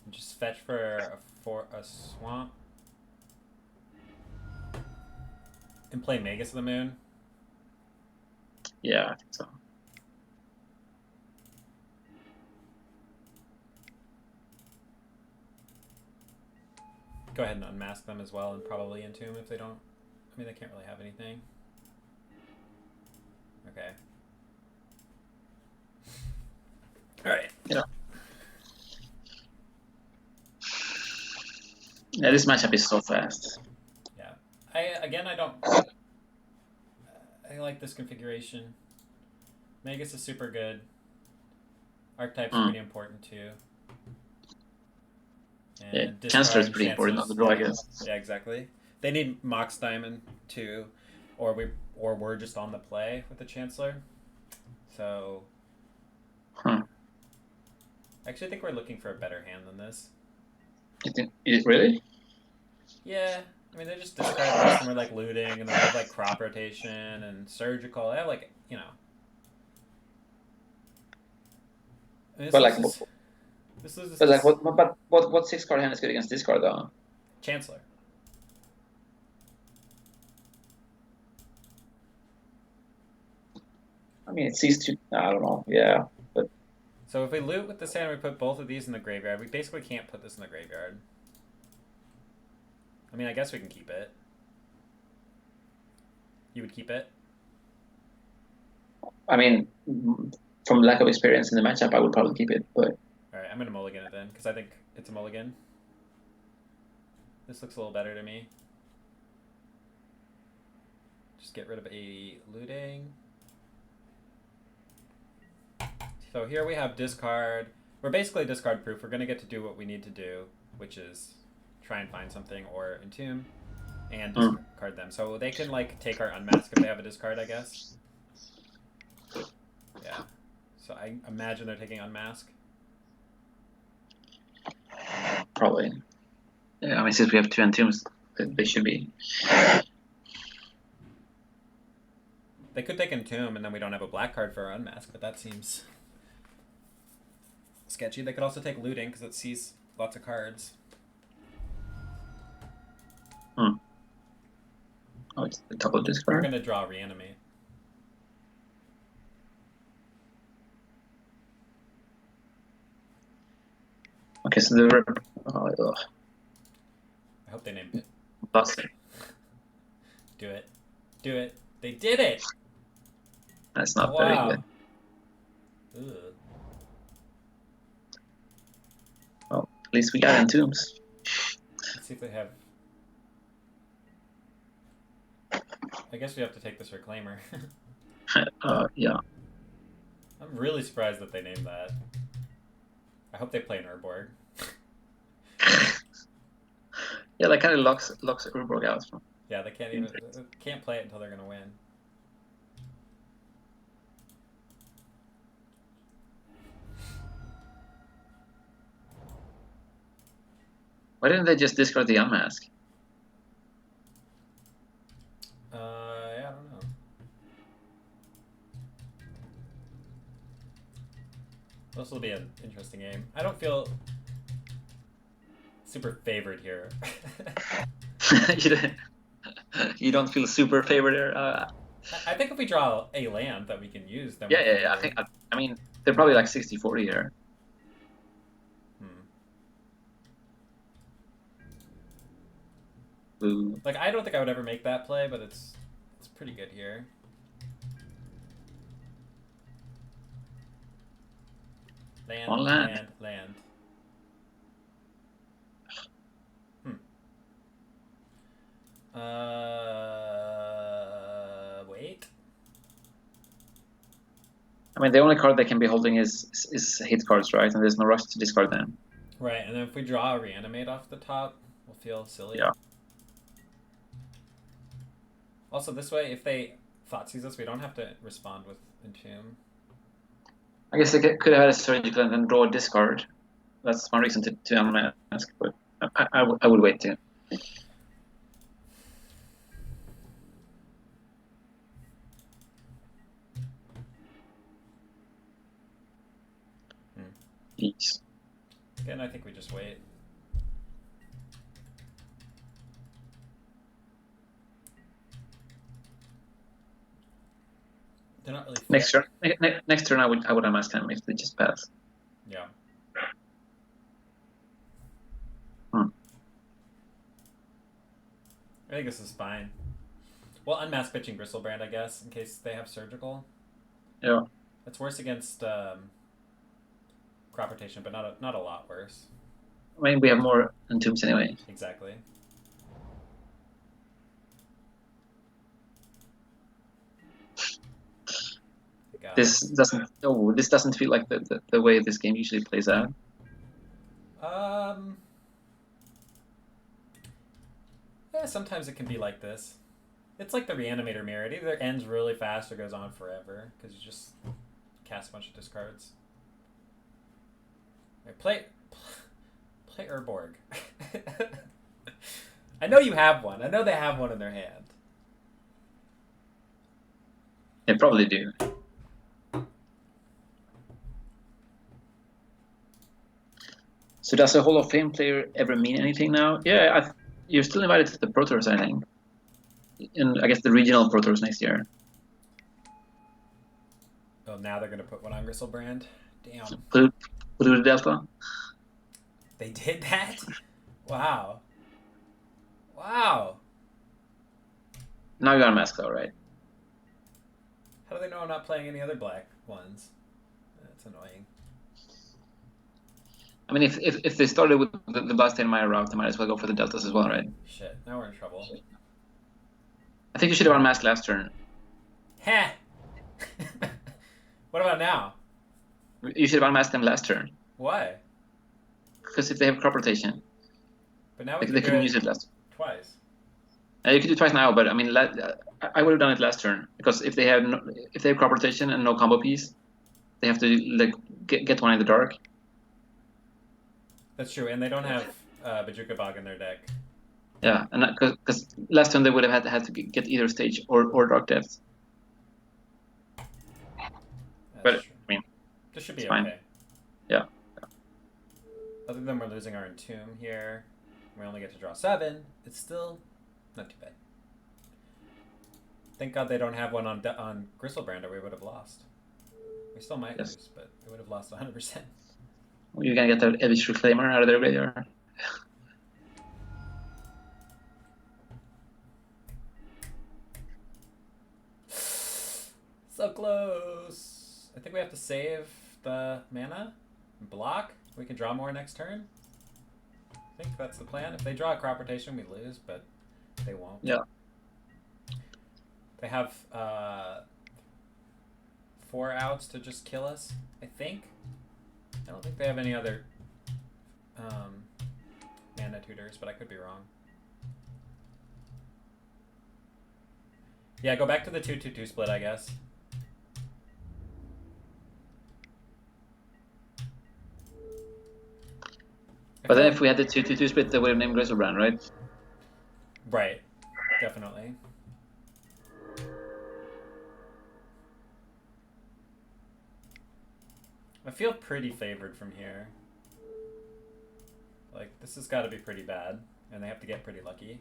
and just fetch for a Swamp and play Magus of the Moon. Yeah, I think so. Go ahead and unmask them as well, and probably Entomb if they don't. I mean, they can't really have anything. Okay. All right. Yeah. Yeah, this matchup is so fast. Yeah. I don't. I like this configuration. Magus is super good. Archetype's pretty important too. And yeah, Chancellor's pretty important on the draw, I guess. Yeah, exactly. They need Mox Diamond too, or we're just on the play with the Chancellor. So, I actually think we're looking for a better hand than this. You think? Really? Yeah. I mean, they just discard this, and we're like looting, and then they have like crop rotation and surgical. They have like, you know. But like, what 6-card hand is good against this card though? Chancellor. I mean, it sees to. I don't know. Yeah, but. So if we loot with this hand, we put both of these in the graveyard. We basically can't put this in the graveyard. I mean, I guess we can keep it. You would keep it? I mean, from lack of experience in the matchup, I would probably keep it, but... Alright, I'm going to mulligan it then, because I think it's a mulligan. This looks a little better to me. Just get rid of a looting. So here we have discard. We're basically discard proof. We're going to get to do what we need to do, which is try and find something or entomb and discard them. So they can like take our unmask if they have a discard, I guess. Yeah. So I imagine they're taking unmask. Probably. Yeah, I mean, since we have 2 entombs, they should be. They could take entomb and then we don't have a black card for our unmask, but that seems sketchy. They could also take looting because it sees lots of cards. Oh, it's the double discard. We're going to draw reanimate. Okay, Okay, so the I hope they named it. Buster. Do it. Do it. They did it! That's not very good. Ugh. Well, at least we got entombs. Let's see if they have... I guess we have to take this Reclaimer. Yeah. I'm really surprised that they named that. I hope they play an Urborg. Yeah, that kind of locks Urborg out. Yeah, they can't play it until they're gonna win. Why didn't they just discard the Unmask? Yeah, I don't know. This will be an interesting game. I don't feel super favored here. You don't feel super favored here? I think if we draw a land that we can use, then yeah. I mean, they're probably like 60-40 here. Ooh. Like, I don't think I would ever make that play, but it's pretty good here. Land, On land. Land. Wait. I mean, the only card they can be holding is hit cards, right? And there's no rush to discard them. Right, and then if we draw a Reanimate off the top, we'll feel silly. Yeah. Also, this way, if they Thoughtseize us, we don't have to respond with Entomb. I guess they could have had a surgical and then draw a discard. That's one reason to unmask, but I would wait too. Jeez. Again, I think we just wait. They're not really next turn I would unmask them if they just pass. Yeah. I think this is fine. Well, unmask pitching Bristlebrand, I guess, in case they have surgical. Yeah. It's worse against crop rotation, but not a lot worse. I mean, we have more entombs anyway. Exactly. This doesn't feel like the way this game usually plays out. Yeah, sometimes it can be like this. It's like the Reanimator mirror. It either ends really fast or goes on forever because you just cast a bunch of discards. Right, play Urborg. I know you have one. I know they have one in their hand. They probably do. So does a Hall of Fame player ever mean anything now? Yeah, you're still invited to the Pro Tours, I think. And I guess the regional Pro Tours next year. Oh, now they're going to put one on Gristlebrand? Damn. Put it to Delta? They did that? Wow. Wow. Now you're unmasked though, right? How do they know I'm not playing any other black ones? That's annoying. I mean, if they started with the Blast Maya route, they might as well go for the Deltas as well, right? Shit, now we're in trouble. I think you should have unmasked last turn. Heh! What about now? You should have unmasked them last turn. Why? Because if they have crop rotation, but now they couldn't use it last. Twice. You could do twice now, but I mean, I would have done it last turn because if they have crop rotation and no combo piece, they have to like get one in the dark. That's true, and they don't have Bajuka Bog in their deck. Yeah, and because last turn they would have had to get either stage or dark depth. But true. I mean, this should be fine. okay. Yeah. Other than we're losing our Entomb here, we only get to draw 7. It's still not too bad. Thank God they don't have one on Gristlebrand, or we would have lost. We still might lose, but we would have lost 100%. You're gonna get the Elvish Reclaimer out of their graveyard. So close. I think we have to save the mana. Block. We can draw more next turn. I think that's the plan. If they draw a crop rotation, we lose, but they won't. Yeah. They have 4 outs to just kill us, I think. I don't think they have any other mana tutors, but I could be wrong. Yeah, go back to the 2-2-2 split, I guess. But then if we had the 2-2-2 split, they would have named Grizzlebrand, right? Right. Definitely. I feel pretty favored from here. Like, this has got to be pretty bad, and they have to get pretty lucky.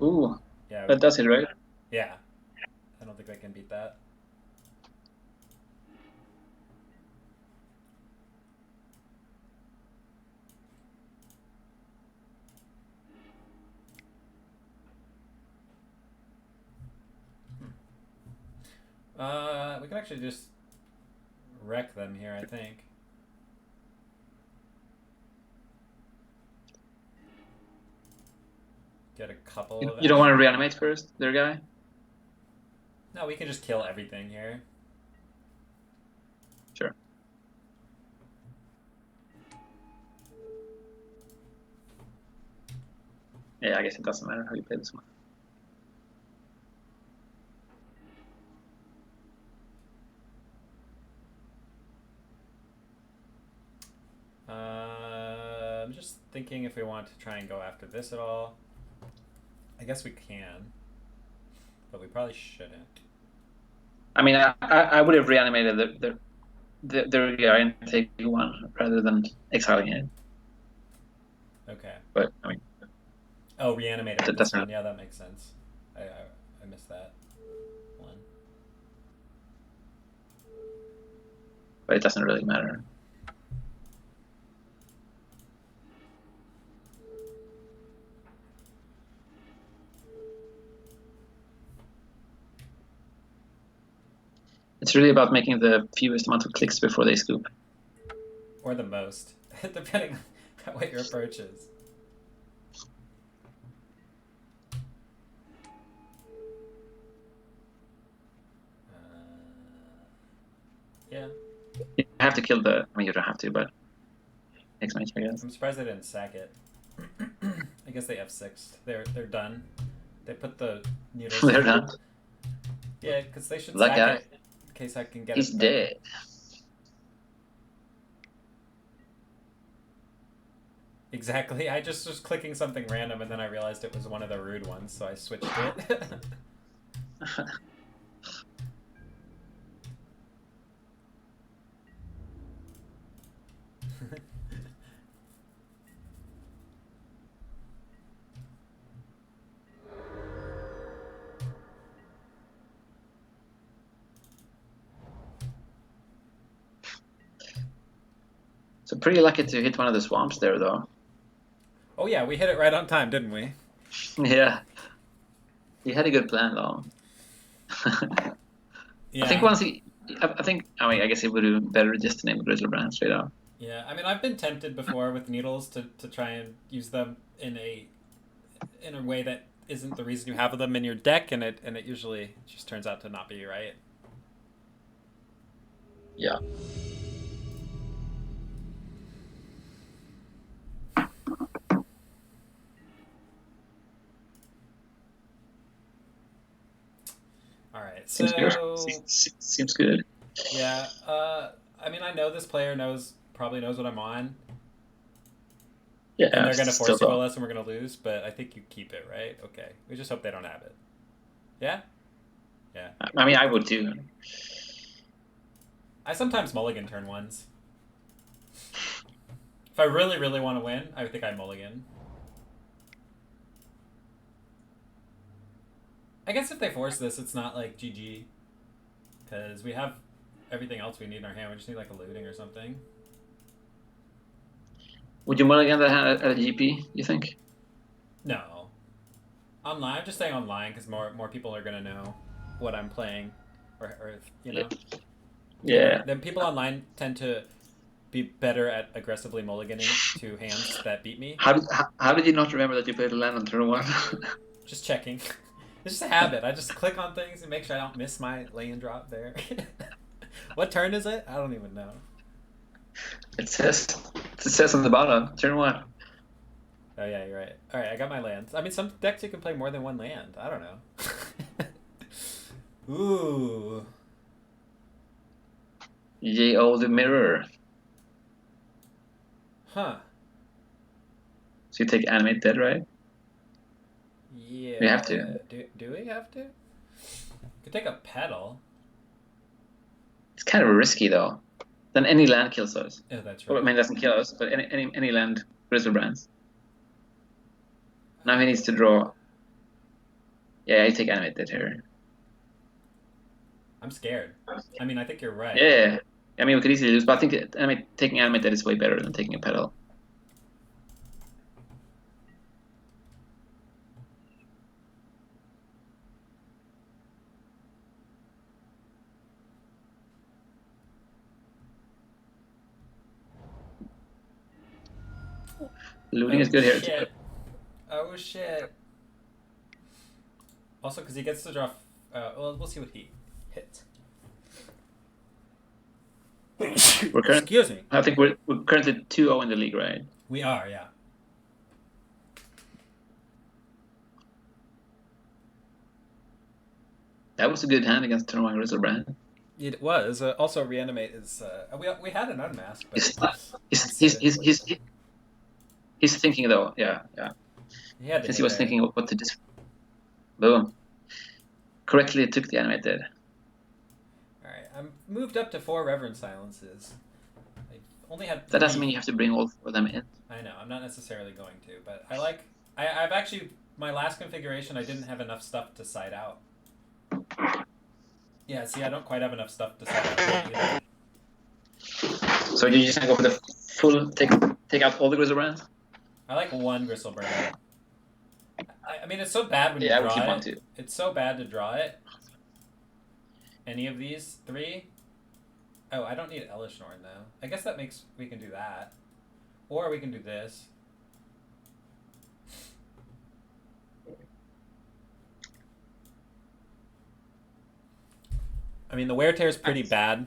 Ooh. Yeah. That does it, right? Yeah. I don't think they can beat that. We can actually just wreck them here, I think. Get a couple of... You don't want to reanimate first, their guy? No, we can just kill everything here. Sure. Yeah, I guess it doesn't matter how you play this one. I'm just thinking if we want to try and go after this at all. I guess we can, but we probably shouldn't. I mean, I would have reanimated the guy and take one rather than exiling it. Okay. But I mean. Oh, reanimated. That doesn't. Yeah, that makes sense. I missed that one. But it doesn't really matter. It's really about making the fewest amount of clicks before they scoop. Or the most, depending on what your approach is. Yeah. You have to kill the... I mean, you don't have to, but... Next match, I guess. I'm surprised they didn't sack it. I guess they F6'd. They're done. They put the needles... They're done? Yeah, because they should that sack guy, it in case I can get he's it. Dead. Exactly. I just was clicking something random and then I realized it was one of the rude ones, so I switched it. So pretty lucky to hit one of the swamps there, though. Oh yeah, we hit it right on time, didn't we? Yeah. He had a good plan, though. Yeah. I think once he... I mean, I guess it would have been better just to name Grizzlebrand straight up. Yeah, I mean, I've been tempted before with needles to try and use them in a way that isn't the reason you have them in your deck, and it usually just turns out to not be right. Yeah. All right, Seems good. Seems good. Yeah, I mean, I know this player probably knows what I'm on. Yeah, and they're going to force will us and we're going to lose, but I think you keep it, right? Okay. We just hope they don't have it. Yeah? Yeah. I mean, I would too. I sometimes mulligan turn ones. If I really, really want to win, I think I mulligan. I guess if they force this, it's not like GG. Because we have everything else we need in our hand. We just need like a looting or something. Would you mulligan that hand at a GP, you think? No. Online, I'm just saying online because more people are gonna know what I'm playing, or you know. Yeah. Then people online tend to be better at aggressively mulliganing to hands that beat me. How did you not remember that you played a land on turn 1? Just checking. It's just a habit. I just click on things and make sure I don't miss my lay-in drop there. What turn is it? I don't even know. It says on the bottom, turn 1. Oh yeah, you're right. All right, I got my lands. I mean, some decks you can play more than one land. I don't know. Ooh. Ye olde mirror. Huh. So you take animate dead, right? Yeah. We have to. Do we have to? Could take a pedal. It's kind of risky though. Then any land kills us. Oh, that's right. Well, I mean, it doesn't kill us, but any land Grizzlebrands. Now he needs to draw. Yeah, I take animate dead here. I'm scared. I mean, I think you're right. Yeah. I mean, we could easily lose, but I think taking animate dead is way better than taking a pedal. Looting is good here too. Oh shit. Also, because he gets to draw. Well, we'll see what he hits. Excuse me. I think we're currently 2-0 in the league, right? We are, yeah. That was a good hand against turn 1 Grizzlebrand. It was. Also, reanimate is. We had an unmask, but He's thinking though. Yeah. Since he was thinking of what to do. Boom. Correctly took the animate dead. Alright, I'm moved up to 4 Reverend Silences. I only had 3. That doesn't mean you have to bring all 4 of them in. I know, I'm not necessarily going to, but I've actually, my last configuration, I didn't have enough stuff to side out. Yeah, see, I don't quite have enough stuff to side out either. So you just gonna go for the full, take out all the Grizzlebrands? I like 1 Gristlebrand. I mean, it's so bad when you draw it. It's so bad to draw it. Any of these 3? Oh, I don't need Elishnorn though. I guess that makes we can do that, or we can do this. I mean, the wear tear is pretty bad.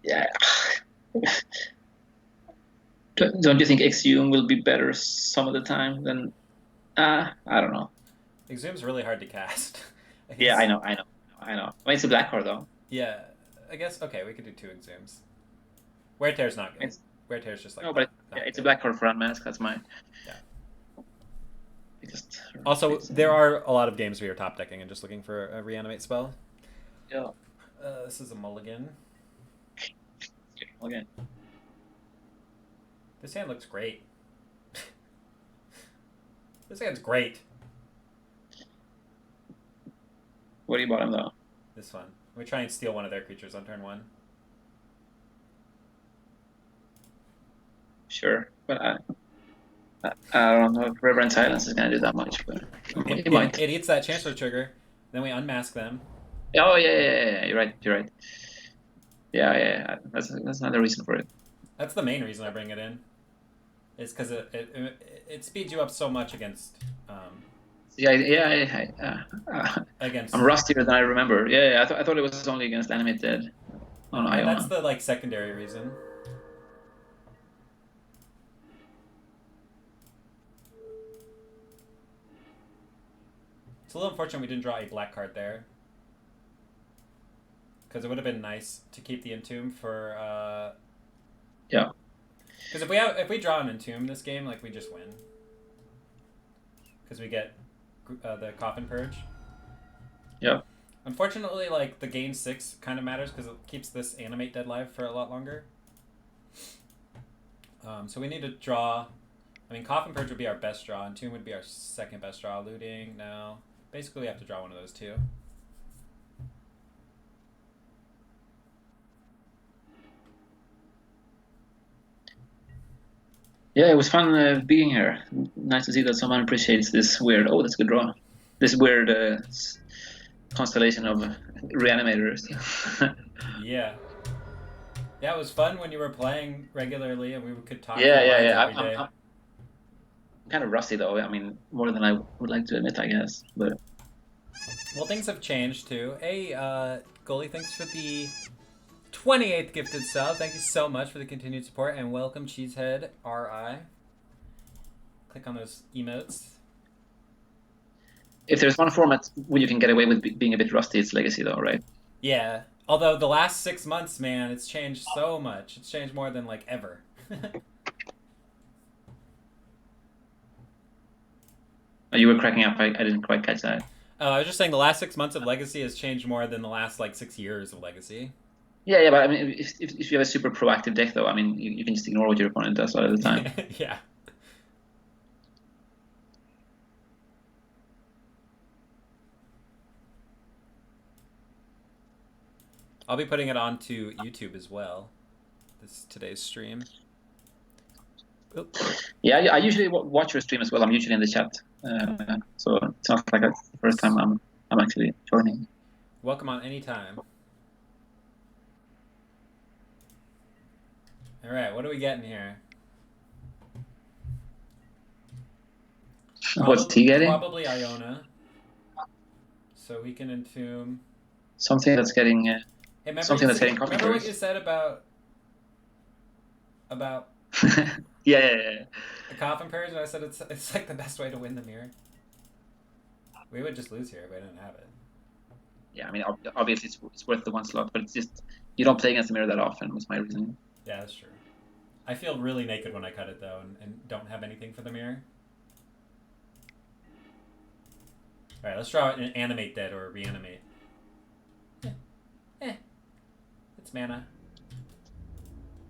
Yeah. Don't you think Exhume will be better some of the time than? I don't know. Exhume's really hard to cast. Yeah, I know. I mean, it's a black card though. Yeah, I guess. Okay, we could do 2 Exhumes. Wear tear's not good. Wear tear's just like. No, but it's a black card for unmask. That's mine. Yeah. Also, there are a lot of games where you're top decking and just looking for a reanimate spell. Yeah. This is a mulligan. Okay. This hand looks great. This hand's great. What do you bottom though? This one. We try and steal one of their creatures on turn 1. Sure, but I don't know if Reverend Silence is gonna do that much, but it eats that Chancellor trigger. Then we unmask them. Oh yeah. You're right. Yeah. That's another reason for it. That's the main reason I bring it in. Is because it speeds you up so much against. Against. I'm rustier than I remember. Yeah. I thought it was only against animated. On Iona. That's the secondary reason. It's a little unfortunate we didn't draw a black card there. Because it would have been nice to keep the Entomb for. Yeah. Because if we draw an Entomb this game, we just win. Because we get the Coffin Purge. Yeah. Unfortunately, the gain 6 kind of matters because it keeps this animate dead live for a lot longer. So we need to draw I mean, Coffin Purge would be our best draw, and Tomb would be our second best draw. Looting, no. Basically, we have to draw one of those two. Yeah, it was fun being here. Nice to see that someone appreciates this weird. Oh, that's a good draw. This weird constellation of reanimators. Yeah. Yeah, it was fun when you were playing regularly and we could talk Yeah, through yeah, lines yeah. every day. I'm kind of rusty though. I mean, more than I would like to admit, I guess. But well, things have changed too. Hey, Goalie, thanks for the 28th gifted sub. Thank you so much for the continued support, and welcome Cheesehead RI. Click on those emotes. if there's one format where you can get away with being a bit rusty, it's Legacy though, right? Yeah. Although the last 6 months, man, it's changed so much. It's changed more than like ever. Oh, you were cracking up. I didn't quite catch that. I was just saying the last 6 months of Legacy has changed more than the last like 6 years of Legacy. Yeah, but I mean, if you have a super proactive deck though, I mean, you can just ignore what your opponent does all the time. Yeah. I'll be putting it onto YouTube as well. Today's stream. Oop. Yeah, I usually watch your stream as well. I'm usually in the chat, so it's not like the first time I'm actually joining. Welcome on any time. All right, what are we getting here? What's T getting? Probably Iona. So we can entomb something that's getting. Something that's getting coffee. Remember what you said about yeah. The Coffin Purge, and I said it's like the best way to win the mirror. We would just lose here if we didn't have it. Yeah, I mean, obviously it's worth the one slot, but it's just you don't play against the mirror that often. Was my reasoning. Yeah, that's true. I feel really naked when I cut it though, and don't have anything for the mirror. All right, let's draw an animate dead or reanimate. It's mana.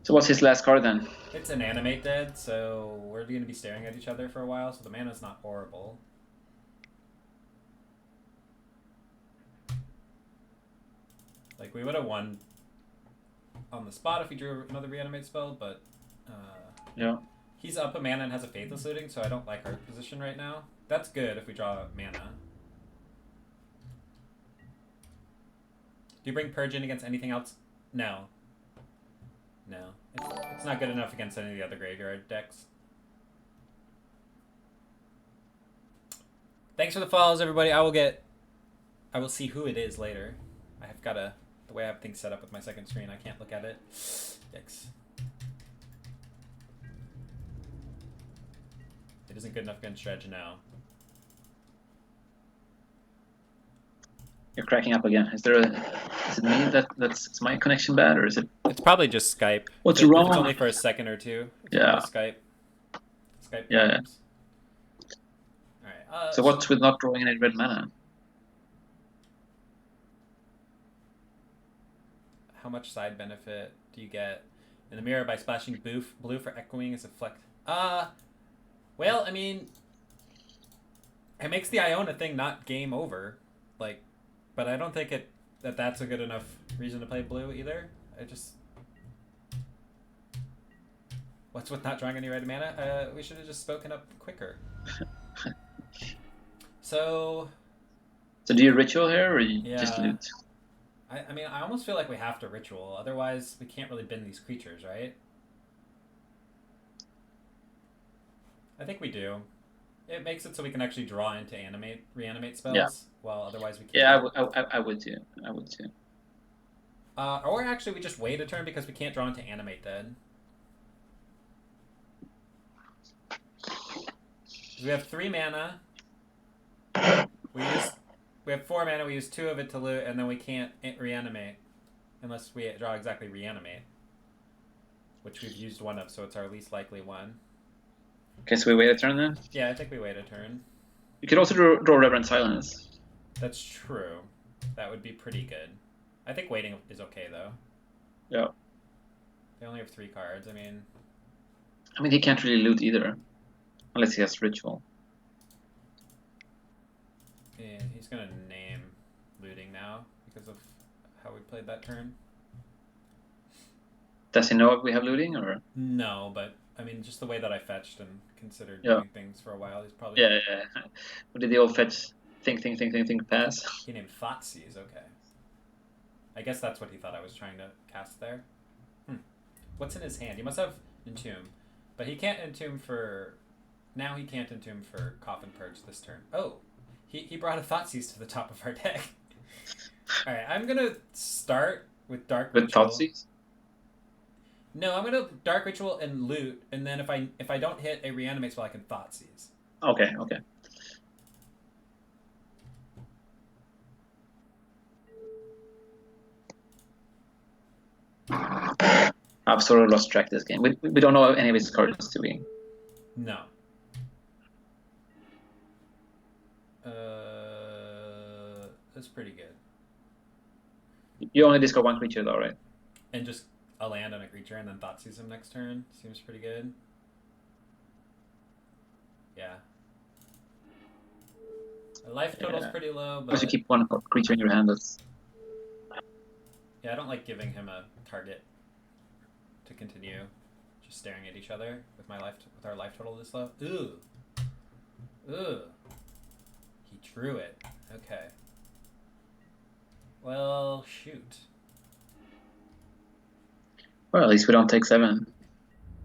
So what's his last card then? It's an animate dead, so we're going to be staring at each other for a while, so the mana's not horrible. Like, we would have won on the spot if we drew another reanimate spell, but yeah, he's up a mana and has a Faithless Looting, so I don't like our position right now. That's good if we draw mana. Do you bring Purge in against anything else? No. No. It's not good enough against any of the other graveyard decks. Thanks for the follows, everybody. I will see who it is later. I have got the way I have things set up with my second screen, I can't look at it. Yikes. It isn't good enough against Dredge now. You're cracking up again. Is it me that's my connection bad, or is it? It's probably just Skype. What's wrong? It's only for a second or two. It's yeah. Skype. Skype. Yeah. All right. So what's with not drawing any red mana? How much side benefit do you get in the mirror by splashing blue for echoing as a flex? Well, I mean, it makes the Iona thing not game over, like. But I don't think that's a good enough reason to play blue either. What's with not drawing any red mana? We should have just spoken up quicker. So do you ritual here, or you just loot? I mean, I almost feel like we have to ritual. Otherwise, we can't really bin these creatures, right? I think we do. It makes it so we can actually draw into reanimate spells. Yeah. While otherwise we can't. Yeah, I would too. Or actually, we just wait a turn because we can't draw into animate dead. We have 3 mana. We have 4 mana. We use 2 of it to loot, and then we can't reanimate unless we draw exactly reanimate, which we've used 1 of, so it's our least likely one. Okay, so we wait a turn then? Yeah, I think we wait a turn. You could also draw Reverent Silence. That's true. That would be pretty good. I think waiting is okay, though. Yeah. They only have 3 cards, I mean, he can't really loot either. Unless he has ritual. And he's gonna name looting now because of how we played that turn. Does he know we have looting, or? No, but I mean, just the way that I fetched and considered doing things for a while, he's probably... Yeah. What did the old fetch think, pass? He named Thoughtseize, okay. I guess that's what he thought I was trying to cast there. What's in his hand? He must have Entomb. But he can't Entomb for... Now he can't Entomb for Coffin Purge this turn. Oh! He brought a Thoughtseize to the top of our deck. Alright, I'm gonna start with Dark Ritual. With Thoughtseize? No, I'm gonna Dark Ritual and loot, and then if I don't hit a reanimate spell, I can Thoughtseize. Okay. I've sort of lost track this game. We don't know any of his cards, do we? No. That's pretty good. You only discard one creature though, right? And just a land and a creature and then Thoughtseize him next turn. Seems pretty good. Yeah. The life total's pretty low, but... you keep one creature in your hand, that's... Yeah, I don't like giving him a target to continue just staring at each other with our life total this low. Ooh. He drew it. Okay. Well, shoot. Well, at least we don't take 7.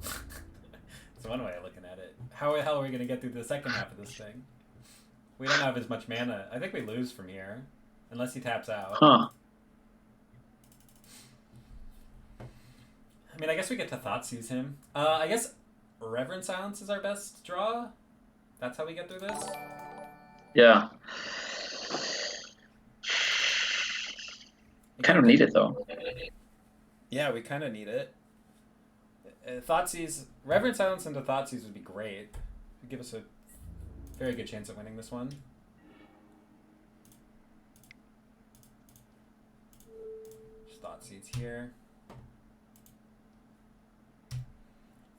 That's one way of looking at it. How the hell are we going to get through the second half of this thing? We don't have as much mana. I think we lose from here. Unless he taps out. Huh. I mean, I guess we get to Thoughtseize him. I guess Reverend Silence is our best draw? That's how we get through this? Yeah. Kind of need it, though. Yeah, we kind of need it. Thoughtseize, Reverend Silence into Thoughtseize would be great. It would give us a very good chance at winning this one. Just Thoughtseize here.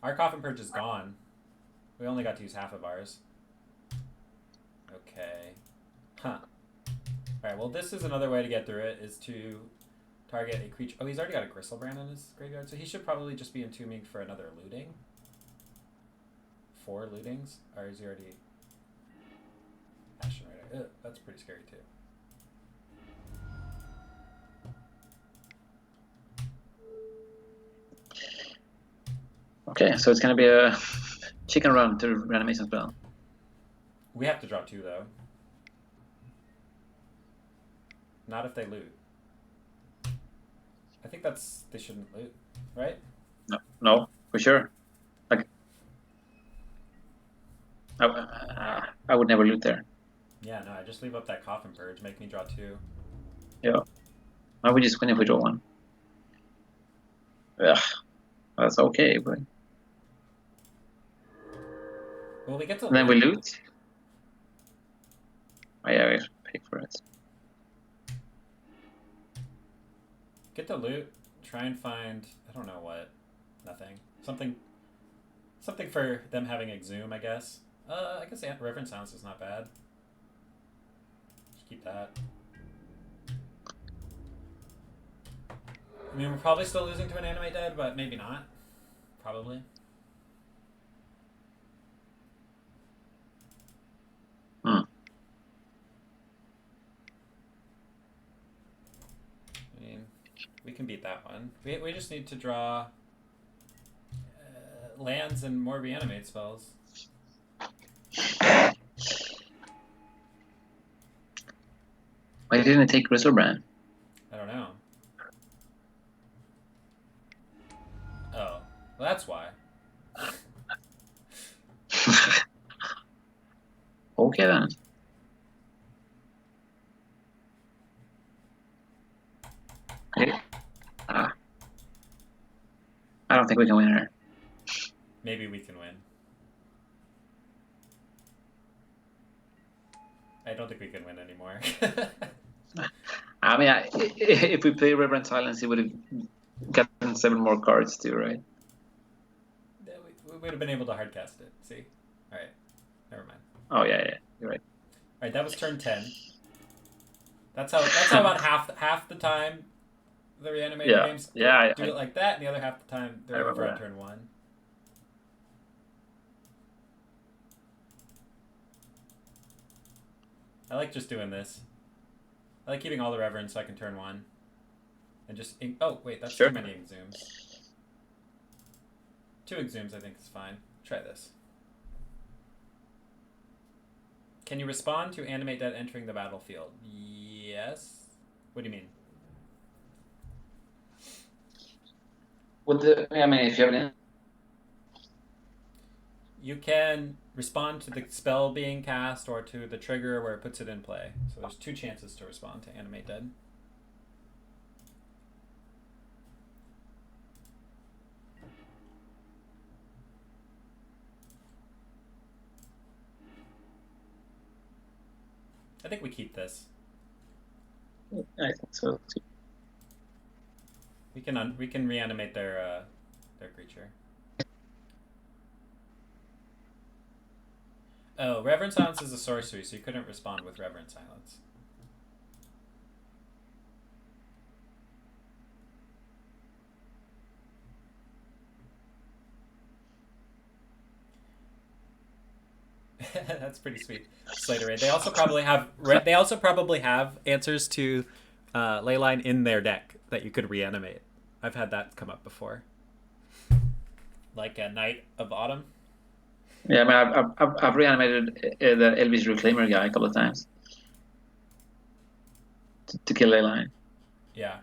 Our Coffin Purge is gone. We only got to use half of ours. Okay. Huh. Alright, well this is another way to get through it, is to target a creature... Oh, he's already got a Gristlebrand in his graveyard, so he should probably just be entombing for another looting. 4 lootings? Or is he already... Ashen Rider. Ugh, that's pretty scary too. Okay, so it's gonna be a chicken run to reanimation spell. We have to draw 2 though. Not if they loot. I think they shouldn't loot, right? No, for sure. Like, I would never loot there. Yeah, no, I just leave up that Coffin Purge, make me draw 2. Yeah. I would just win if we draw 1. Ugh, that's okay, but... Well, we get to and then we loot. Oh yeah, we have to pay for it. Get the loot. Try and find, I don't know what. Nothing. Something for them having Exhume, I guess. I guess Reverend Silence is not bad. Just keep that. I mean, we're probably still losing to an Animate Dead, but maybe not. Probably. Hmm. I mean, we can beat that one. We just need to draw lands and more reanimate spells. Why didn't it take Gristlebrand? I don't know. Oh, well, that's why. Okay then. Okay. I don't think we can win here. Maybe we can win. I don't think we can win anymore. I mean, if we play Reverend Silence, he would have gotten 7 more cards too, right? We would have been able to hardcast it. See? Alright. Oh yeah, you're right. All right, that was turn 10. That's how about half the time the reanimator games do it like that, and the other half the time they're over on turn 1. I like just doing this. I like keeping all the reverence so I can turn 1. And just... Oh, wait, that's too many exhumes. 2 exhumes I think is fine. Try this. Can you respond to animate dead entering the battlefield? Yes. What do you mean? If you have any... You can respond to the spell being cast or to the trigger where it puts it in play. So there's 2 chances to respond to animate dead. I think we keep this. I think so too. We can reanimate their creature. Oh, Reverend Silence is a sorcery, so you couldn't respond with Reverend Silence. That's pretty sweet. Slater Raid. They also probably have answers to Leyline in their deck that you could reanimate. I've had that come up before. Like a Knight of Autumn. Yeah, I've reanimated the Elvis Reclaimer guy a couple of times to kill Leyline. Yeah.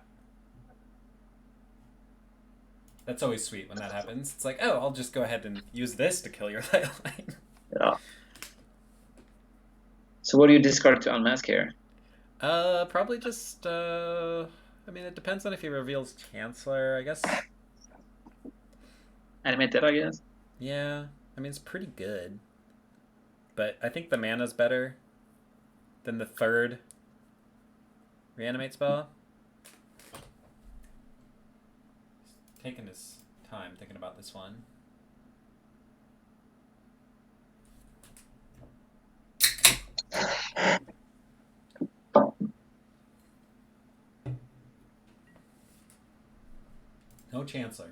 That's always sweet when that happens. It's like, oh, I'll just go ahead and use this to kill your Leyline. Yeah. So what do you discard to unmask here? Probably just, I mean, it depends on if he reveals Chancellor, I guess. Animate that, I guess. Yeah, I mean, it's pretty good. But I think the mana's better than the 3rd reanimate spell. He's taking his time thinking about this one. No Chancellor.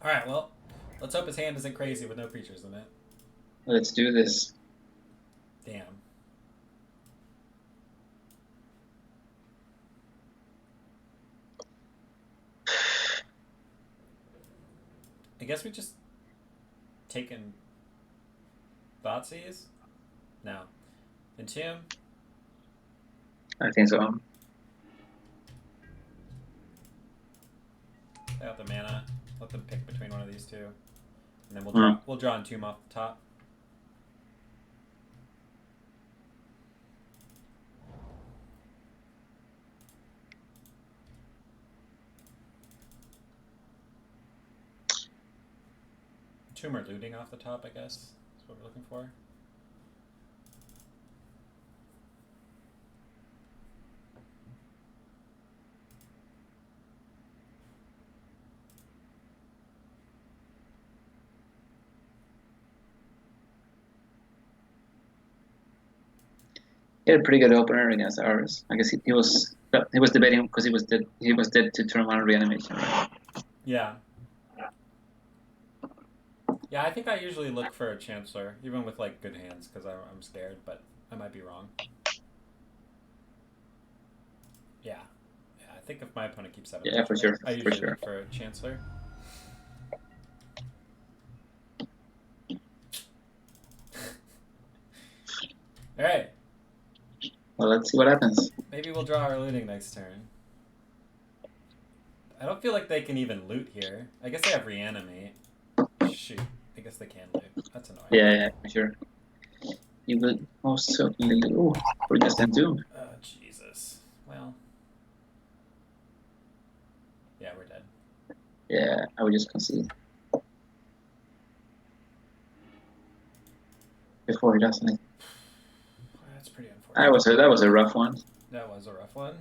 Alright, well, let's hope his hand isn't crazy with no creatures in it. Let's do this. Damn. I guess we just taken Thoughtseize? No. Entomb? I think so. Play out the mana. Let them pick between one of these 2. And then we'll draw Entomb off the top. Entomb or looting off the top, I guess. That's what we're looking for. He had a pretty good opener against ours. I guess he was debating because he was dead to turn 1 reanimation. Right? Yeah. Yeah, I think I usually look for a Chancellor, even with like good hands, because I'm scared, but I might be wrong. Yeah. I think if my opponent keeps 7, yeah, for sure. I usually look for a Chancellor. All right. Well, let's see what happens. Maybe we'll draw our looting next turn. I don't feel like they can even loot here. I guess they have reanimate. Shoot. I guess they can loot. That's annoying. Yeah, for sure. You would most certainly loot. Oh, we're just Entomb. Oh, Jesus. Well. Yeah, we're dead. Yeah, I would just concede. Before he does anything. That's pretty unfortunate. That was a rough one. That was a rough one.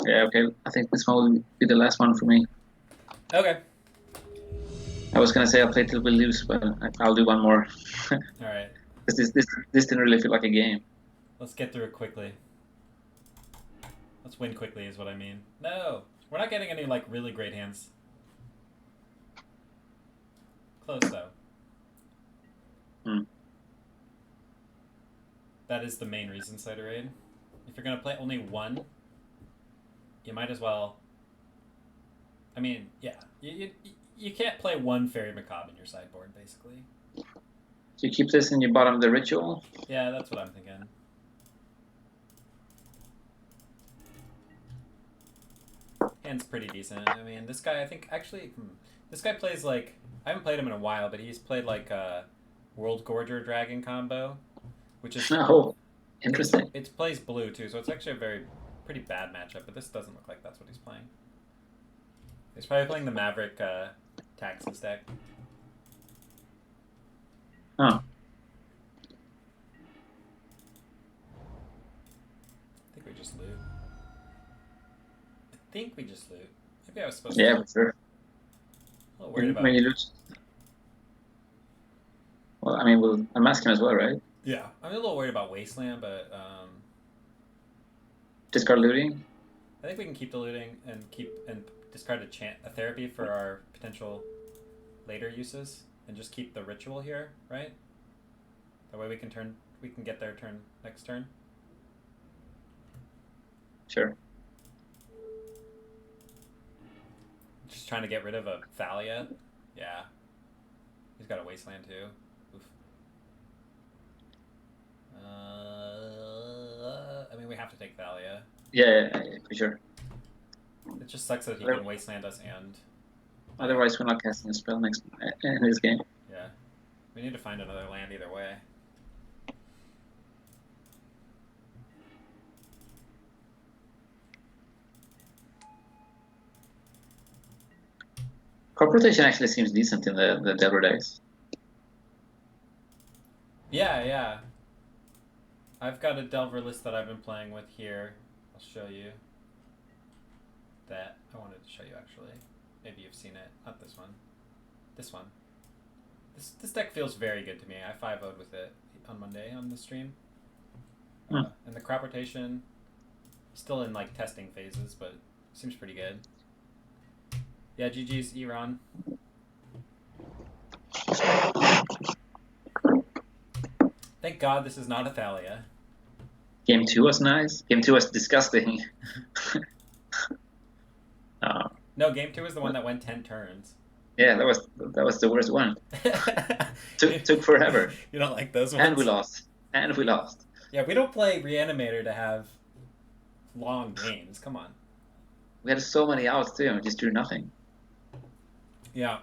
Yeah, okay. I think this one will be the last one for me. Okay. I was gonna say I'll play till we lose, but I'll do one more. All right. Because this didn't really feel like a game. Let's get through it quickly. Let's win quickly is what I mean. No! We're not getting any, like, really great hands. Close, though. That is the main reason, Cider Raid. If you're going to play only one, you might as well... I mean, yeah. You can't play one Fairy Macabre in your sideboard, basically. So you keep this in your bottom of the ritual? Yeah, that's what I'm thinking. Hand's pretty decent. I mean, this guy, I think, actually... This guy plays, like... I haven't played him in a while, but he's played, like, a World Gorger Dragon combo, which is... Oh, interesting. It plays blue, too, so it's actually a pretty bad matchup, but this doesn't look like that's what he's playing. He's probably playing the Maverick Taxes deck. Oh. I think we just loot. Maybe I was supposed to. Yeah, for sure. A little worried about when you lose. Well, I mean, we'll unmask him as well, right? Yeah, I'm a little worried about Wasteland, but discard looting. I think we can keep the looting and discard a therapy for our potential later uses, and just keep the ritual here, right? That way we can get their turn next turn. Sure. Just trying to get rid of a Thalia. Yeah. He's got a Wasteland too. Oof. I mean, we have to take Thalia. Yeah, for sure. It just sucks that he can Wasteland us and... Otherwise, we're not casting a spell in this game. Yeah. We need to find another land either way. Crop rotation actually seems decent in the Delver decks. Yeah. I've got a Delver list that I've been playing with here. I'll show you. That I wanted to show you actually. Maybe you've seen it. Not this one. This one. This deck feels very good to me. I 5-0'd with it on Monday on the stream. And the crop rotation, still in like testing phases, but seems pretty good. Yeah, GG's Iran. Thank God this is not a Thalia. Game 2 was nice. Game 2 was disgusting. No, game 2 was the one that went 10 turns. Yeah, that was the worst one. took forever. You don't like those ones? And we lost. Yeah, we don't play Reanimator to have long games. Come on. We had so many outs too, and we just drew nothing. Yeah.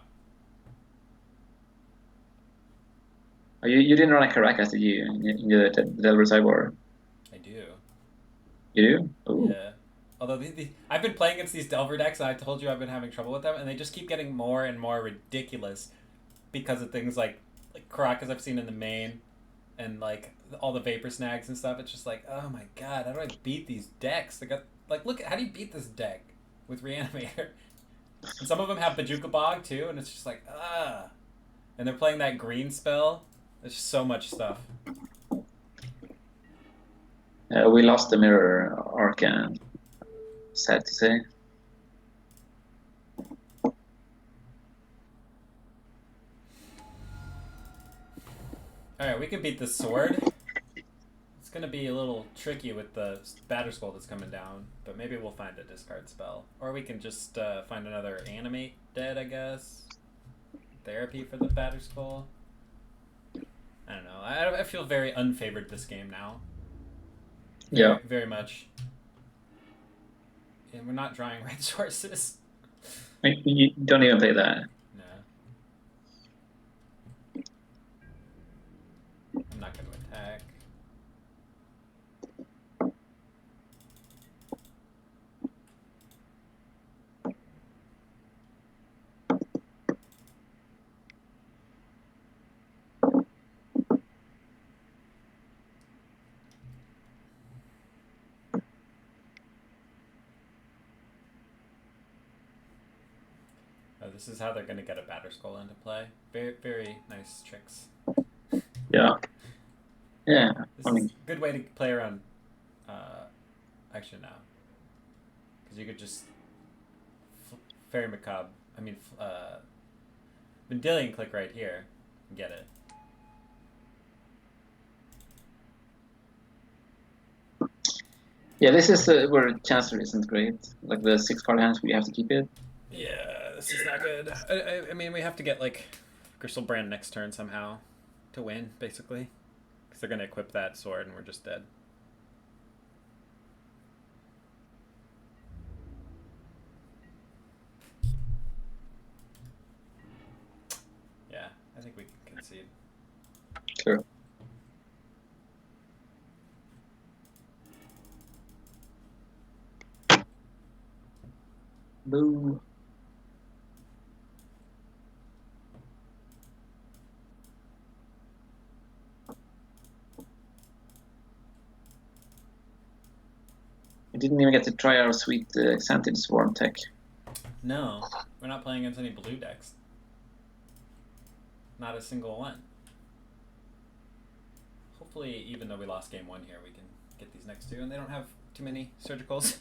Oh, you didn't run a Caracas, did you, in the Delver sideboard? I do. You do? Ooh. Yeah. Although I've been playing against these Delver decks, and I told you I've been having trouble with them, and they just keep getting more and more ridiculous because of things like Caracas I've seen in the main, and like all the Vapor Snags and stuff. It's just like, oh my god, how do I beat these decks? They got look, how do you beat this deck with Reanimator? And some of them have Bajuka Bog too, and it's just like, ah. And they're playing that green spell. There's just so much stuff. We lost the Mirror Arcane. Sad to say. Alright, we can beat the sword. It's gonna be a little tricky with the Batter Skull that's coming down, but maybe we'll find a discard spell. Or we can just find another Animate Dead, I guess. Therapy for the Batter Skull. I don't know. I feel very unfavored this game now. Yeah. Very much. And we're not drawing red sources. You don't even play that. No. I'm not going to attack. this is how they're going to get a Batterskull into play. Very, very nice tricks. Yeah. Yeah. This is a good way to play around. Actually, no. Because you could just Fairy Macabre. I mean, Vendilion click right here and get it. Yeah, this is where Chancellor isn't great. Like the 6-card hands where you have to keep it. Yeah, this is not good. I mean, we have to get like Gristlebrand next turn somehow to win, basically. Because they're going to equip that sword and we're just dead. Yeah, I think we can concede. Sure. Boo. We didn't even get to try our sweet Xantid Swarm tech. No, we're not playing against any blue decks. Not a single one. Hopefully, even though we lost game 1 here, we can get these next 2, and they don't have too many surgicals.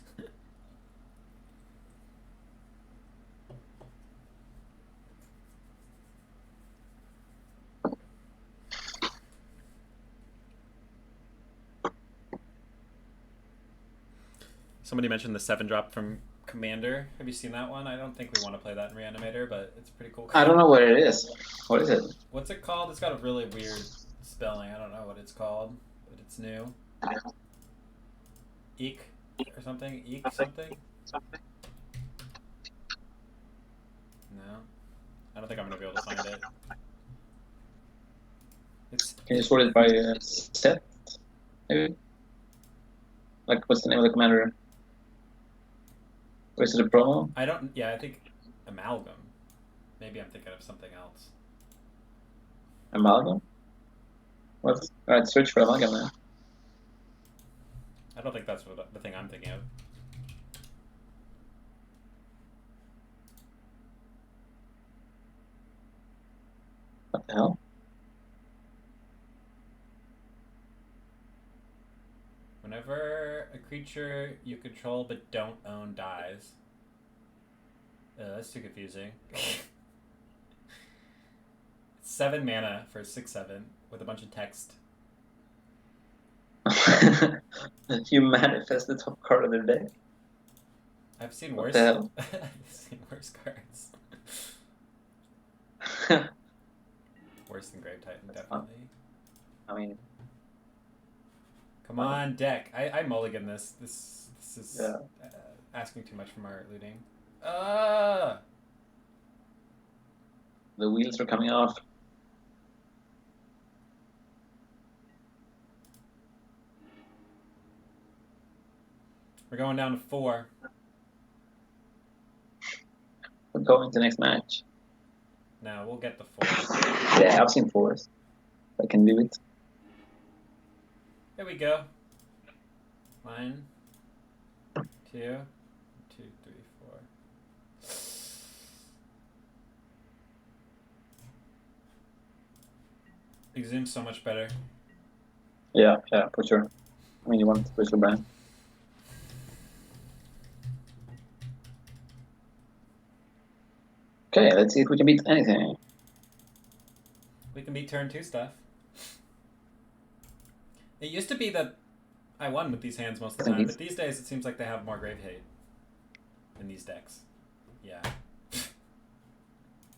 Somebody mentioned the 7-drop from Commander. Have you seen that one? I don't think we want to play that in Reanimator, but it's pretty cool. I don't know what it is. What is it? What's it called? It's got a really weird spelling. I don't know what it's called, but it's new. Eek or something? Eek something? No. I don't think I'm going to be able to find it. Can you sort it by set? Maybe? Like, what's the name of the commander? Or is it a promo? I don't... Yeah, I think Amalgam. Maybe I'm thinking of something else. Amalgam? What? Alright, search for Amalgam now. I don't think that's what the thing I'm thinking of. What the hell? Whenever a creature you control but don't own dies. That's too confusing. It's 7 mana for 6/7 with a bunch of text. You manifest the top card of their deck. I've seen worse. I've seen worse cards. Worse than Grave Titan, definitely. I mean, come on, deck. I mulligan this. This is yeah. Asking too much from our looting. The wheels are coming off. We're going down to 4. We're going to the next match. No, we'll get the 4. Yeah, I've seen 4s. I can do it. There we go. 1, 2, 2, 3, 4. Exhume's so much better. Yeah, for sure. I mean, you want Gristlebrand. Okay, let's see if we can beat anything. We can beat turn 2 stuff. It used to be that I won with these hands most of the time, but these days it seems like they have more grave hate in these decks. Yeah.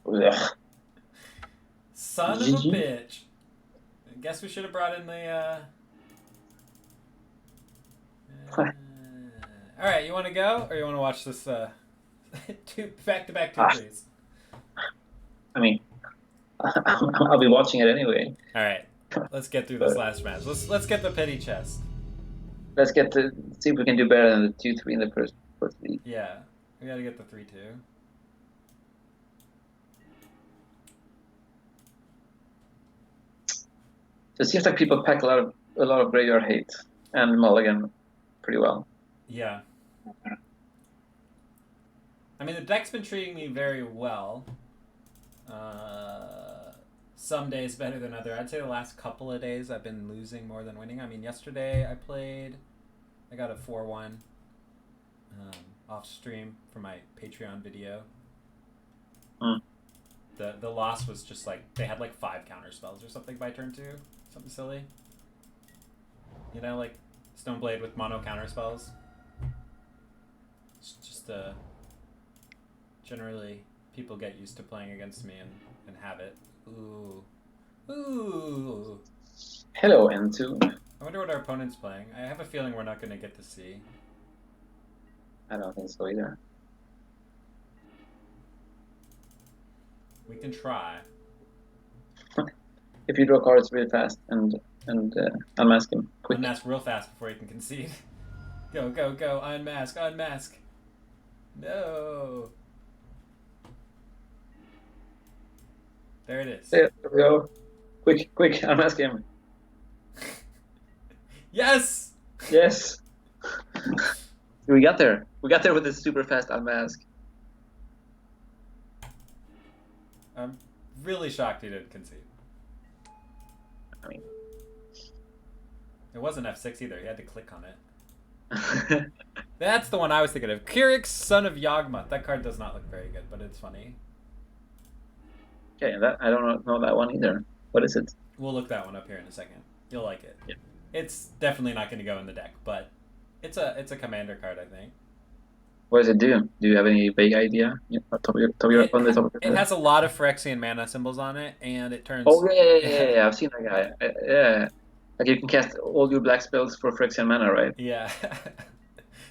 Ugh. Son of a bitch. I guess we should have brought in the... Alright, you want to go? Or you want to watch this back-to-back 2-3s? I mean, I'll be watching it anyway. Alright, let's get through this last match. Let's get the pity chest. Let's get to see if we can do better than the 2-3 in the first league. Yeah, we gotta get the 3-2. So it seems like people pack a lot of graveyard hate and mulligan pretty well. Yeah. I mean, the deck's been treating me very well. Some days better than other. I'd say the last couple of days I've been losing more than winning. I mean, yesterday I got a 4-1 off stream for my Patreon video. The loss was just like, they had like 5 counter spells or something by turn 2. Something silly. You know, like Stoneblade with mono counter spells. It's just generally people get used to playing against me and have it. Ooh. Ooh. Hello, N2. I wonder what our opponent's playing. I have a feeling we're not going to get to see. I don't think so either. We can try. If you draw cards really fast and unmask him quick. Unmask real fast before you can concede. Go, go, go. Unmask, unmask. No. There it is. There we go. Quick, quick, unmask him. Yes! Yes. We got there. We got there with this super fast unmask. I'm really shocked he didn't concede. I mean, it wasn't F6 either. He had to click on it. That's the one I was thinking of. Kyrix, Son of Yawgmoth. That card does not look very good, but it's funny. Okay, I don't know that one either. What is it? We'll look that one up here in a second. You'll like it. Yeah. It's definitely not going to go in the deck, but it's a commander card, I think. What does it do? Do you have any vague idea? It has a lot of Phyrexian mana symbols on it, and it turns... Oh, yeah. I've seen that guy. Yeah. Like you can cast all your black spells for Phyrexian mana, right? Yeah.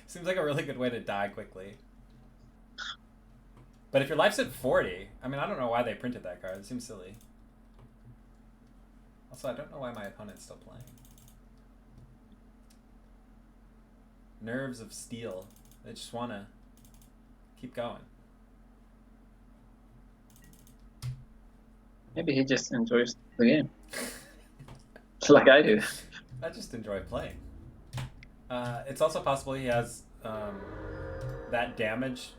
Seems like a really good way to die quickly. But if your life's at 40, I mean, I don't know why they printed that card. It seems silly. Also, I don't know why my opponent's still playing. Nerves of Steel. They just want to keep going. Maybe he just enjoys the game. Like I do. I just enjoy playing. It's also possible he has that damage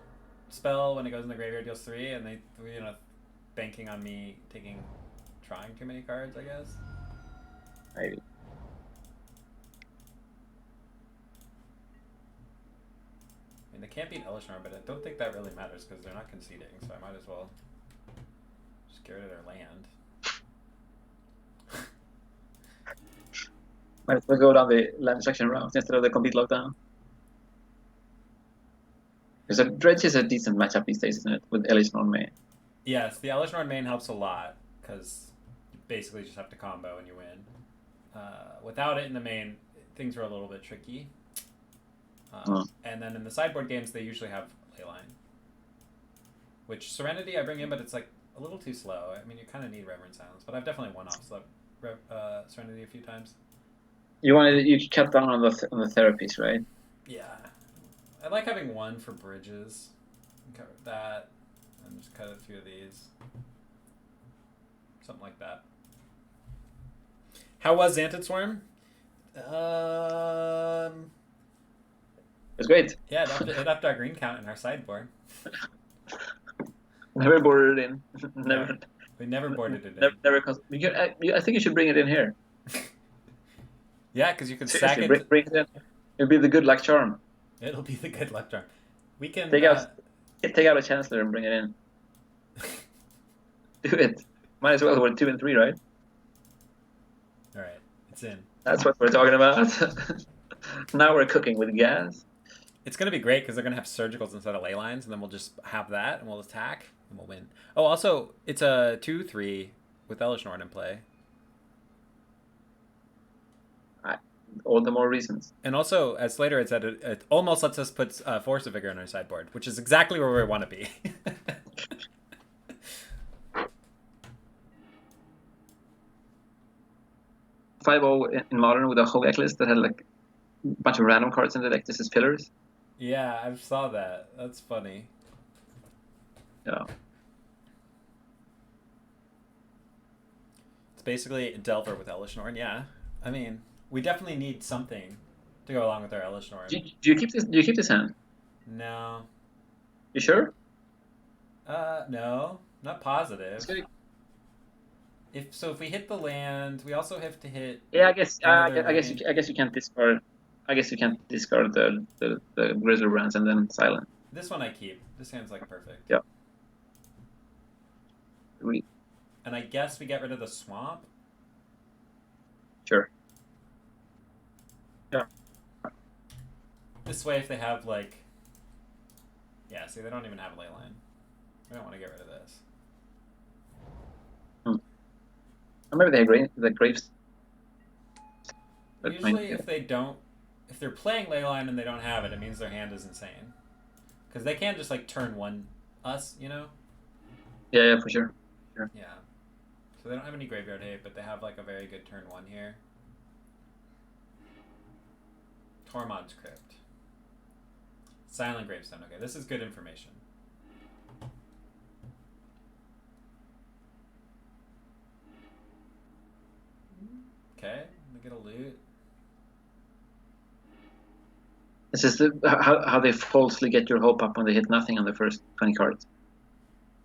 spell when it goes in the graveyard deals 3, and they, you know, banking on me trying too many cards, I guess. Maybe. I mean, they can't beat Elishnorn, but I don't think that really matters because they're not conceding, so I might as well just get rid of their land. Might as well go down the land destruction route instead of the complete lockdown. Because Dredge is a decent matchup these days, isn't it? With Elishnorn main. Yes, the Elishnorn main helps a lot because you basically just have to combo and you win. Without it in the main, things are a little bit tricky. And then in the sideboard games, they usually have Leyline. Which Serenity I bring in, but it's like a little too slow. I mean, you kind of need Reverend Silence, but I've definitely won off Serenity a few times. You cut down on the therapies, right? Yeah. I like having one for bridges. Cover that, and just cut a few of these. Something like that. How was Xantid Swarm? It's great. Yeah, it upped our green count in our sideboard. Never boarded it in. Never. We never boarded it in. I think you should bring it in here. Yeah, because you can sack it. Bring it in. It'll be the good luck charm. It'll be the good luck charm. We can take out a Chancellor and bring it in. Do it. Might as well. We're 2 and 3, right? All right, it's in. That's what we're talking about. Now we're cooking with gas. It's gonna be great because they're gonna have surgicals instead of ley lines, and then we'll just have that, and we'll attack, and we'll win. Oh, also, it's a 2/3 with Elishnorn in play. All the more reasons. And also, as Slater had said, it almost lets us put Force of Vigor on our sideboard, which is exactly where we want to be. 5-0 in Modern with a Hogak list that had like a bunch of random cards in the deck. This is fillers. Yeah, I saw that. That's funny. Yeah. It's basically a Delver with Elishnorn. Yeah, I mean, we definitely need something to go along with our Elishnorn. Do you keep this? Do you keep this hand? No. You sure? No, not positive. It's good. If we hit the land, we also have to hit. Yeah, I guess another I guess looting. I guess you can't discard. I guess you can't discard the Grizzly Brands and then silent. This one I keep. This hand's like perfect. Yeah. And I guess we get rid of the swamp. Sure. Yeah. This way, if they have like, yeah, see, they don't even have a ley line. We don't want to get rid of this. Or maybe they have the graves. Usually, if they're playing ley line and they don't have it, it means their hand is insane. Because they can't just like turn one us, you know? Yeah, for sure. Sure. Yeah. So they don't have any graveyard hate, but they have like a very good turn one here. Tormod's Crypt. Silent Gravestone. Okay, this is good information. Okay, they get a loot. It's just how they falsely get your hope up when they hit nothing on the first 20 cards.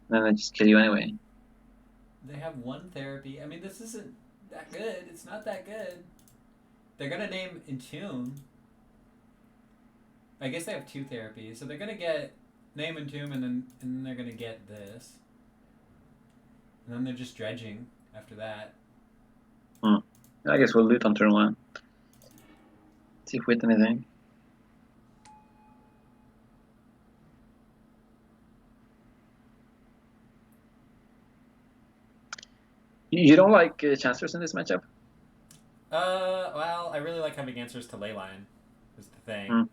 And then they just kill you anyway. They have one therapy. I mean, this isn't that good. It's not that good. They're going to name Entomb. I guess they have two therapies. So they're going to get name Entomb and then they're going to get this. And then they're just dredging after that. I guess we'll loot on turn one. See if we hit anything. You don't like Chancellors in this matchup? Well, I really like having answers to Leyline, is the thing.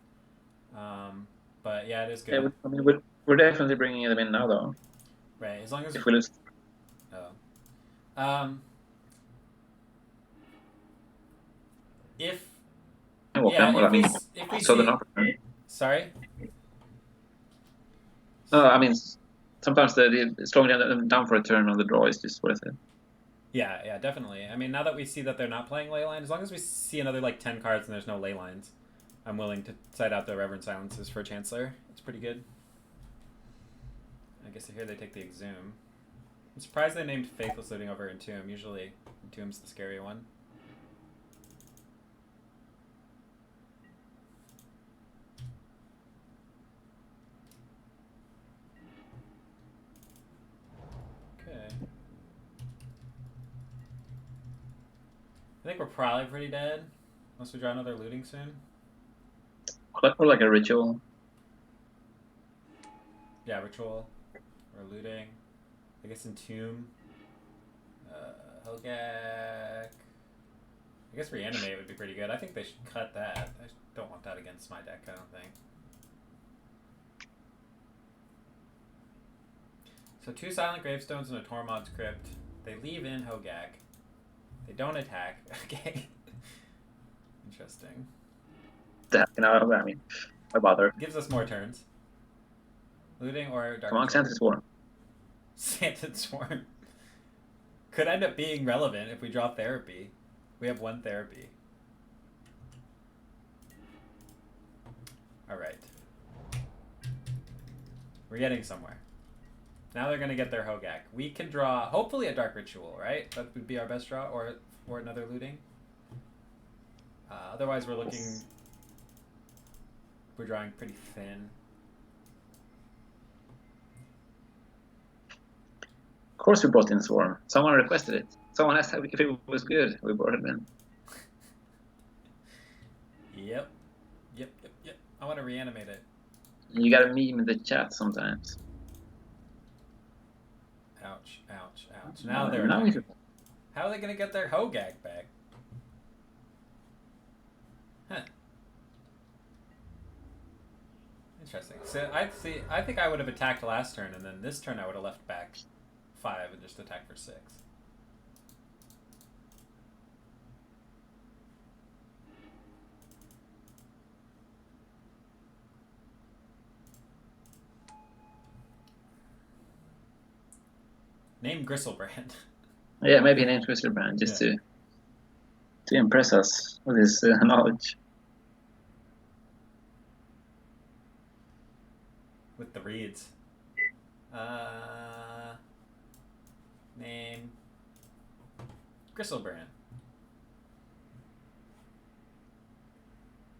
But yeah, it is good. Yeah, I mean, we're definitely bringing them in now, though. Right, as long as if we lose. Oh. If we see... Sorry? I mean, sometimes the slowing them down for a turn on the draw is just worth it. Yeah, definitely. I mean, now that we see that they're not playing Leyline, as long as we see another like 10 cards and there's no Leylines, I'm willing to side out the Reverend Silences for Chancellor. It's pretty good. I guess here they take the Exhume. I'm surprised they named Faithless Looting over Entomb. Usually Entomb's the scary one. I think we're probably pretty dead, unless we draw another looting soon. Or like a ritual. Yeah, ritual. Or looting. I guess Entomb. Hogak. I guess Reanimate would be pretty good. I think they should cut that. I don't want that against my deck, I don't think. So 2 Silent Gravestones and a Tormod's Crypt. They leave in Hogak. They don't attack. Okay. Interesting. I mean, why bother? Gives us more turns. Looting or Dark. Come on, Santa's Swarm. Santa's Swarm. Could end up being relevant if we draw Therapy. We have 1 Therapy. Alright. We're getting somewhere. Now they're going to get their Hogak. We can draw, hopefully, a Dark Ritual, right? That would be our best draw, or another looting. Otherwise, we're drawing pretty thin. Of course we brought in Swarm. Someone requested it. Someone asked if it was good. We brought it in. Yep. I want to reanimate it. You gotta meme in the chat sometimes. Ouch. Now they're not. How are they going to get their Hogak back? Huh. Interesting. So I think I would have attacked last turn, and then this turn I would have left back 5 and just attacked for 6. Name Gristlebrand. Yeah, maybe name Gristlebrand just to impress us with his knowledge. With the reads. Name. Gristlebrand.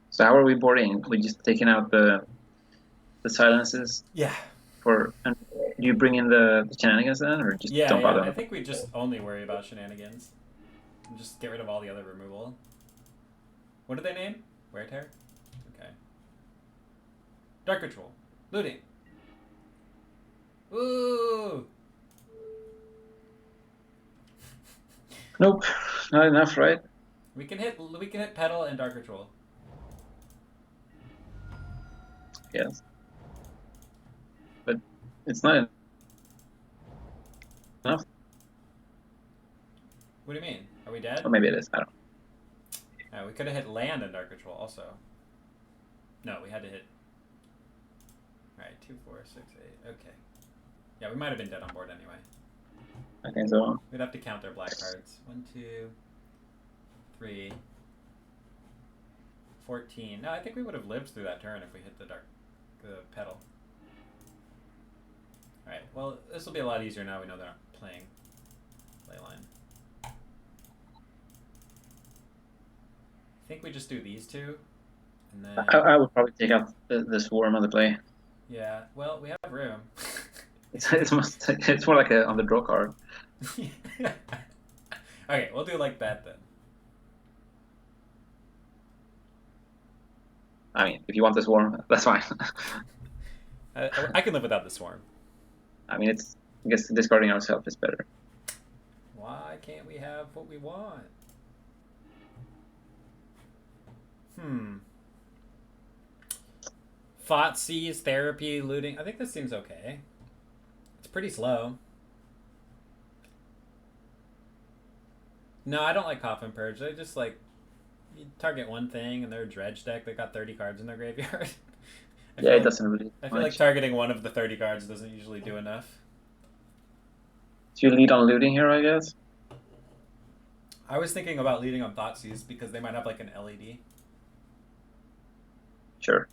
So how are we boarding? We just taking out the silences? Yeah. And do you bring in the shenanigans then, or just don't bother? I think we just only worry about shenanigans. And just get rid of all the other removal. What do they name? Wear tear? Okay. Dark Ritual. Looting. Ooh! Nope, not enough, right? We can hit Petal and Dark Ritual. Yes. But it's not enough. What do you mean? Are we dead? Or maybe it is. I don't know. We could have hit land and Dark Ritual also. No, we had to hit. Alright, 2, 4, 6, 8. Okay. Yeah, we might have been dead on board anyway. I think so. We'd have to count our black cards. 1, 2, 3, 14. No, I think we would have lived through that turn if we hit the Petal. Alright, well, this will be a lot easier now we know they're not playing Leyline. I think we just do these two, and then... I would probably take out the Swarm on the play. Yeah, well, we have room. It's more like on the draw card. Okay, we'll do like that then. I mean, if you want the Swarm, that's fine. I can live without the Swarm. I mean, I guess discarding ourselves is better. Why can't we have what we want? Fotsies, therapy, looting. I think this seems okay. It's pretty slow. No, I don't like Coffin Purge. They just like you target one thing and their dredge deck. They got 30 cards in their graveyard. Yeah, it doesn't really. I feel like targeting one of the 30 cards doesn't usually do enough. So you lead on looting here, I guess? I was thinking about leading on Thoughtseize because they might have like an LED. Sure.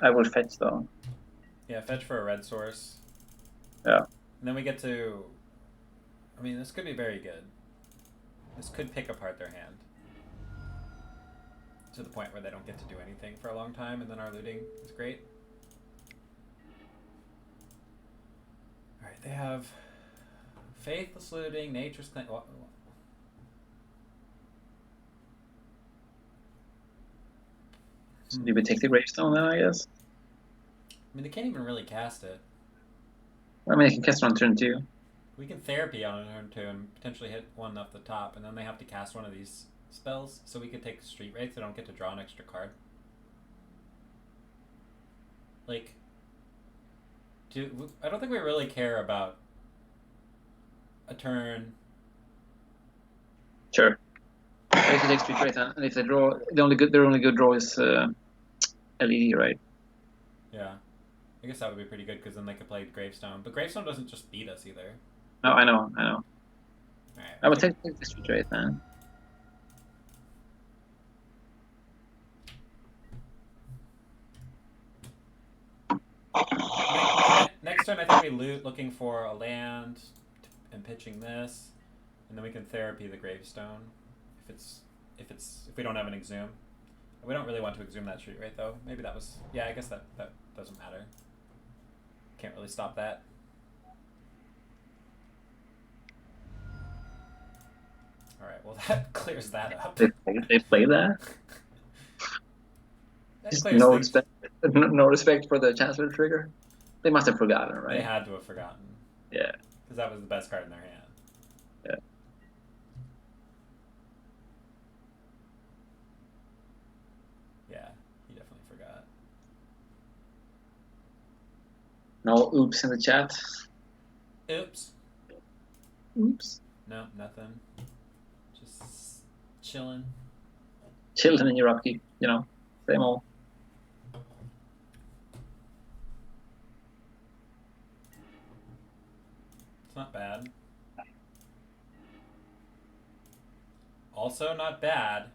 I will fetch though. Yeah, fetch for a red source. Yeah. And then we get to... I mean, this could be very good. This could pick apart their hand. To the point where they don't get to do anything for a long time, and then our looting is great. Alright, they have Faithless Looting, Nature's Claim. So do we take the Gravestone then, I guess? I mean, they can't even really cast it. I mean, they can cast it on turn 2. We can Therapy on turn 2 and potentially hit one off the top, and then they have to cast one of these spells, so we could take Street Wraith. They don't get to draw an extra card. Like, I don't think we really care about a turn. Sure. They can take Street Wraith, and if they draw, their only good draw is LED, right? Yeah. I guess that would be pretty good, because then they could play Gravestone. But Gravestone doesn't just beat us either. No, I know. Alright, I would take the Street Wraith then. Next turn, I think we loot, looking for a land, and pitching this, and then we can Therapy the Gravestone, if we don't have an Exhume. We don't really want to Exhume that Street Wraith though. Maybe that was, yeah, I guess that doesn't matter. Can't really stop that. All right, well that clears that up. They play that. Just no respect for the Chancellor trigger. They must have forgotten, right? They had to have forgotten. Yeah. Because that was the best card in their hand. Yeah. Yeah, he definitely forgot. No oops in the chat. Oops. Oops. No, nothing. Just chilling. Chilling in your upkeep, same old. It's not bad. Also not bad.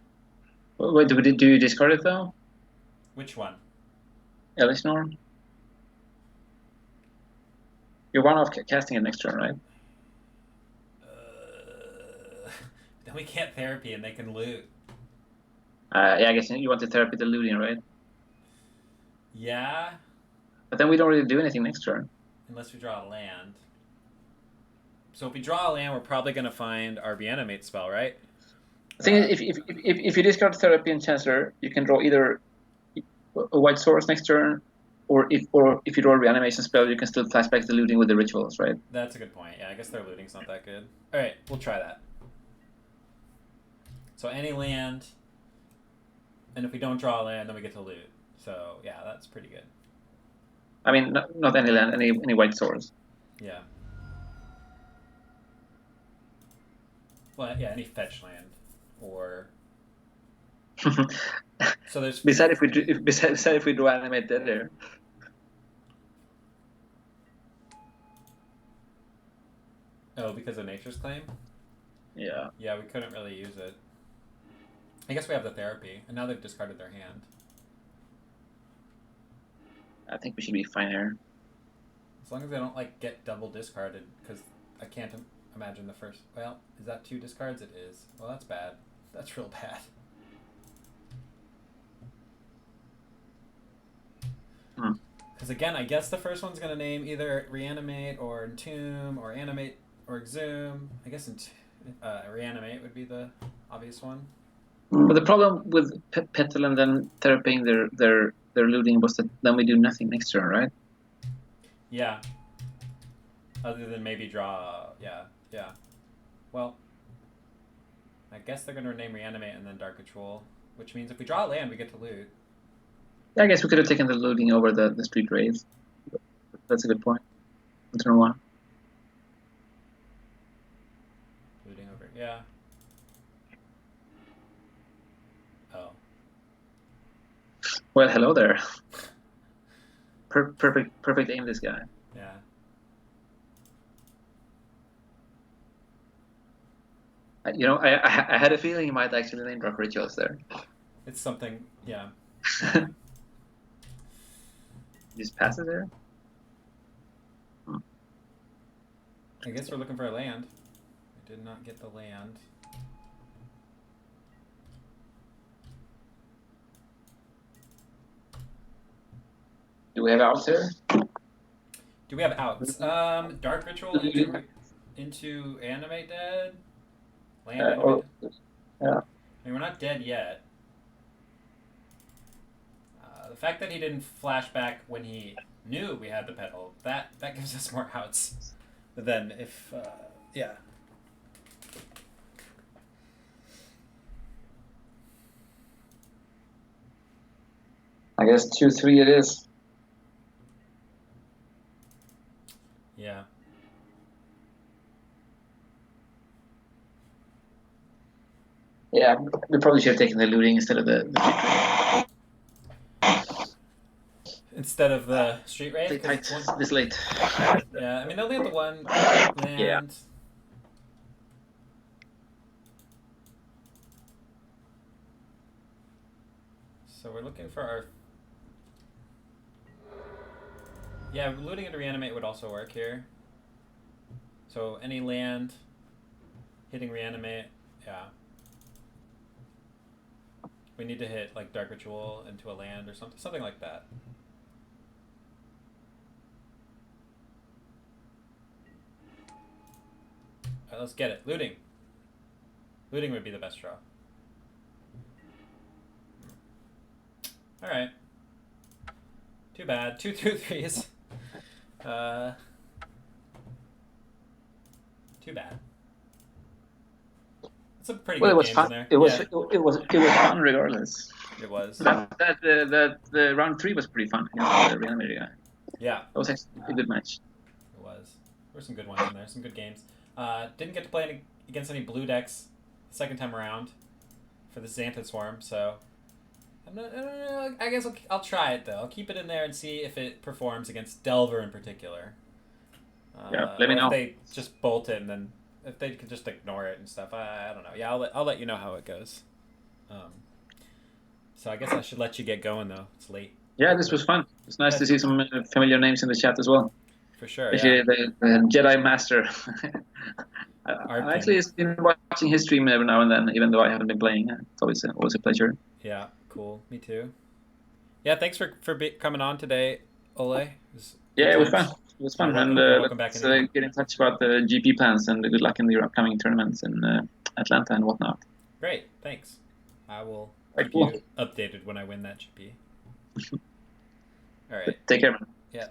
Wait, do you discard it though? Which one? Elisnor? You're one off casting it next turn, right? Then we can't therapy and they can loot. Yeah, I guess you want to therapy the looting, right? Yeah. But then we don't really do anything next turn. Unless we draw a land. So if we draw a land, we're probably going to find our reanimate spell, right? The thing is, if you discard therapy and Chancellor, you can draw either a white source next turn, or if you draw a reanimation spell, you can still flashback the looting with the rituals, right? That's a good point. Yeah, I guess their looting's not that good. All right, we'll try that. So any land, and if we don't draw a land, then we get to loot. So yeah, that's pretty good. I mean, not any land, any white source. Yeah. Well, yeah, any fetch land or. So there's. Besides, if we draw animate dead there. Oh, because of Nature's Claim? Yeah. Yeah, we couldn't really use it. I guess we have the therapy, and now they've discarded their hand. I think we should be fine here. As long as they don't like get double discarded, because I can't imagine the first. Well, is that 2 discards? It is. Well, that's bad. That's real bad. Because again, I guess the first one's gonna name either reanimate or entomb or animate or exhume. I guess reanimate would be the obvious one. But the problem with Petal and then therapying their looting was that then we do nothing next turn, right? Yeah. Other than maybe draw. Yeah. Well, I guess they're gonna rename reanimate and then dark ritual, which means if we draw a land, we get to loot. Yeah, I guess we could have taken the looting over the street raid. That's a good point. Turn 1. Looting over, yeah. Oh. Well, hello there. Perfect aim, this guy. Yeah. I had a feeling he might actually name Dark Rituals there. It's something, yeah. Just pass it there? I guess we're looking for a land. We did not get the land. Do we have outs here? Do we have outs? Dark Ritual into Animate Dead? Land Animate Dead? Yeah. I mean, we're not dead yet. The fact that he didn't flash back when he knew we had the petal, that gives us more outs than if, yeah. I guess 2-3 it is. Yeah. Yeah, we probably should have taken the looting instead of the Instead of the street raid? This late. Yeah, I mean, they only have the one land. Yeah. So we're looking for our... Yeah, looting and reanimate would also work here. So any land, hitting reanimate, yeah. We need to hit like Dark Ritual into a land or something like that. Alright, let's get it. Looting. Looting would be the best draw. Alright. Too bad. 2 through 3s. Too bad. It's a pretty good game in there. It was fun regardless. It was. The round 3 was pretty fun against the reanimated guy. Yeah. That was actually a good match. It was. There were some good ones in there. Some good games. Didn't get to play against any blue decks the second time around for the Xanthid Swarm, so I guess I'll try it though. I'll keep it in there and see if it performs against Delver in particular. Yeah, let me know. If they just bolt it and then if they could just ignore it and stuff. I don't know. Yeah, I'll let you know how it goes. So I guess I should let you get going though. It's late. Yeah, this was fun. It's nice to see some familiar names in the chat as well. For sure. Especially the Jedi Master. I actually been watching his stream every now and then, even though I haven't been playing. It's always a pleasure. Yeah, cool. Me too. Yeah, thanks for coming on today, Olle. It was fun. It was fun. Welcome, and welcome back. Let's get in touch about the GP plans, and good luck in the upcoming tournaments in Atlanta and whatnot. Great, thanks. I will keep Cool. you updated when I win that GP. All right. Take care, man. Yeah.